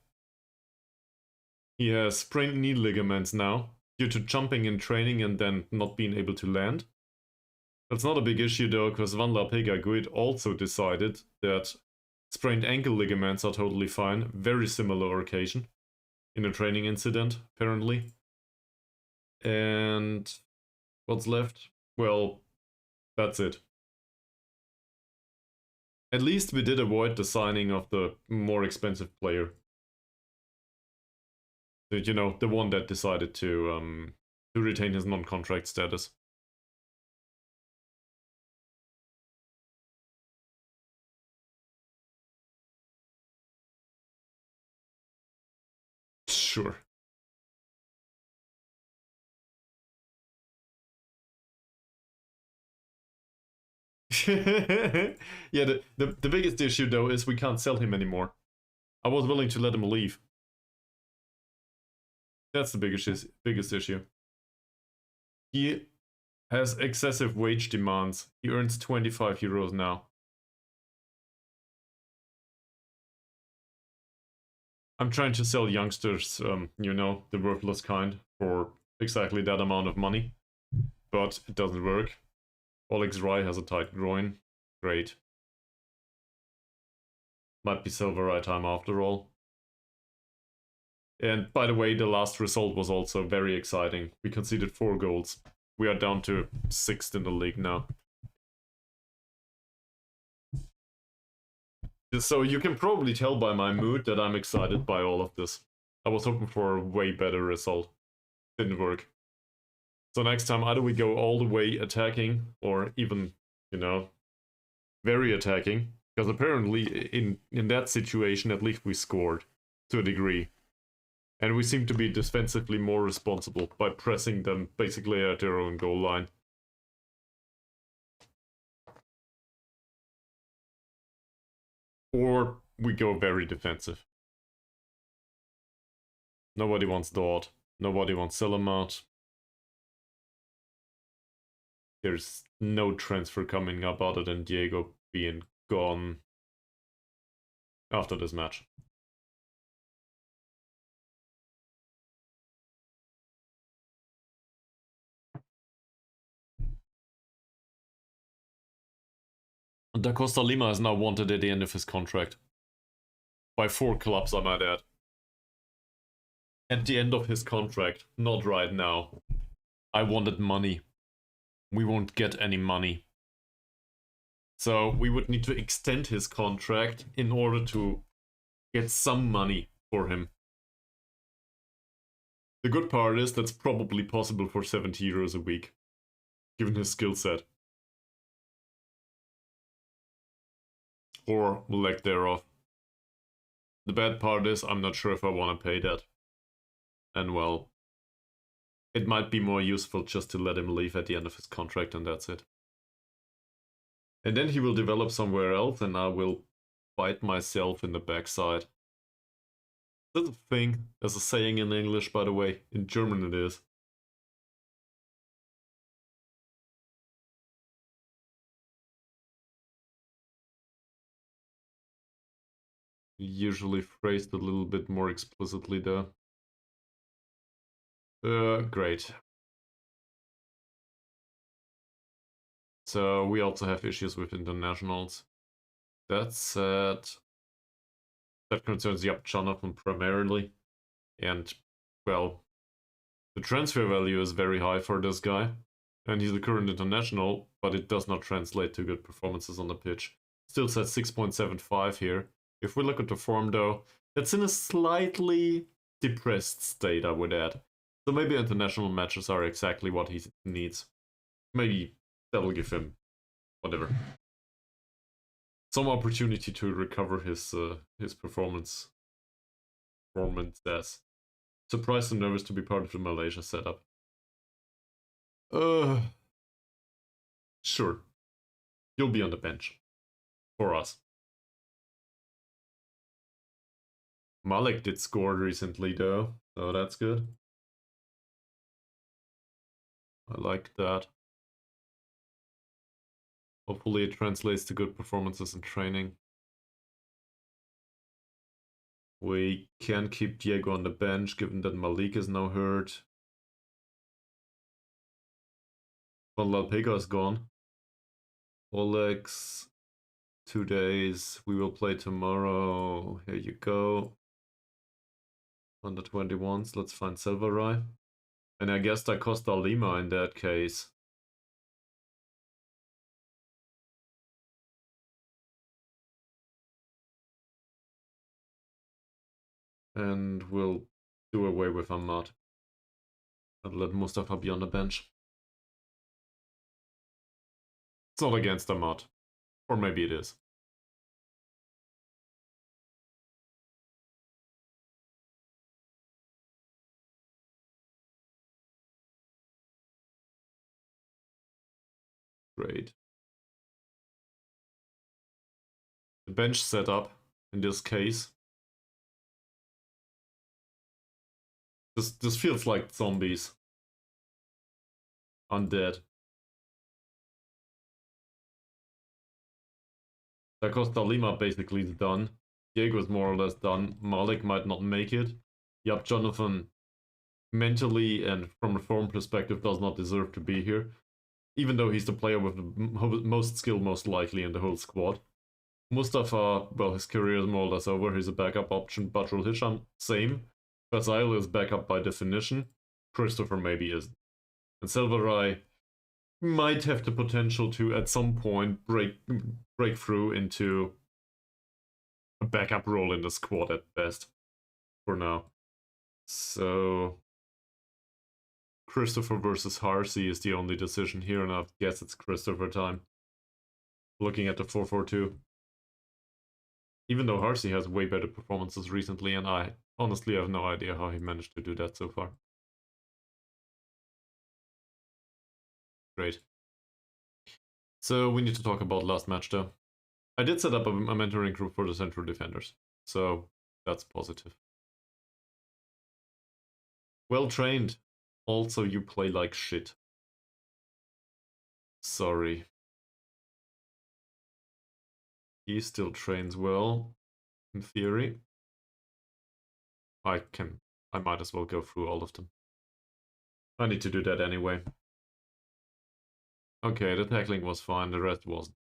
He has sprained knee ligaments now, due to jumping in training and then not being able to land. That's not a big issue though, because Van Lapega Guid also decided that sprained ankle ligaments are totally fine. Very similar occasion in a training incident, apparently. And what's left? Well, that's it. At least we did avoid the signing of the more expensive player. You know, the one that decided to retain his non-contract status. Sure. Yeah, the biggest issue though is we can't sell him anymore. I was willing to let him leave. That's the biggest issue. He has excessive wage demands. He earns 25 euros now. I'm trying to sell youngsters, you know, the worthless kind, for exactly that amount of money. But it doesn't work. Alex Rai has a tight groin. Great. Might be Selvaraj time after all. And by the way, the last result was also very exciting. We conceded 4 goals. We are down to 6th in the league now. So you can probably tell by my mood that I'm excited by all of this. I was hoping for a way better result. Didn't work. So next time either we go all the way attacking or even, you know, very attacking. Because apparently in that situation at least we scored to a degree. And we seem to be defensively more responsible by pressing them basically at their own goal line. Or we go very defensive. Nobody wants Dort. Nobody wants Selamat. There's no transfer coming up other than Diego being gone after this match. Da Costa Lima is now wanted at the end of his contract. By 4 clubs, I might add. At the end of his contract, not right now. I wanted money. We won't get any money. So we would need to extend his contract in order to get some money for him. The good part is that's probably possible for 70 euros a week, given his skill set. Or lack thereof. The bad part is I'm not sure if I want to pay that. And well, it might be more useful just to let him leave at the end of his contract and that's it. And then he will develop somewhere else and I will bite myself in the backside. That's a thing. There's a saying in English, by the way. In German it is. Usually phrased a little bit more explicitly though. Great. So we also have issues with internationals. That said, that concerns Jonathan primarily. And, well, the transfer value is very high for this guy. And he's a current international, but it does not translate to good performances on the pitch. Still says 6.75 here. If we look at the form though, that's in a slightly depressed state, I would add. So maybe international matches are exactly what he needs. Maybe that'll give him whatever. Some opportunity to recover his performance. Performances. Surprised and nervous to be part of the Malaysia setup. Sure. You'll be on the bench. For us. Malek did score recently though, so that's good. I like that. Hopefully it translates to good performances in training. We can keep Diego on the bench given that Malik is now hurt. Van Lalpega is gone. Olex, 2 days. We will play tomorrow. Here you go. Under 21s. Let's find Selvaraj. And I guess Da Costa Lima in that case. And we'll do away with Ahmad. And let Mustafa be on the bench. It's not against Ahmad. Or maybe it is. Great. bench setup in this case. This feels like zombies. Undead. Da Costa Lima basically is done. Diego's more or less done. Malek might not make it. Yep, Jonathan mentally and from a form perspective does not deserve to be here. Even though he's the player with the most skill most likely in the whole squad. Mustafa, well, his career is more or less over. He's a backup option. Batrul Hisham, same. Fazail is backup by definition. Christopher maybe isn't. And Selvaraj might have the potential to, at some point, break through into a backup role in the squad at best. For now. So Christopher versus Harsey is the only decision here, and I guess it's Christopher time. Looking at the 4-4-2. Even though Harsey has way better performances recently, and I honestly have no idea how he managed to do that so far. Great. So we need to talk about last match though. I did set up a mentoring group for the central defenders, so that's positive. Well trained. Also, you play like shit. Sorry. He still trains well, in theory. I might as well go through all of them. I need to do that anyway. Okay, the tackling was fine, the rest wasn't.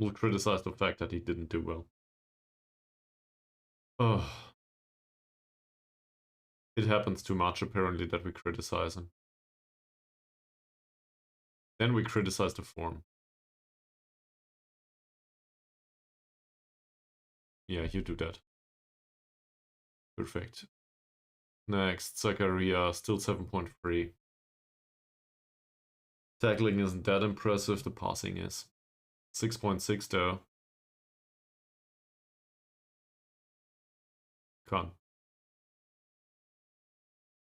We'll criticize the fact that he didn't do well. Ugh. It happens too much, apparently, that we criticize him. Then we criticize the form. Yeah, you do that. Perfect. Next, Zakaria, still 7.3. Tackling isn't that impressive, the passing is. 6.6 though. Come.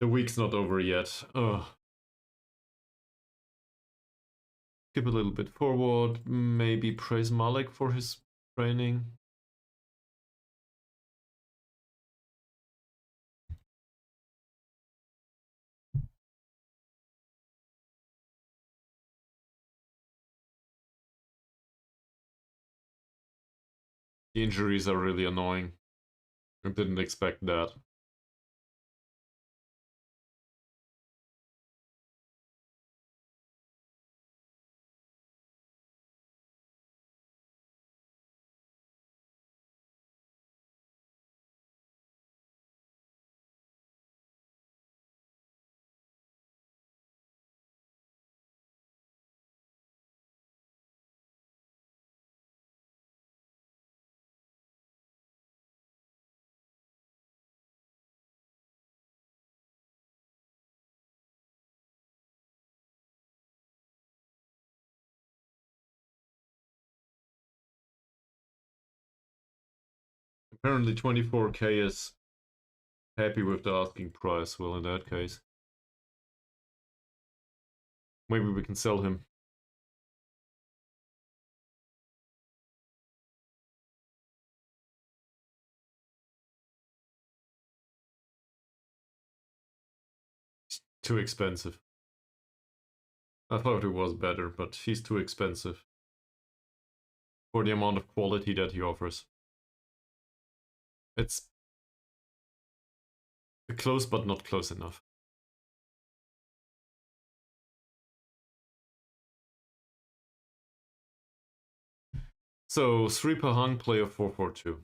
The week's not over yet. Ugh. Skip a little bit forward. Maybe praise Malek for his training. The injuries are really annoying. I didn't expect that. Apparently 24k is happy with the asking price. Well, in that case, maybe we can sell him. It's too expensive. I thought it was better, but he's too expensive for the amount of quality that he offers. It's close, but not close enough. So, Sri Pahang play a 4-4-2.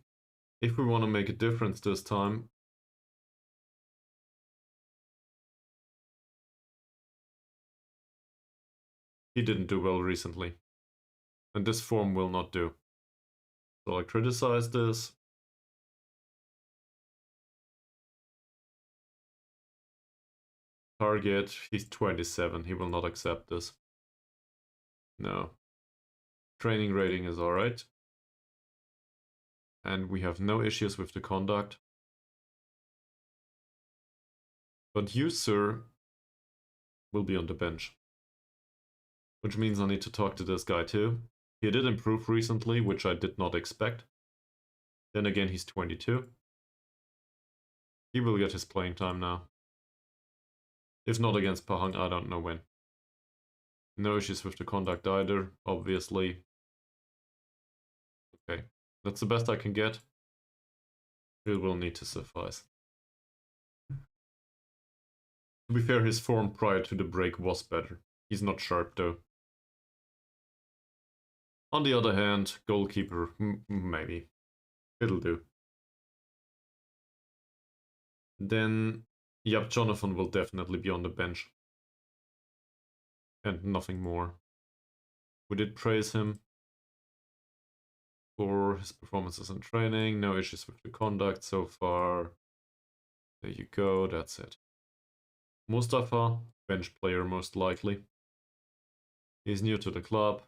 If we want to make a difference this time, he didn't do well recently. And this form will not do. So I criticize this. Target, he's 27, he will not accept this. No. Training rating is alright. And we have no issues with the conduct. But you, sir, will be on the bench. Which means I need to talk to this guy too. He did improve recently, which I did not expect. Then again, he's 22. He will get his playing time now. If not against Pahang, I don't know when. No issues with the conduct either, obviously. Okay, that's the best I can get. It will need to suffice. To be fair, his form prior to the break was better. He's not sharp though. On the other hand, goalkeeper, maybe. It'll do. Then, yep, Jonathan will definitely be on the bench. And nothing more. We did praise him for his performances in training. No issues with the conduct so far. There you go, that's it. Mustafa, bench player most likely. He's new to the club.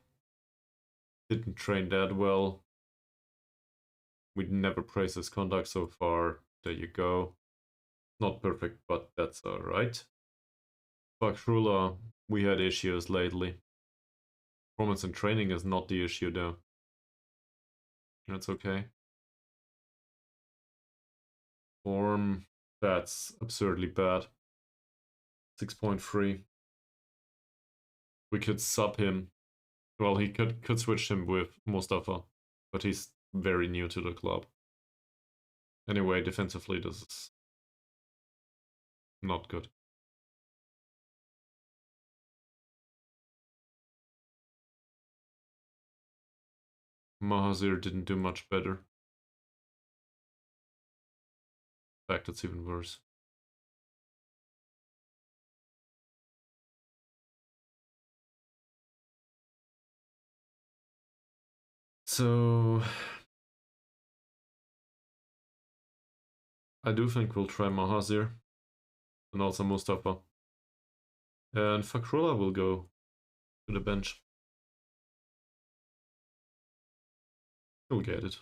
Didn't train that well. We'd never praised his conduct so far. There you go. Not perfect, but that's alright. Fakrula, we had issues lately. Performance in training is not the issue though. That's okay. Form, that's absurdly bad. 6.3. We could sub him. Well, he could switch him with Mustafa, but he's very new to the club. Anyway, defensively, this is not good. Mahazir didn't do much better. In fact, it's even worse. So I do think we'll try Mahazir and also Mustafa. And Fakrullah will go to the bench. He'll get it.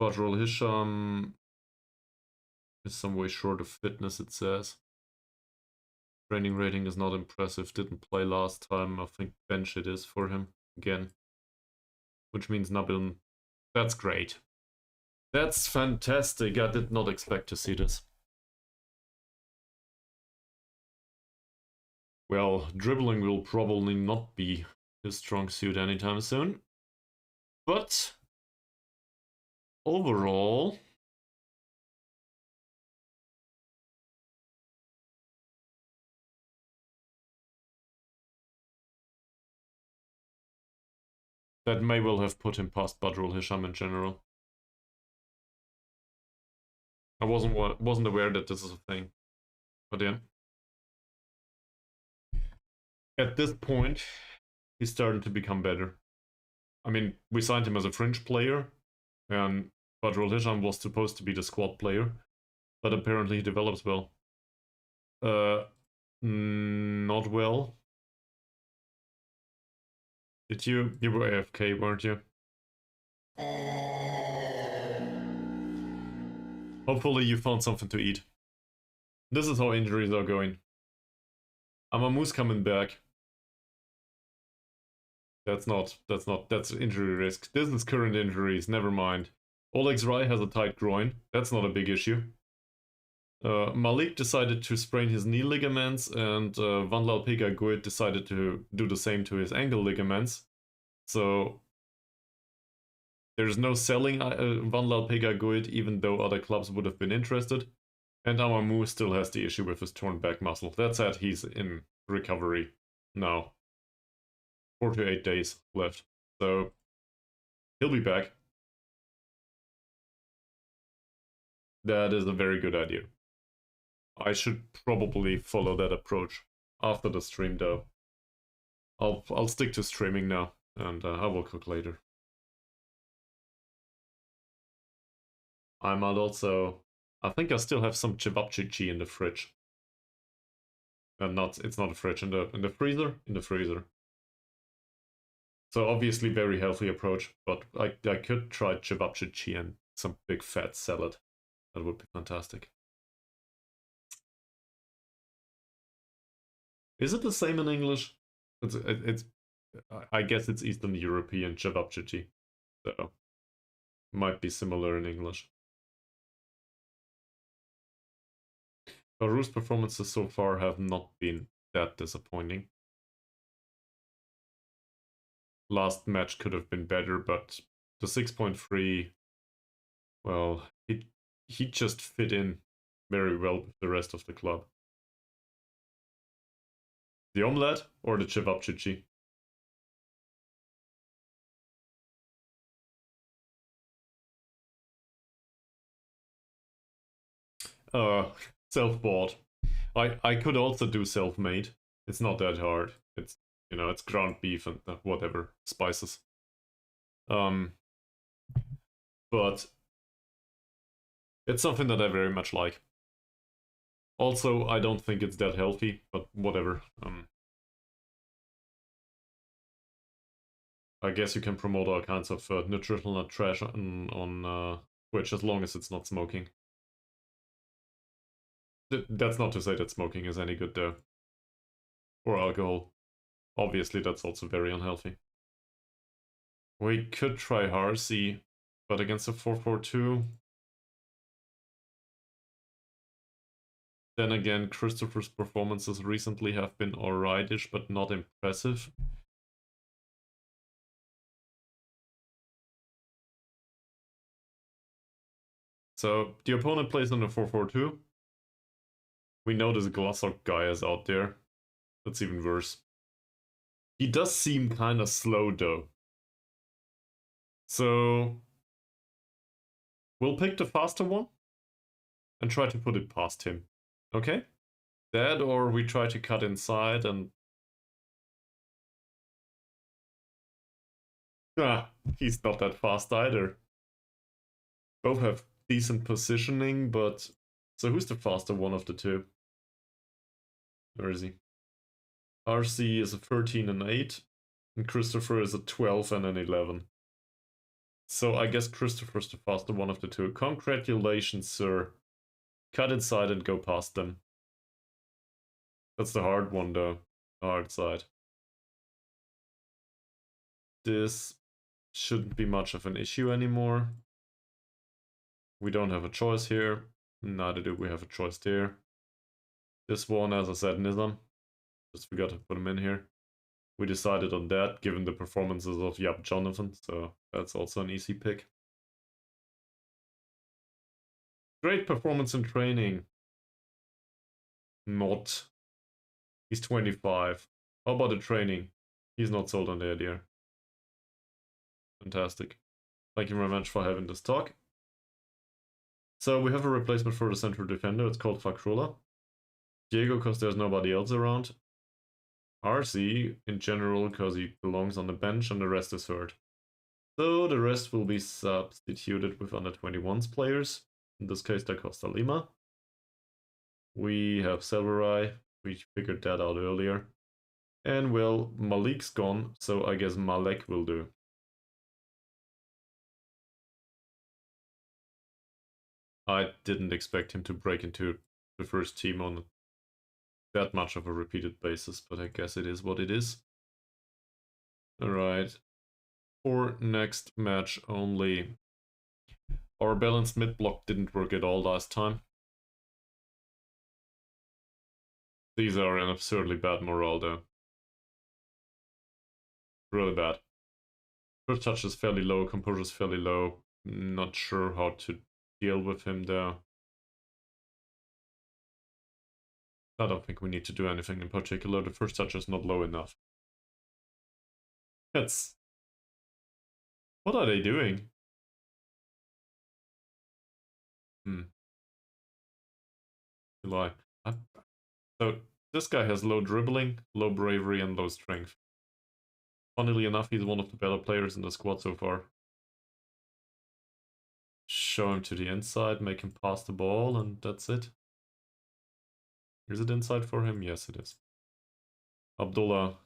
Badrul Hisham is some way short of fitness, it says. Training rating is not impressive. Didn't play last time. I think bench it is for him again. Which means Nabil. That's great. That's fantastic. I did not expect to see this. Well, dribbling will probably not be his strong suit anytime soon. But overall, that may well have put him past Badrul Hisham in general. I wasn't aware that this is a thing. But yeah. At this point, he's starting to become better. I mean, we signed him as a fringe player, and Badrul Hisham was supposed to be the squad player, but apparently he develops well. Not well. Did you? You were AFK, weren't you? Hopefully you found something to eat. This is how injuries are going. Amamu's coming back. That's injury risk. This is current injuries, never mind. Oleg's Rai has a tight groin. That's not a big issue. Malik decided to sprain his knee ligaments, and Van Lalpega Guid decided to do the same to his ankle ligaments. So there's no selling Van Lalpega Guid, even though other clubs would have been interested. And Amamu still has the issue with his torn back muscle. That said, he's in recovery now. 4 to 8 days left. So he'll be back. That is a very good idea. I should probably follow that approach after the stream though. I'll stick to streaming now, and I will cook later. I might also... I think I still have some cevapcici in the fridge. It's not a fridge, in the freezer? In the freezer. So obviously very healthy approach, but I could try cevapcici and some big fat salad. That would be fantastic. Is it the same in English? It's I guess it's Eastern European Cevapcici, so might be similar in English. Baru's performances so far have not been that disappointing. Last match could have been better, but the 6.3, well, he just fit in very well with the rest of the club. The omelette or the cevapcici? Uh, self-bought. I could also do self-made. It's not that hard. It's, you know, it's ground beef and whatever spices. But it's something that I very much like. Also, I don't think it's that healthy, but whatever. I guess you can promote all kinds of nutritional trash on Twitch as long as it's not smoking. That's not to say that smoking is any good though. Or alcohol. Obviously, that's also very unhealthy. We could try Harsey, but against a 4-4-2. Then again, Christopher's performances recently have been alrightish, but not impressive. So, the opponent plays on a 4-4-2. We know this Glossop guy is out there. That's even worse. He does seem kind of slow though. So, we'll pick the faster one and try to put it past him. Okay? That, or we try to cut inside and... Ah, he's not that fast either. Both have decent positioning, but... So who's the faster one of the two? Where is he? RC is a 13 and 8, and Christopher is a 12 and an 11. So I guess Christopher's the faster one of the two. Congratulations, sir. Cut inside and go past them. That's the hard one, though. The hard side. This shouldn't be much of an issue anymore. We don't have a choice here. Neither do we have a choice there. This one, as I said, Nizam. Just forgot to put him in here. We decided on that, given the performances of Yap Jonathan, so that's also an easy pick. Great performance in training. Not. He's 25. How about the training? He's not sold on the idea. Fantastic. Thank you very much for having this talk. So we have a replacement for the central defender. It's called Fakrula. Diego, because there's nobody else around. RC, in general, because he belongs on the bench, and the rest is hurt. So the rest will be substituted with under 21s players. In this case, Da Costa Lima. We have Selvaraj. We figured that out earlier. And well, Malik's gone, so I guess Malek will do. I didn't expect him to break into the first team on that much of a repeated basis, but I guess it is what it is. Alright. For next match only. Our balanced mid block didn't work at all last time. These are an absurdly bad morale though. Really bad. First touch is fairly low, composure is fairly low. Not sure how to deal with him there. I don't think we need to do anything in particular. The first touch is not low enough. That's... What are they doing? Lie. So this guy has low dribbling, low bravery, and low strength. Funnily enough, he's one of the better players in the squad so far. Show him to the inside, make him pass the ball, and that's it. Is it inside for him? Yes, it is. Abdullah.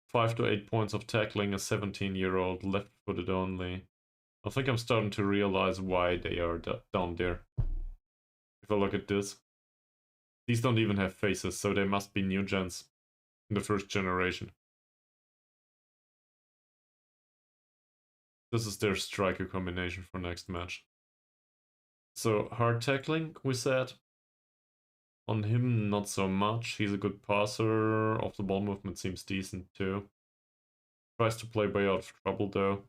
5 to 8 points of tackling, a 17-year-old, left-footed only. I think I'm starting to realize why they are down there. If I look at this. These don't even have faces, so they must be new gens in the first generation. This is their striker combination for next match. So hard tackling, we said. On him, not so much. He's a good passer. Off the ball movement seems decent too. Tries to play way out of trouble though.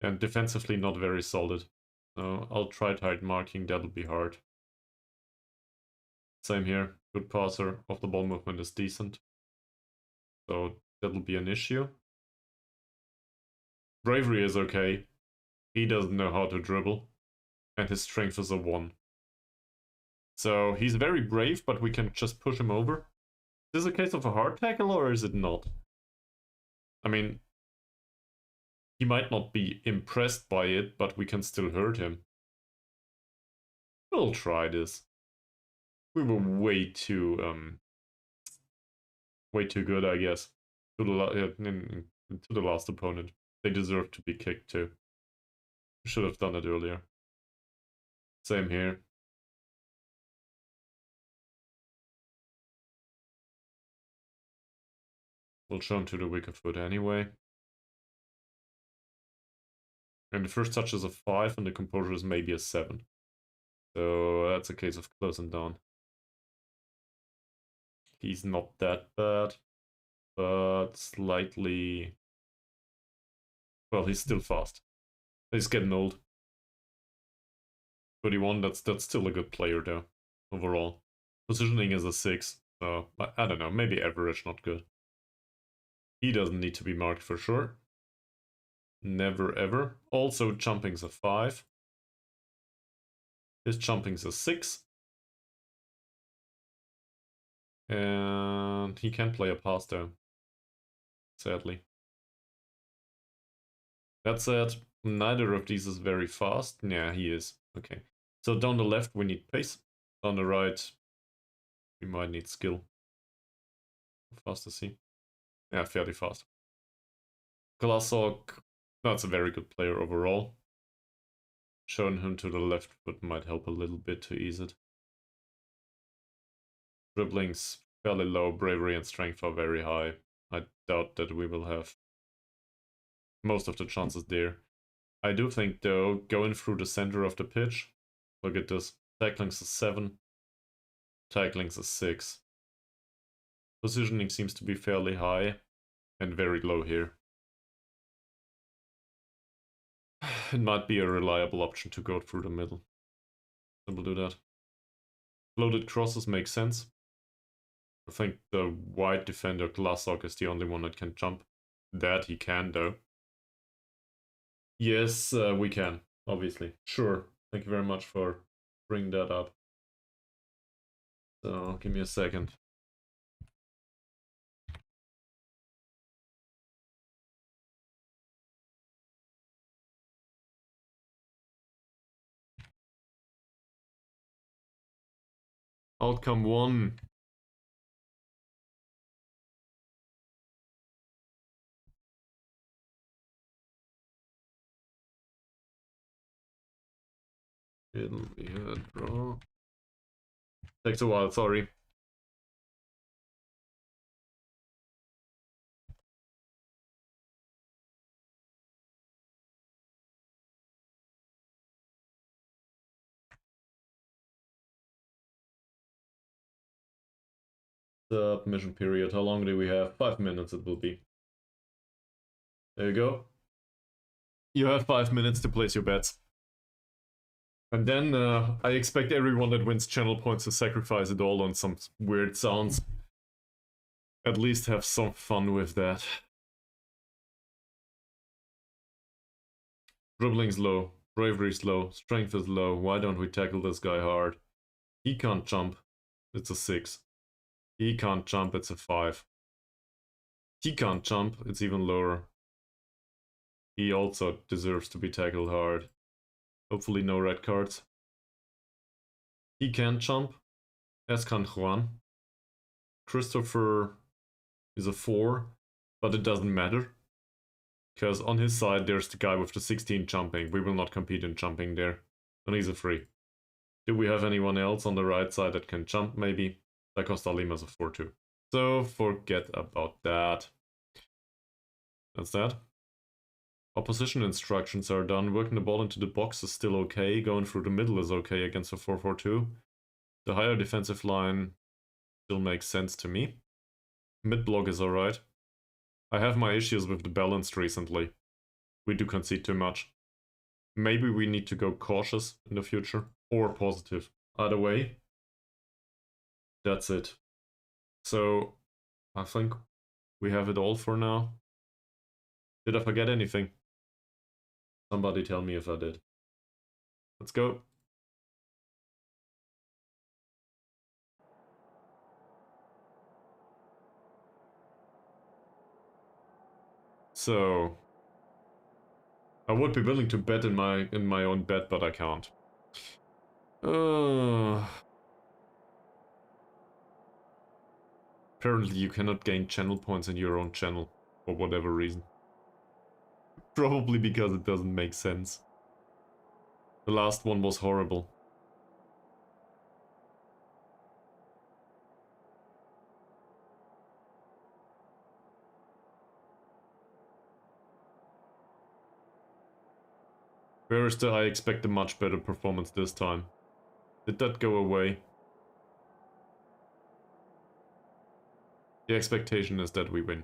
And defensively not very solid. So I'll try tight marking, that'll be hard. Same here. Good passer. Off the ball movement is decent. So that'll be an issue. Bravery is okay. He doesn't know how to dribble. And his strength is a 1. So he's very brave, but we can just push him over. Is this a case of a hard tackle or is it not? I mean, he might not be impressed by it, but we can still hurt him. We'll try this. We were way too good, I guess, to the last opponent. They deserve to be kicked too. Should have done it earlier. Same here. We'll show him to the weaker foot anyway. And the first touch is a 5 and the composure is maybe a 7. So that's a case of closing down. He's not that bad, but slightly... Well, he's still fast. He's getting old. 31, that's still a good player though, overall. Positioning is a 6, so I don't know, maybe average, not good. He doesn't need to be marked for sure. Never ever. Also, jumping's a 5. His jumping's a 6. And he can't play a pass though, sadly. That said, neither of these is very fast. Yeah, he is. Okay. So down the left we need pace. Down the right we might need skill. How fast is he? Yeah, fairly fast. Glassock, that's a very good player overall. Showing him to the left foot might help a little bit to ease it. Dribbling's fairly low, bravery and strength are very high. I doubt that we will have most of the chances there. I do think though, going through the center of the pitch, look at this, tackling's a 7, tackling's a 6. Positioning seems to be fairly high and very low here. It might be a reliable option to go through the middle. So we'll do that. Floated crosses make sense. I think the wide defender Glassock is the only one that can jump. That he can though. Yes, we can, obviously. Sure. Thank you very much for bringing that up. So, give me a second. Outcome 1. It'll be a draw. Takes a while, sorry. Submission period. How long do we have? 5 minutes it will be. There you go. You have 5 minutes to place your bets. And then I expect everyone that wins channel points to sacrifice it all on some weird sounds. At least have some fun with that. Dribbling's low, bravery's low, strength is low. Why don't we tackle this guy hard? He can't jump. It's a 6. He can't jump, it's a 5. He can't jump, it's even lower. He also deserves to be tackled hard. Hopefully no red cards. He can jump, as can Juan. Christopher is a 4, but it doesn't matter. Because on his side there's the guy with the 16 jumping. We will not compete in jumping there. And he's a 3. Do we have anyone else on the right side that can jump maybe? Da Costa Lima's a 4-2. So forget about that. That's that. Opposition instructions are done. Working the ball into the box is still okay. Going through the middle is okay against a 4-4-2. The higher defensive line still makes sense to me. Mid-block is alright. I have my issues with the balance recently. We do concede too much. Maybe we need to go cautious in the future. Or positive. Either way. That's it. So, I think we have it all for now. Did I forget anything? Somebody tell me if I did. Let's go. So, I would be willing to bet in my own bet, but I can't. Apparently you cannot gain channel points in your own channel, for whatever reason. Probably because it doesn't make sense. The last one was horrible. Where is the I expect a much better performance this time? Did that go away? The expectation is that we win.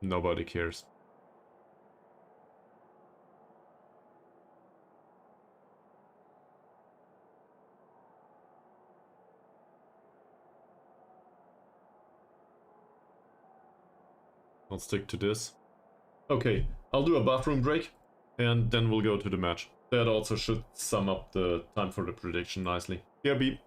Nobody cares. I'll stick to this. Okay, I'll do a bathroom break, and then we'll go to the match. That also should sum up the time for the prediction nicely. Yeah, beep.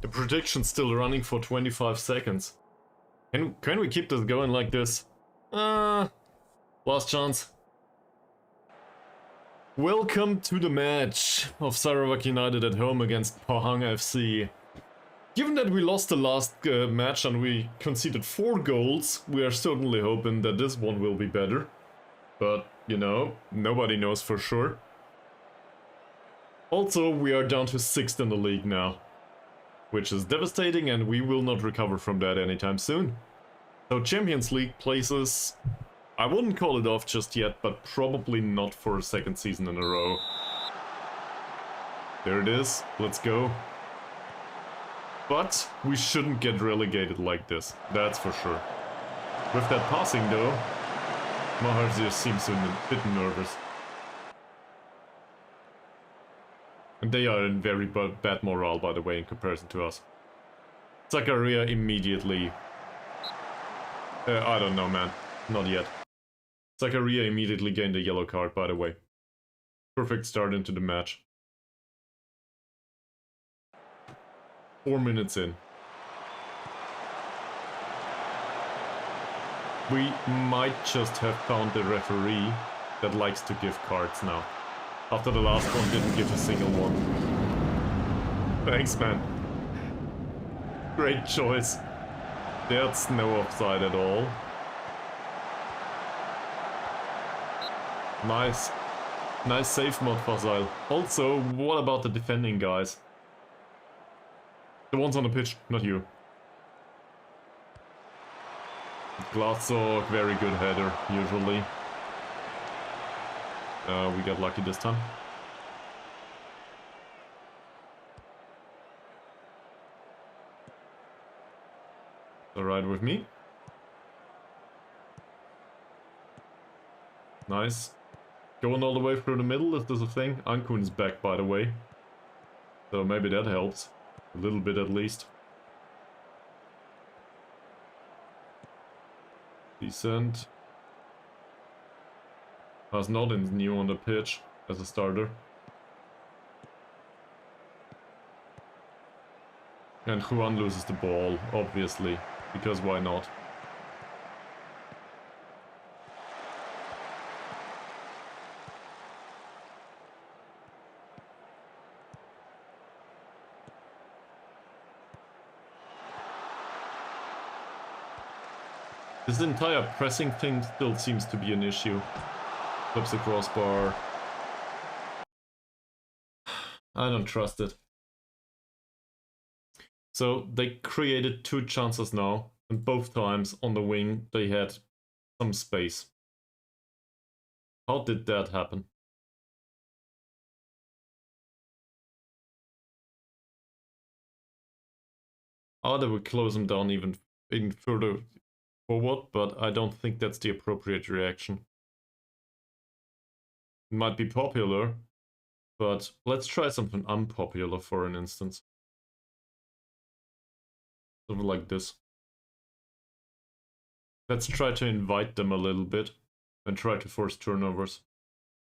The prediction's still running for 25 seconds. Can we keep this going like this? Last chance. Welcome to the match of Sarawak United at home against Pahang FC. Given that we lost the last match and we conceded 4 goals, we are certainly hoping that this one will be better. But, you know, nobody knows for sure. Also, we are down to 6th in the league now, which is devastating, and we will not recover from that anytime soon. So Champions League places, I wouldn't call it off just yet, but probably not for a 2nd season in a row. There it is, let's go. But we shouldn't get relegated like this, that's for sure. With that passing though, Maharzi seems a bit nervous. And they are in very bad morale, by the way, in comparison to us. Zakaria immediately... I don't know, man. Not yet. Zakaria immediately gained a yellow card, by the way. Perfect start into the match. 4 minutes in. We might just have found the referee that likes to give cards now. After the last one didn't give a single one. Thanks, man. Great choice. That's no offside at all. Nice. Nice save, Mod Fossil. Also, what about the defending guys? The ones on the pitch, not you. Glassock, very good header, usually. We got lucky this time. Alright with me. Nice. Going all the way through the middle, is this a thing? Ankun's back, by the way. So maybe that helps. A little bit at least. Decent. Has Nodin's new on the pitch as a starter. And Juan loses the ball, obviously, because why not? This entire pressing thing still seems to be an issue. Flips the crossbar. I don't trust it. So they created 2 chances now, and both times on the wing they had some space. How did that happen? Either we close them down even further forward, but I don't think that's the appropriate reaction. It might be popular, but let's try something unpopular for an instance. Something like this. Let's try to invite them a little bit and try to force turnovers.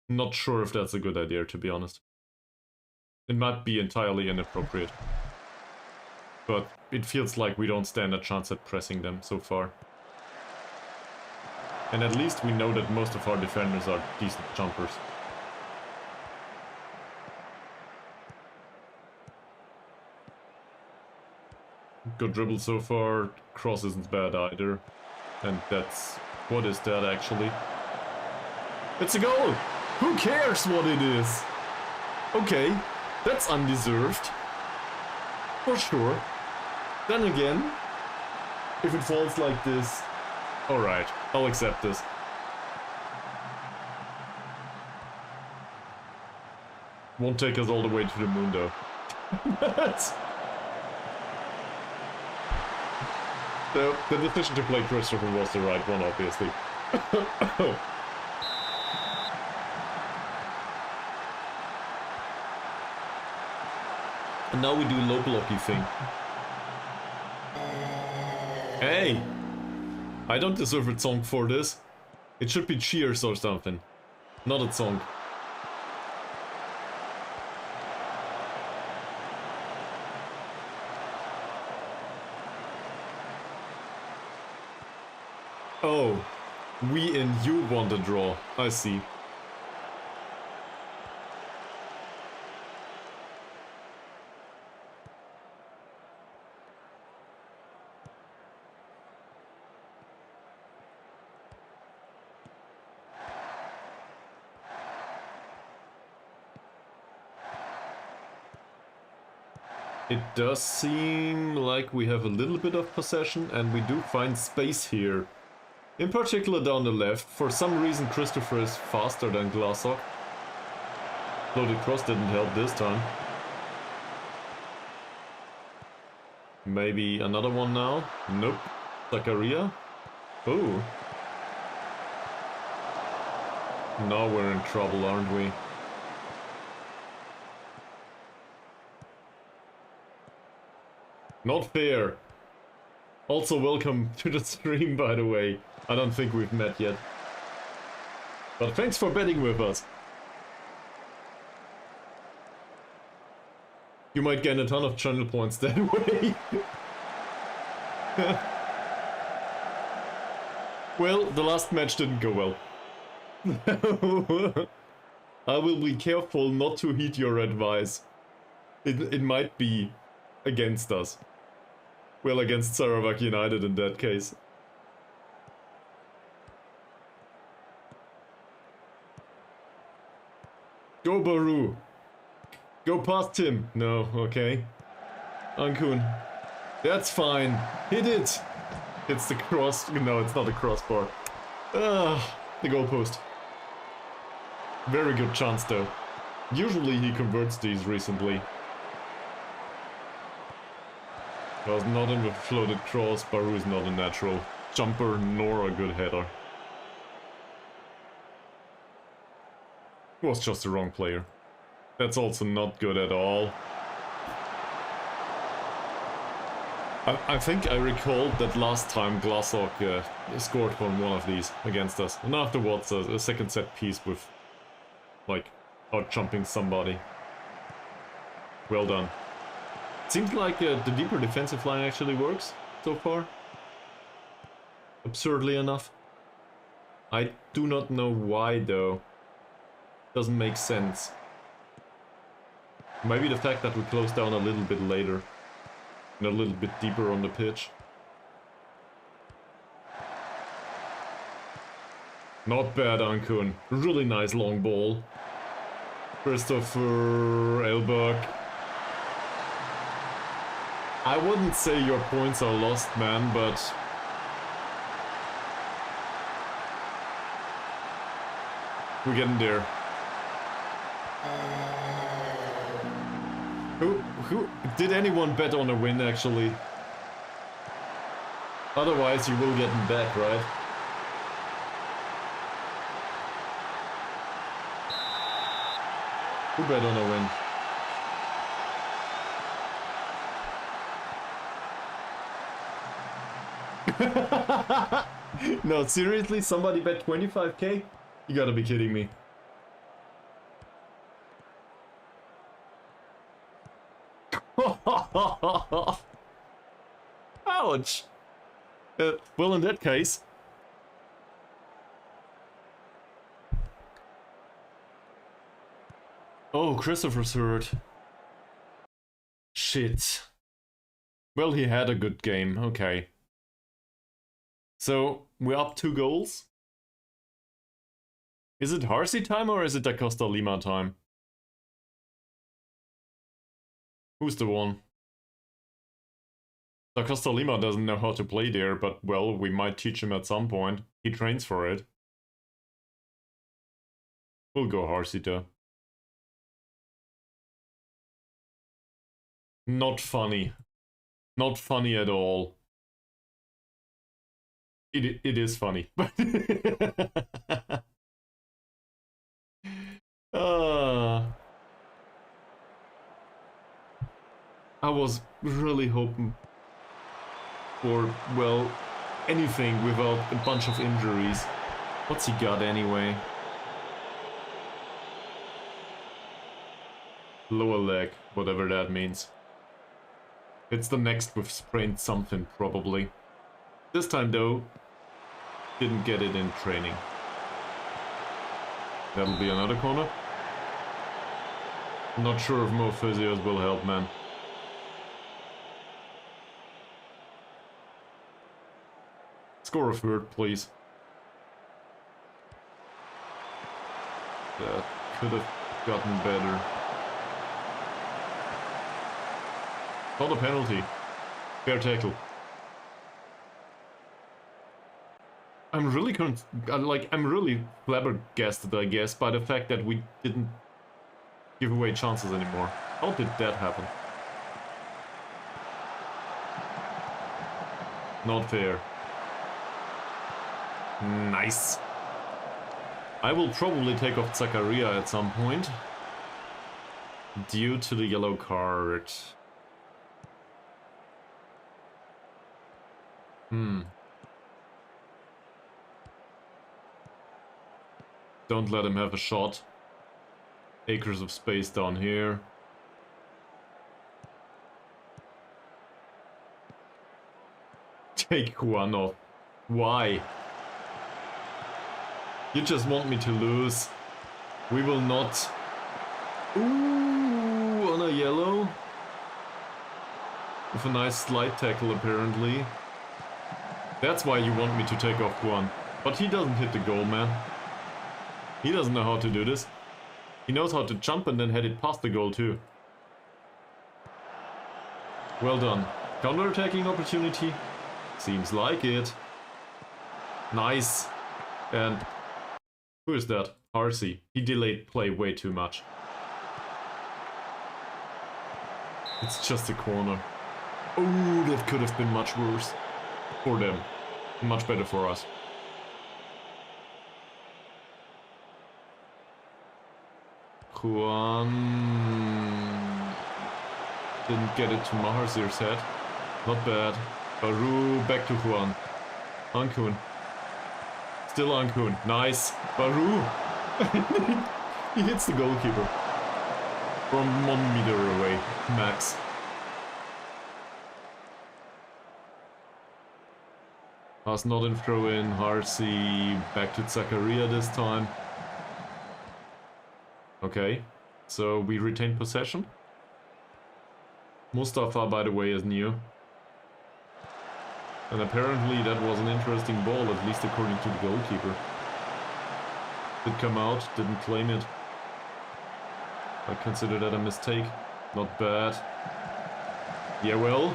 Not sure if that's a good idea, to be honest. It might be entirely inappropriate. But it feels like we don't stand a chance at pressing them so far. And at least we know that most of our defenders are decent jumpers. Good dribble so far. Cross isn't bad either. And that's... what is that actually? It's a goal! Who cares what it is? Okay, that's undeserved. For sure. Then again, if it falls like this, alright, I'll accept this. Won't take us all the way to the moon though. So, the decision to play Christopher was the right one, obviously. And now we do a low blocky thing. Hey! I don't deserve a song for this. It should be cheers or something. Not a song. Oh, we and you want a draw. I see. It does seem like we have a little bit of possession and we do find space here. In particular down the left. For some reason Christopher is faster than Glassok. Floated cross didn't help this time. Maybe another one now? Nope. Zakaria? Oh. Now we're in trouble, aren't we? Not fair. Also welcome to the stream, by the way. I don't think we've met yet. But thanks for betting with us. You might gain a ton of channel points that way. Well, the last match didn't go well. I will be careful not to heed your advice. It might be against us. Well, against Sarawak United in that case. Go Baru. Go past him. No, okay. Ankun. That's fine. Hit it. It's the cross. No, it's not the crossbar. Ah, the goalpost. Very good chance though. Usually he converts these recently. Was not in the floated cross. Baru is not a natural jumper nor a good header. Was just the wrong player. That's also not good at all. I think I recalled that last time Glassok scored from one of these against us. And afterwards a second set piece with, like, out jumping somebody. Well done. Seems like the deeper defensive line actually works so far. Absurdly enough. I do not know why though. Doesn't make sense. Maybe the fact that we close down a little bit later. And a little bit deeper on the pitch. Not bad, Ankun. Really nice long ball. Christopher, Elbug. I wouldn't say your points are lost, man, but... we're getting there. Who did anyone bet on a win, actually? Otherwise, you will get him back, right? Who bet on a win? No, seriously? Somebody bet 25k? You gotta be kidding me. Ouch! Well, in that case... Oh, Christopher's hurt. Shit. Well, he had a good game, okay. So, we're up 2 goals? Is it Harsey time or is it Da Costa Lima time? Who's the one? Da Costa Lima doesn't know how to play there, but well, we might teach him at some point. He trains for it. We'll go Harsey though. Not funny. Not funny at all. It is funny. I was really hoping for, well, anything without a bunch of injuries. What's he got anyway? Lower leg, whatever that means. It's the next with sprained something, probably. This time, though, didn't get it in training. That'll be another corner. I'm not sure if more physios will help, man. Score a third, please. That could have gotten better. Not a penalty. Fair tackle. I'm really I'm really flabbergasted, I guess, by the fact that we didn't give away chances anymore. How did that happen? Not fair. Nice. I will probably take off Zakaria at some point. Due to the yellow card. Don't let him have a shot. Acres of space down here. Take one off. Why? You just want me to lose. We will not. Ooh, on a yellow. With a nice slide tackle, apparently. That's why you want me to take off one. But he doesn't hit the goal, man. He doesn't know how to do this. He knows how to jump and then head it past the goal, too. Well done. Counter-attacking opportunity? Seems like it. Nice. And who is that? Harsey. He delayed play way too much. It's just a corner. Oh, that could have been much worse. For them. Much better for us. Juan didn't get it to Maharsir's head. Not bad. Baru back to Juan. Ankun. Still Ankun. Nice. Baru. He hits the goalkeeper. From 1 meter away. Max. Pass not in throw in. Harsey back to Zakaria this time. Okay, so we retain possession. Mustafa, by the way, is new. And apparently that was an interesting ball, at least according to the goalkeeper. Did come out, didn't claim it. I consider that a mistake. Not bad. Yeah, well.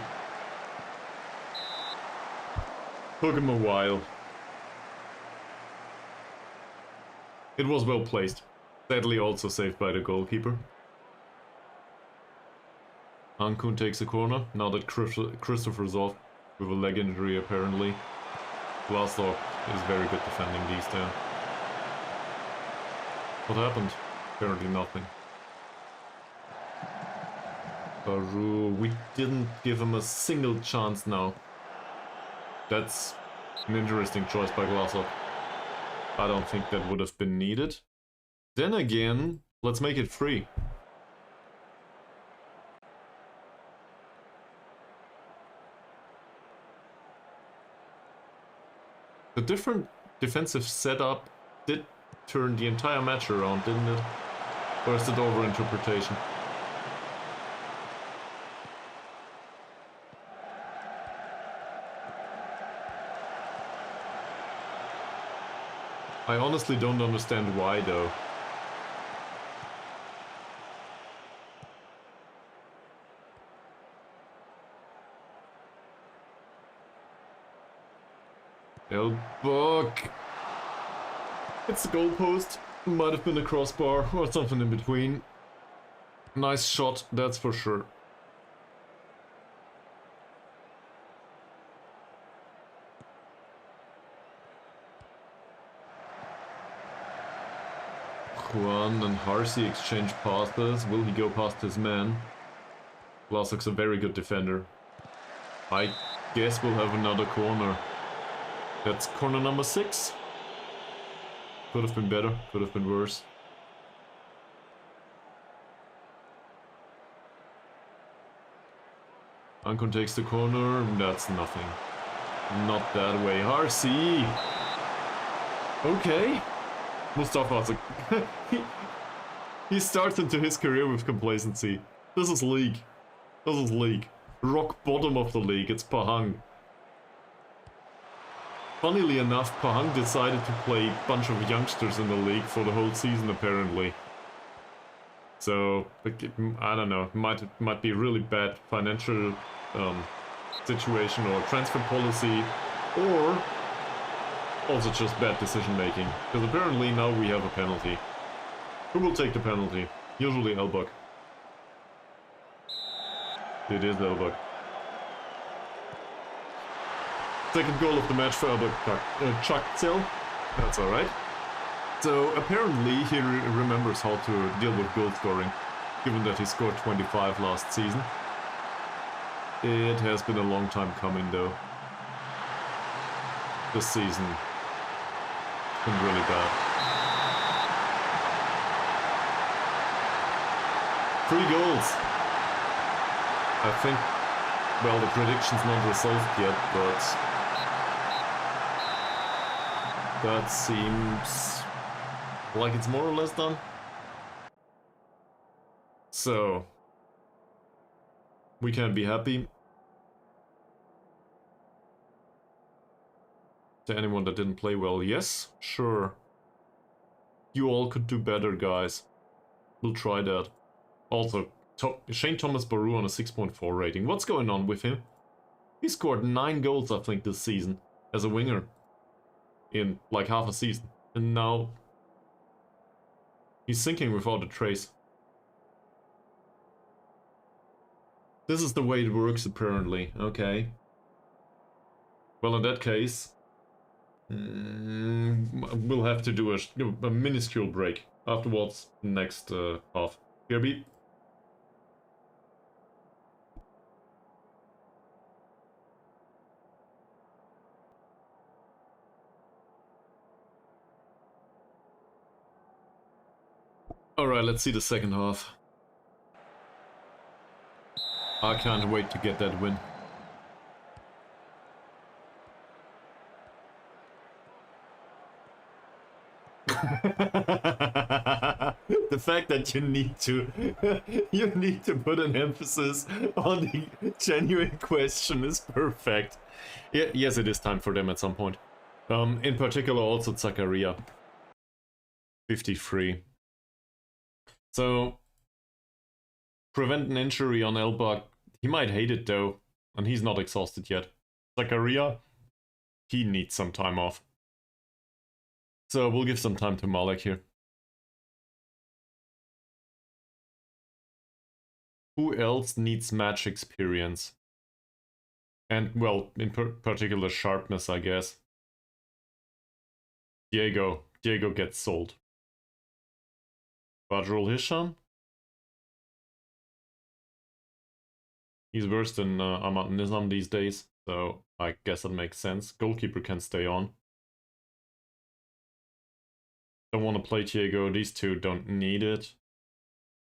Took him a while. It was well placed. Sadly also saved by the goalkeeper. Ankun takes a corner, now that Christopher's off with a leg injury apparently. Glaslock is very good defending these days. What happened? Apparently nothing. Baru, we didn't give him a single chance now. That's an interesting choice by Glaslock. I don't think that would have been needed. Then again, let's make it free. The different defensive setup did turn the entire match around, didn't it? Or is it overinterpretation? I honestly don't understand why, though. Elbug. It's the goalpost. Might have been a crossbar or something in between. Nice shot, that's for sure. Juan and Harsey exchange passes. Will he go past his man? Vlasok's a very good defender. I guess we'll have another corner. That's corner number 6. Could have been better, could have been worse. Ankun takes the corner. That's nothing. Not that way. Harsey! Okay. Mustafa, he starts into his career with complacency. This is league. This is league. Rock bottom of the league. It's Pahang. Funnily enough, Pahang decided to play a bunch of youngsters in the league for the whole season, apparently. So, I don't know. Might be a really bad financial situation or transfer policy, or also just bad decision making. Because apparently now we have a penalty. Who will take the penalty? Usually Elbug. It is Elbug. Second goal of the match for Elbug Chagtsel. That's alright. So apparently he remembers how to deal with goal scoring, given that he scored 25 last season. It has been a long time coming though. This season it's been really bad. 3 goals. I think, well, the prediction's not resolved yet, but that seems like it's more or less done. So, we can be happy. To anyone that didn't play well, yes, sure. You all could do better, guys. We'll try that. Also, Shane Thomas Baru on a 6.4 rating. What's going on with him? He scored 9 goals, I think, this season as a winger. In like half a season. And now he's sinking without a trace. This is the way it works, apparently. Okay. Well, in that case, we'll have to do a minuscule break. Afterwards, next half. Kirby? Alright, let's see the second half. I can't wait to get that win. The fact that you need to put an emphasis on the genuine question is perfect. Yeah, yes, it is time for them at some point. In particular also Zakaria. 53. So, prevent an injury on Elbug. He might hate it though, and he's not exhausted yet. Zakaria, he needs some time off. So we'll give some time to Malek here. Who else needs match experience? And, well, in particular sharpness, I guess. Diego gets sold. Badrul Hisham? He's worse than Ahmad Nizam these days, so I guess that makes sense. Goalkeeper can stay on. Don't want to play Diego, these two don't need it.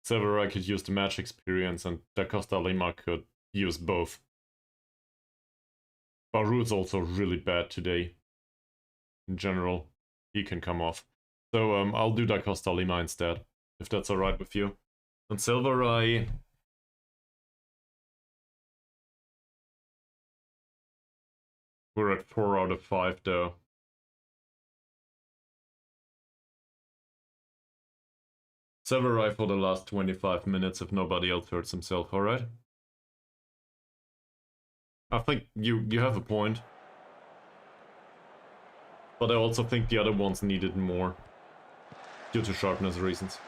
Selvaraj could use the match experience and Da Costa Lima could use both. Baru's also really bad today. In general, he can come off. So I'll do Da Costa Lima instead, if that's alright with you. And Selvaraj... We're at 4 out of 5 though. Selvaraj for the last 25 minutes if nobody else hurts himself, alright? I think you have a point. But I also think the other ones needed more. Due to sharpness reasons.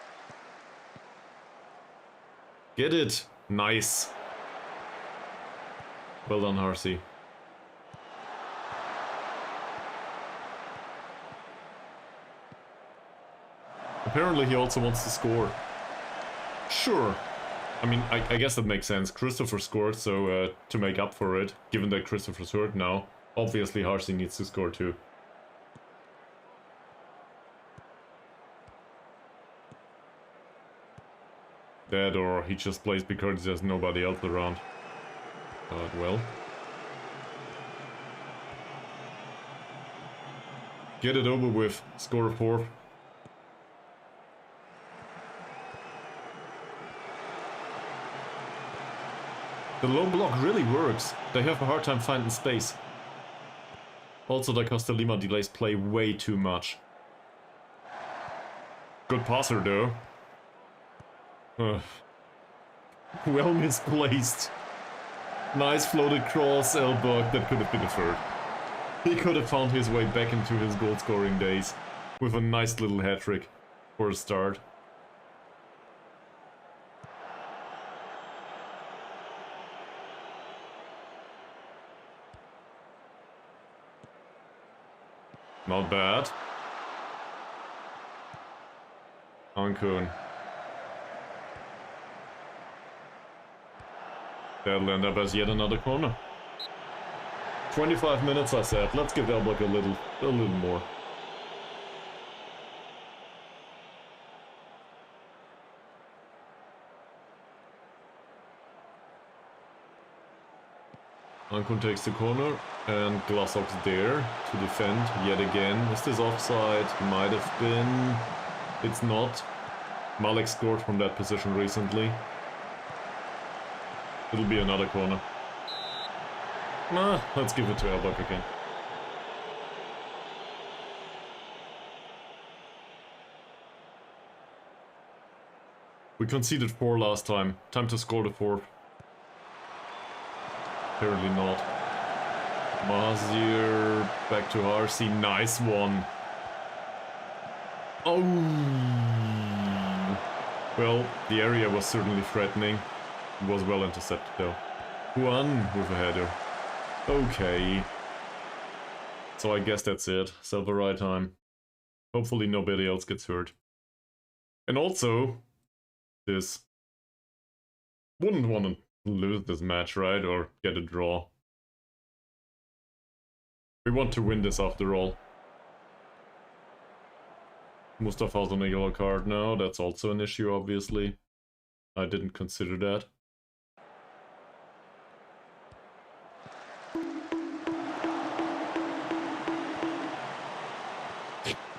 Get it! Nice! Well done, Harsey. Apparently he also wants to score. Sure. I mean, I guess that makes sense. Christopher scored, so to make up for it, given that Christopher's hurt now, obviously Harsey needs to score too. That, or he just plays because there's nobody else around. Well. Get it over with. Score a 4th. The low block really works. They have a hard time finding space. Also, Da Costa Lima delays play way too much. Good passer though. Well misplaced. Nice floated cross, Elbug. That could have been a 3rd. He could have found his way back into his goal scoring days with a nice little hat-trick for a start. Not bad. Ankun. That'll end up as yet another corner. 25 minutes, I said. Let's give Elbug a little more. Ankun takes the corner, and Glassock's there to defend yet again. Is this offside? Might have been. It's not. Malek scored from that position recently. It'll be another corner. Let's give it to Elbug again. We conceded 4 last time. Time to score the 4th. Apparently not. Mazir, back to Harsey, nice one. Oh! Well, the area was certainly threatening. It was well intercepted though. Juan with a header. Okay. So I guess that's it. Selvaraj time. Hopefully nobody else gets hurt. And also, this wouldn't want to lose this match, right? Or get a draw. We want to win this after all. Mustafa's on a yellow card now. That's also an issue, obviously. I didn't consider that.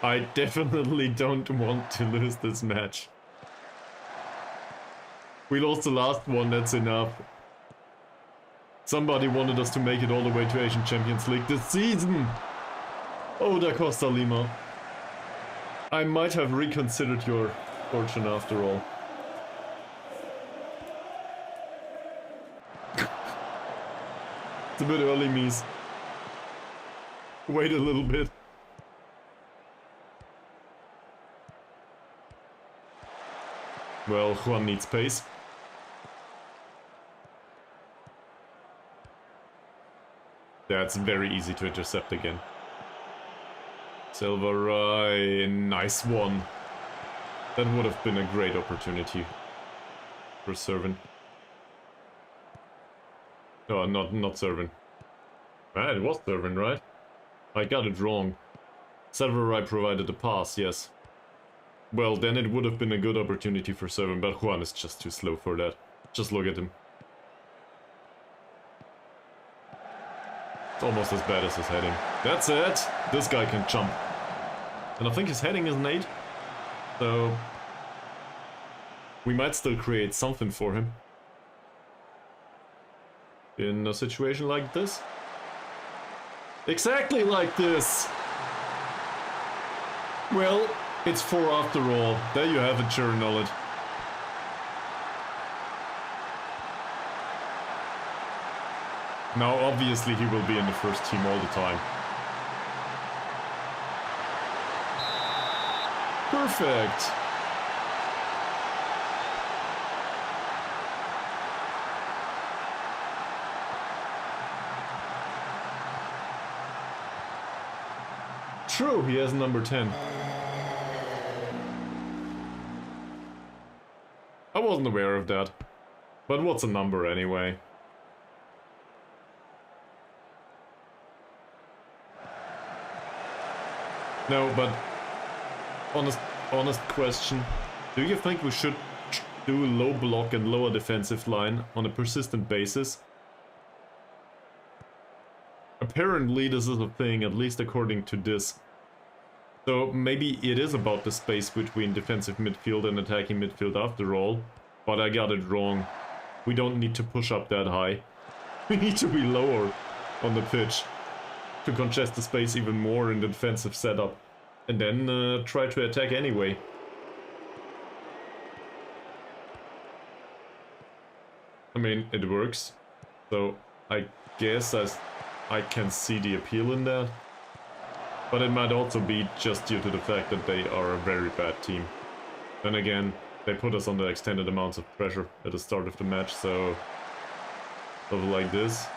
I definitely don't want to lose this match. We lost the last one, that's enough. Somebody wanted us to make it all the way to Asian Champions League this season. Oh, Da Costa Lima. I might have reconsidered your fortune after all. It's a bit early, Mies. Wait a little bit. Well, Juan needs pace. That's very easy to intercept again. Selvaraj, nice one. That would have been a great opportunity for Servant. No, not Servant. Ah, it was Servant, right? I got it wrong. Selvaraj provided the pass, yes. Well, then it would have been a good opportunity for Servant, but Juan is just too slow for that. Just look at him. It's almost as bad as his heading. That's it! This guy can jump. And I think his heading is an 8. So we might still create something for him. In a situation like this. Exactly like this! Well, it's 4 after all. There you have it, journal it. Now, obviously, he will be in the first team all the time. Perfect! True, he has number 10. I wasn't aware of that. But what's a number anyway? No, but honest question. Do you think we should do low block and lower defensive line on a persistent basis? Apparently this is a thing, at least according to this. So maybe it is about the space between defensive midfield and attacking midfield after all. But I got it wrong. We don't need to push up that high. We need to be lower on the pitch to congest the space even more in the defensive setup. And then try to attack anyway. I mean, it works. So I guess I can see the appeal in that. But it might also be just due to the fact that they are a very bad team. Then again, they put us under extended amounts of pressure at the start of the match, so stuff like this.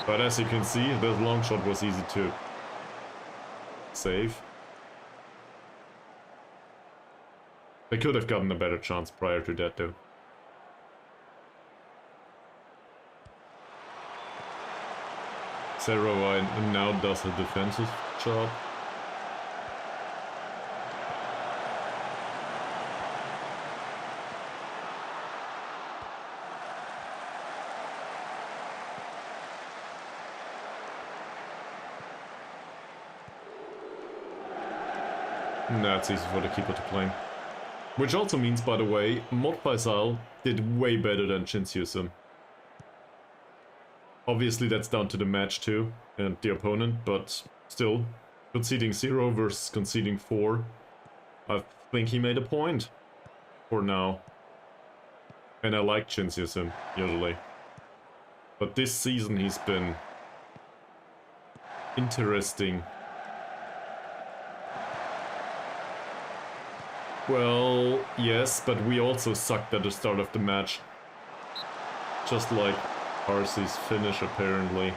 But as you can see, this long shot was easy to save. They could have gotten a better chance prior to that though. Sarawak now does a defensive job. That's easy for the keeper to claim. Which also means, by the way, Mod Faisal did way better than Chinsiusum. Obviously that's down to the match too, and the opponent, but still, conceding 0 versus conceding 4, I think he made a point for now. And I like Chinsiusum, usually. But this season he's been interesting. Well, yes, but we also sucked at the start of the match. Just like Arcee's finish, apparently.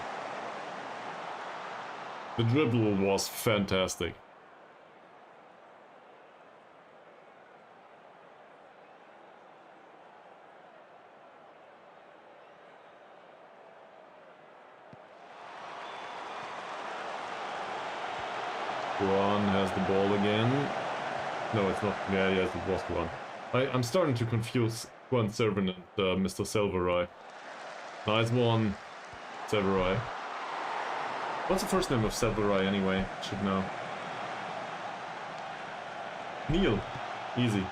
The dribble was fantastic. Juan has the ball again. No, it's not. Yeah, yes, it was Juan. I'm starting to confuse Juan Servant and Mr. Selvaraj. Nice one, Selvaraj. What's the first name of Selvaraj anyway? Should know. Neil. Easy.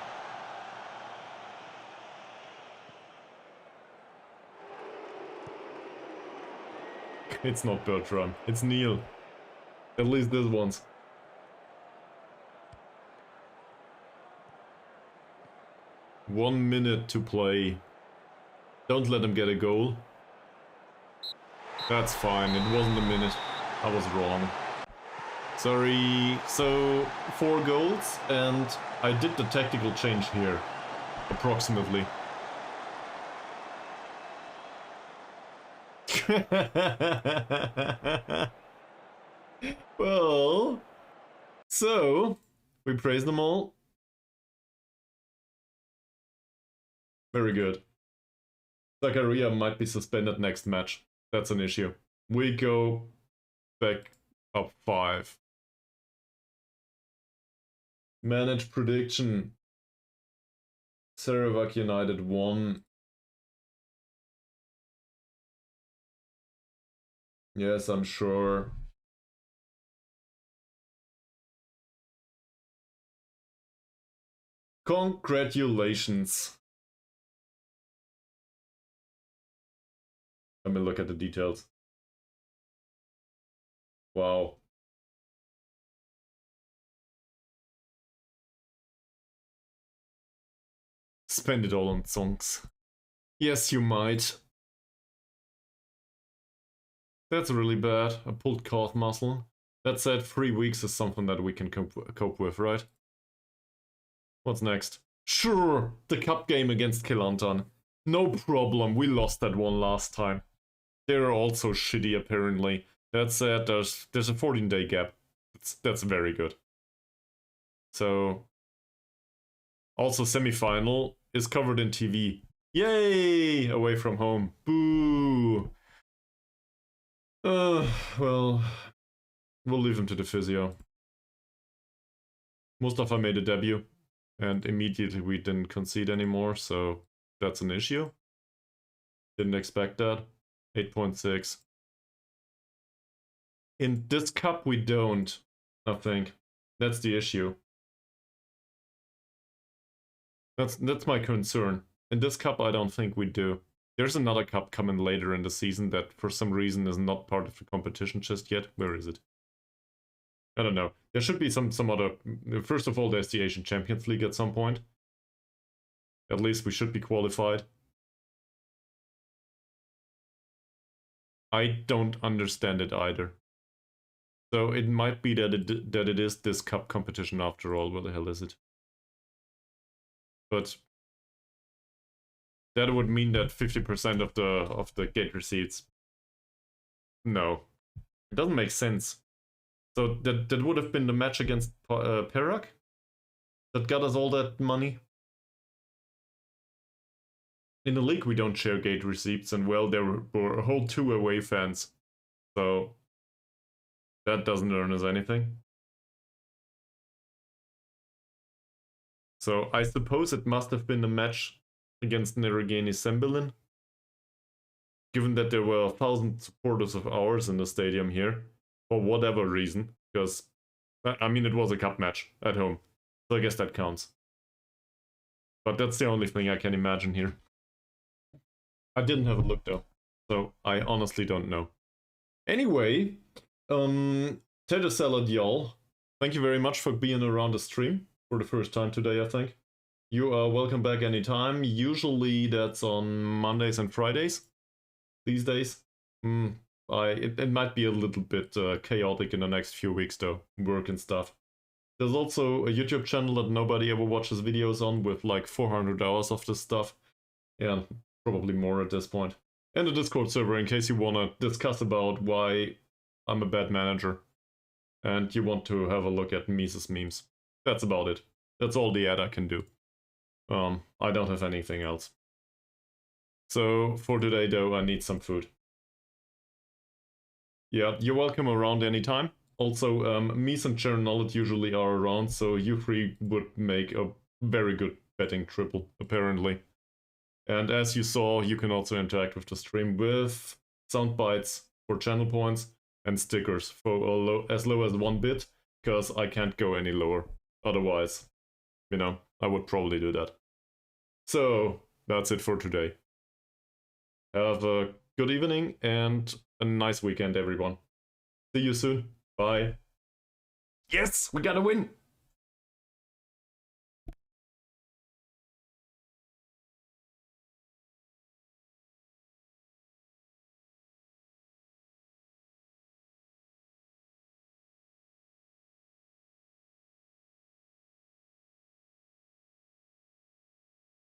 It's not Bertram. It's Neil. At least this once. 1 minute to play. Don't let them get a goal. That's fine, it wasn't a minute. I was wrong. Sorry. So, 4 goals, and I did the tactical change here. Approximately. Well, so we praise them all. Very good. Zakaria might be suspended next match. That's an issue. We go back up 5. Manage prediction. Sarawak United 1. Yes, I'm sure. Congratulations. Let me look at the details. Wow. Spend it all on songs. Yes, you might. That's really bad. A pulled calf muscle. That said, 3 weeks is something that we can cope with, right? What's next? Sure, the cup game against Kelantan. No problem, we lost that one last time. They're also shitty, apparently. That said, there's a 14-day gap. That's very good. So, also semi-final is covered in TV. Yay! Away from home. Boo! Well, we'll leave him to the physio. Mustafa made a debut, and immediately we didn't concede anymore, so that's an issue. Didn't expect that. 8.6. In this cup we don't, I think. That's the issue. That's my concern. In this cup I don't think we do. There's another cup coming later in the season that for some reason is not part of the competition just yet. Where is it? I don't know. There should be some other... First of all, there's the Asian Champions League at some point. At least we should be qualified. I don't understand it either. So it might be that it is this cup competition after all. What the hell is it? But that would mean that 50% of the gate receipts. No, it doesn't make sense. So that would have been the match against Perak that got us all that money. In the league we don't share gate receipts, and well, there were a whole 2 away fans, so that doesn't earn us anything. So I suppose it must have been a match against Nerogeni Sembilin, given that there were 1,000 supporters of ours in the stadium here, for whatever reason, because, I mean, it was a cup match at home, so I guess that counts. But that's the only thing I can imagine here. I didn't have a look though, so I honestly don't know. Anyway, Tater Salad y'all, thank you very much for being around the stream for the first time today, I think. You are welcome back anytime. Usually that's on Mondays and Fridays these days. It might be a little bit chaotic in the next few weeks though, work and stuff. There's also a YouTube channel that nobody ever watches videos on with like 400 hours of this stuff. Yeah, probably more at this point. And a Discord server in case you want to discuss about why I'm a bad manager. And you want to have a look at Mises memes. That's about it. That's all the ad I can do. I don't have anything else. So for today though, I need some food. Yeah, you're welcome around anytime. Also, Mies and Chernollet usually are around, so you three would make a very good betting triple, apparently. And as you saw, you can also interact with the stream with sound bites for channel points and stickers for as low as 1 bit, because I can't go any lower. Otherwise, you know, I would probably do that. So, that's it for today. Have a good evening and a nice weekend, everyone. See you soon. Bye. Yes, we got a win!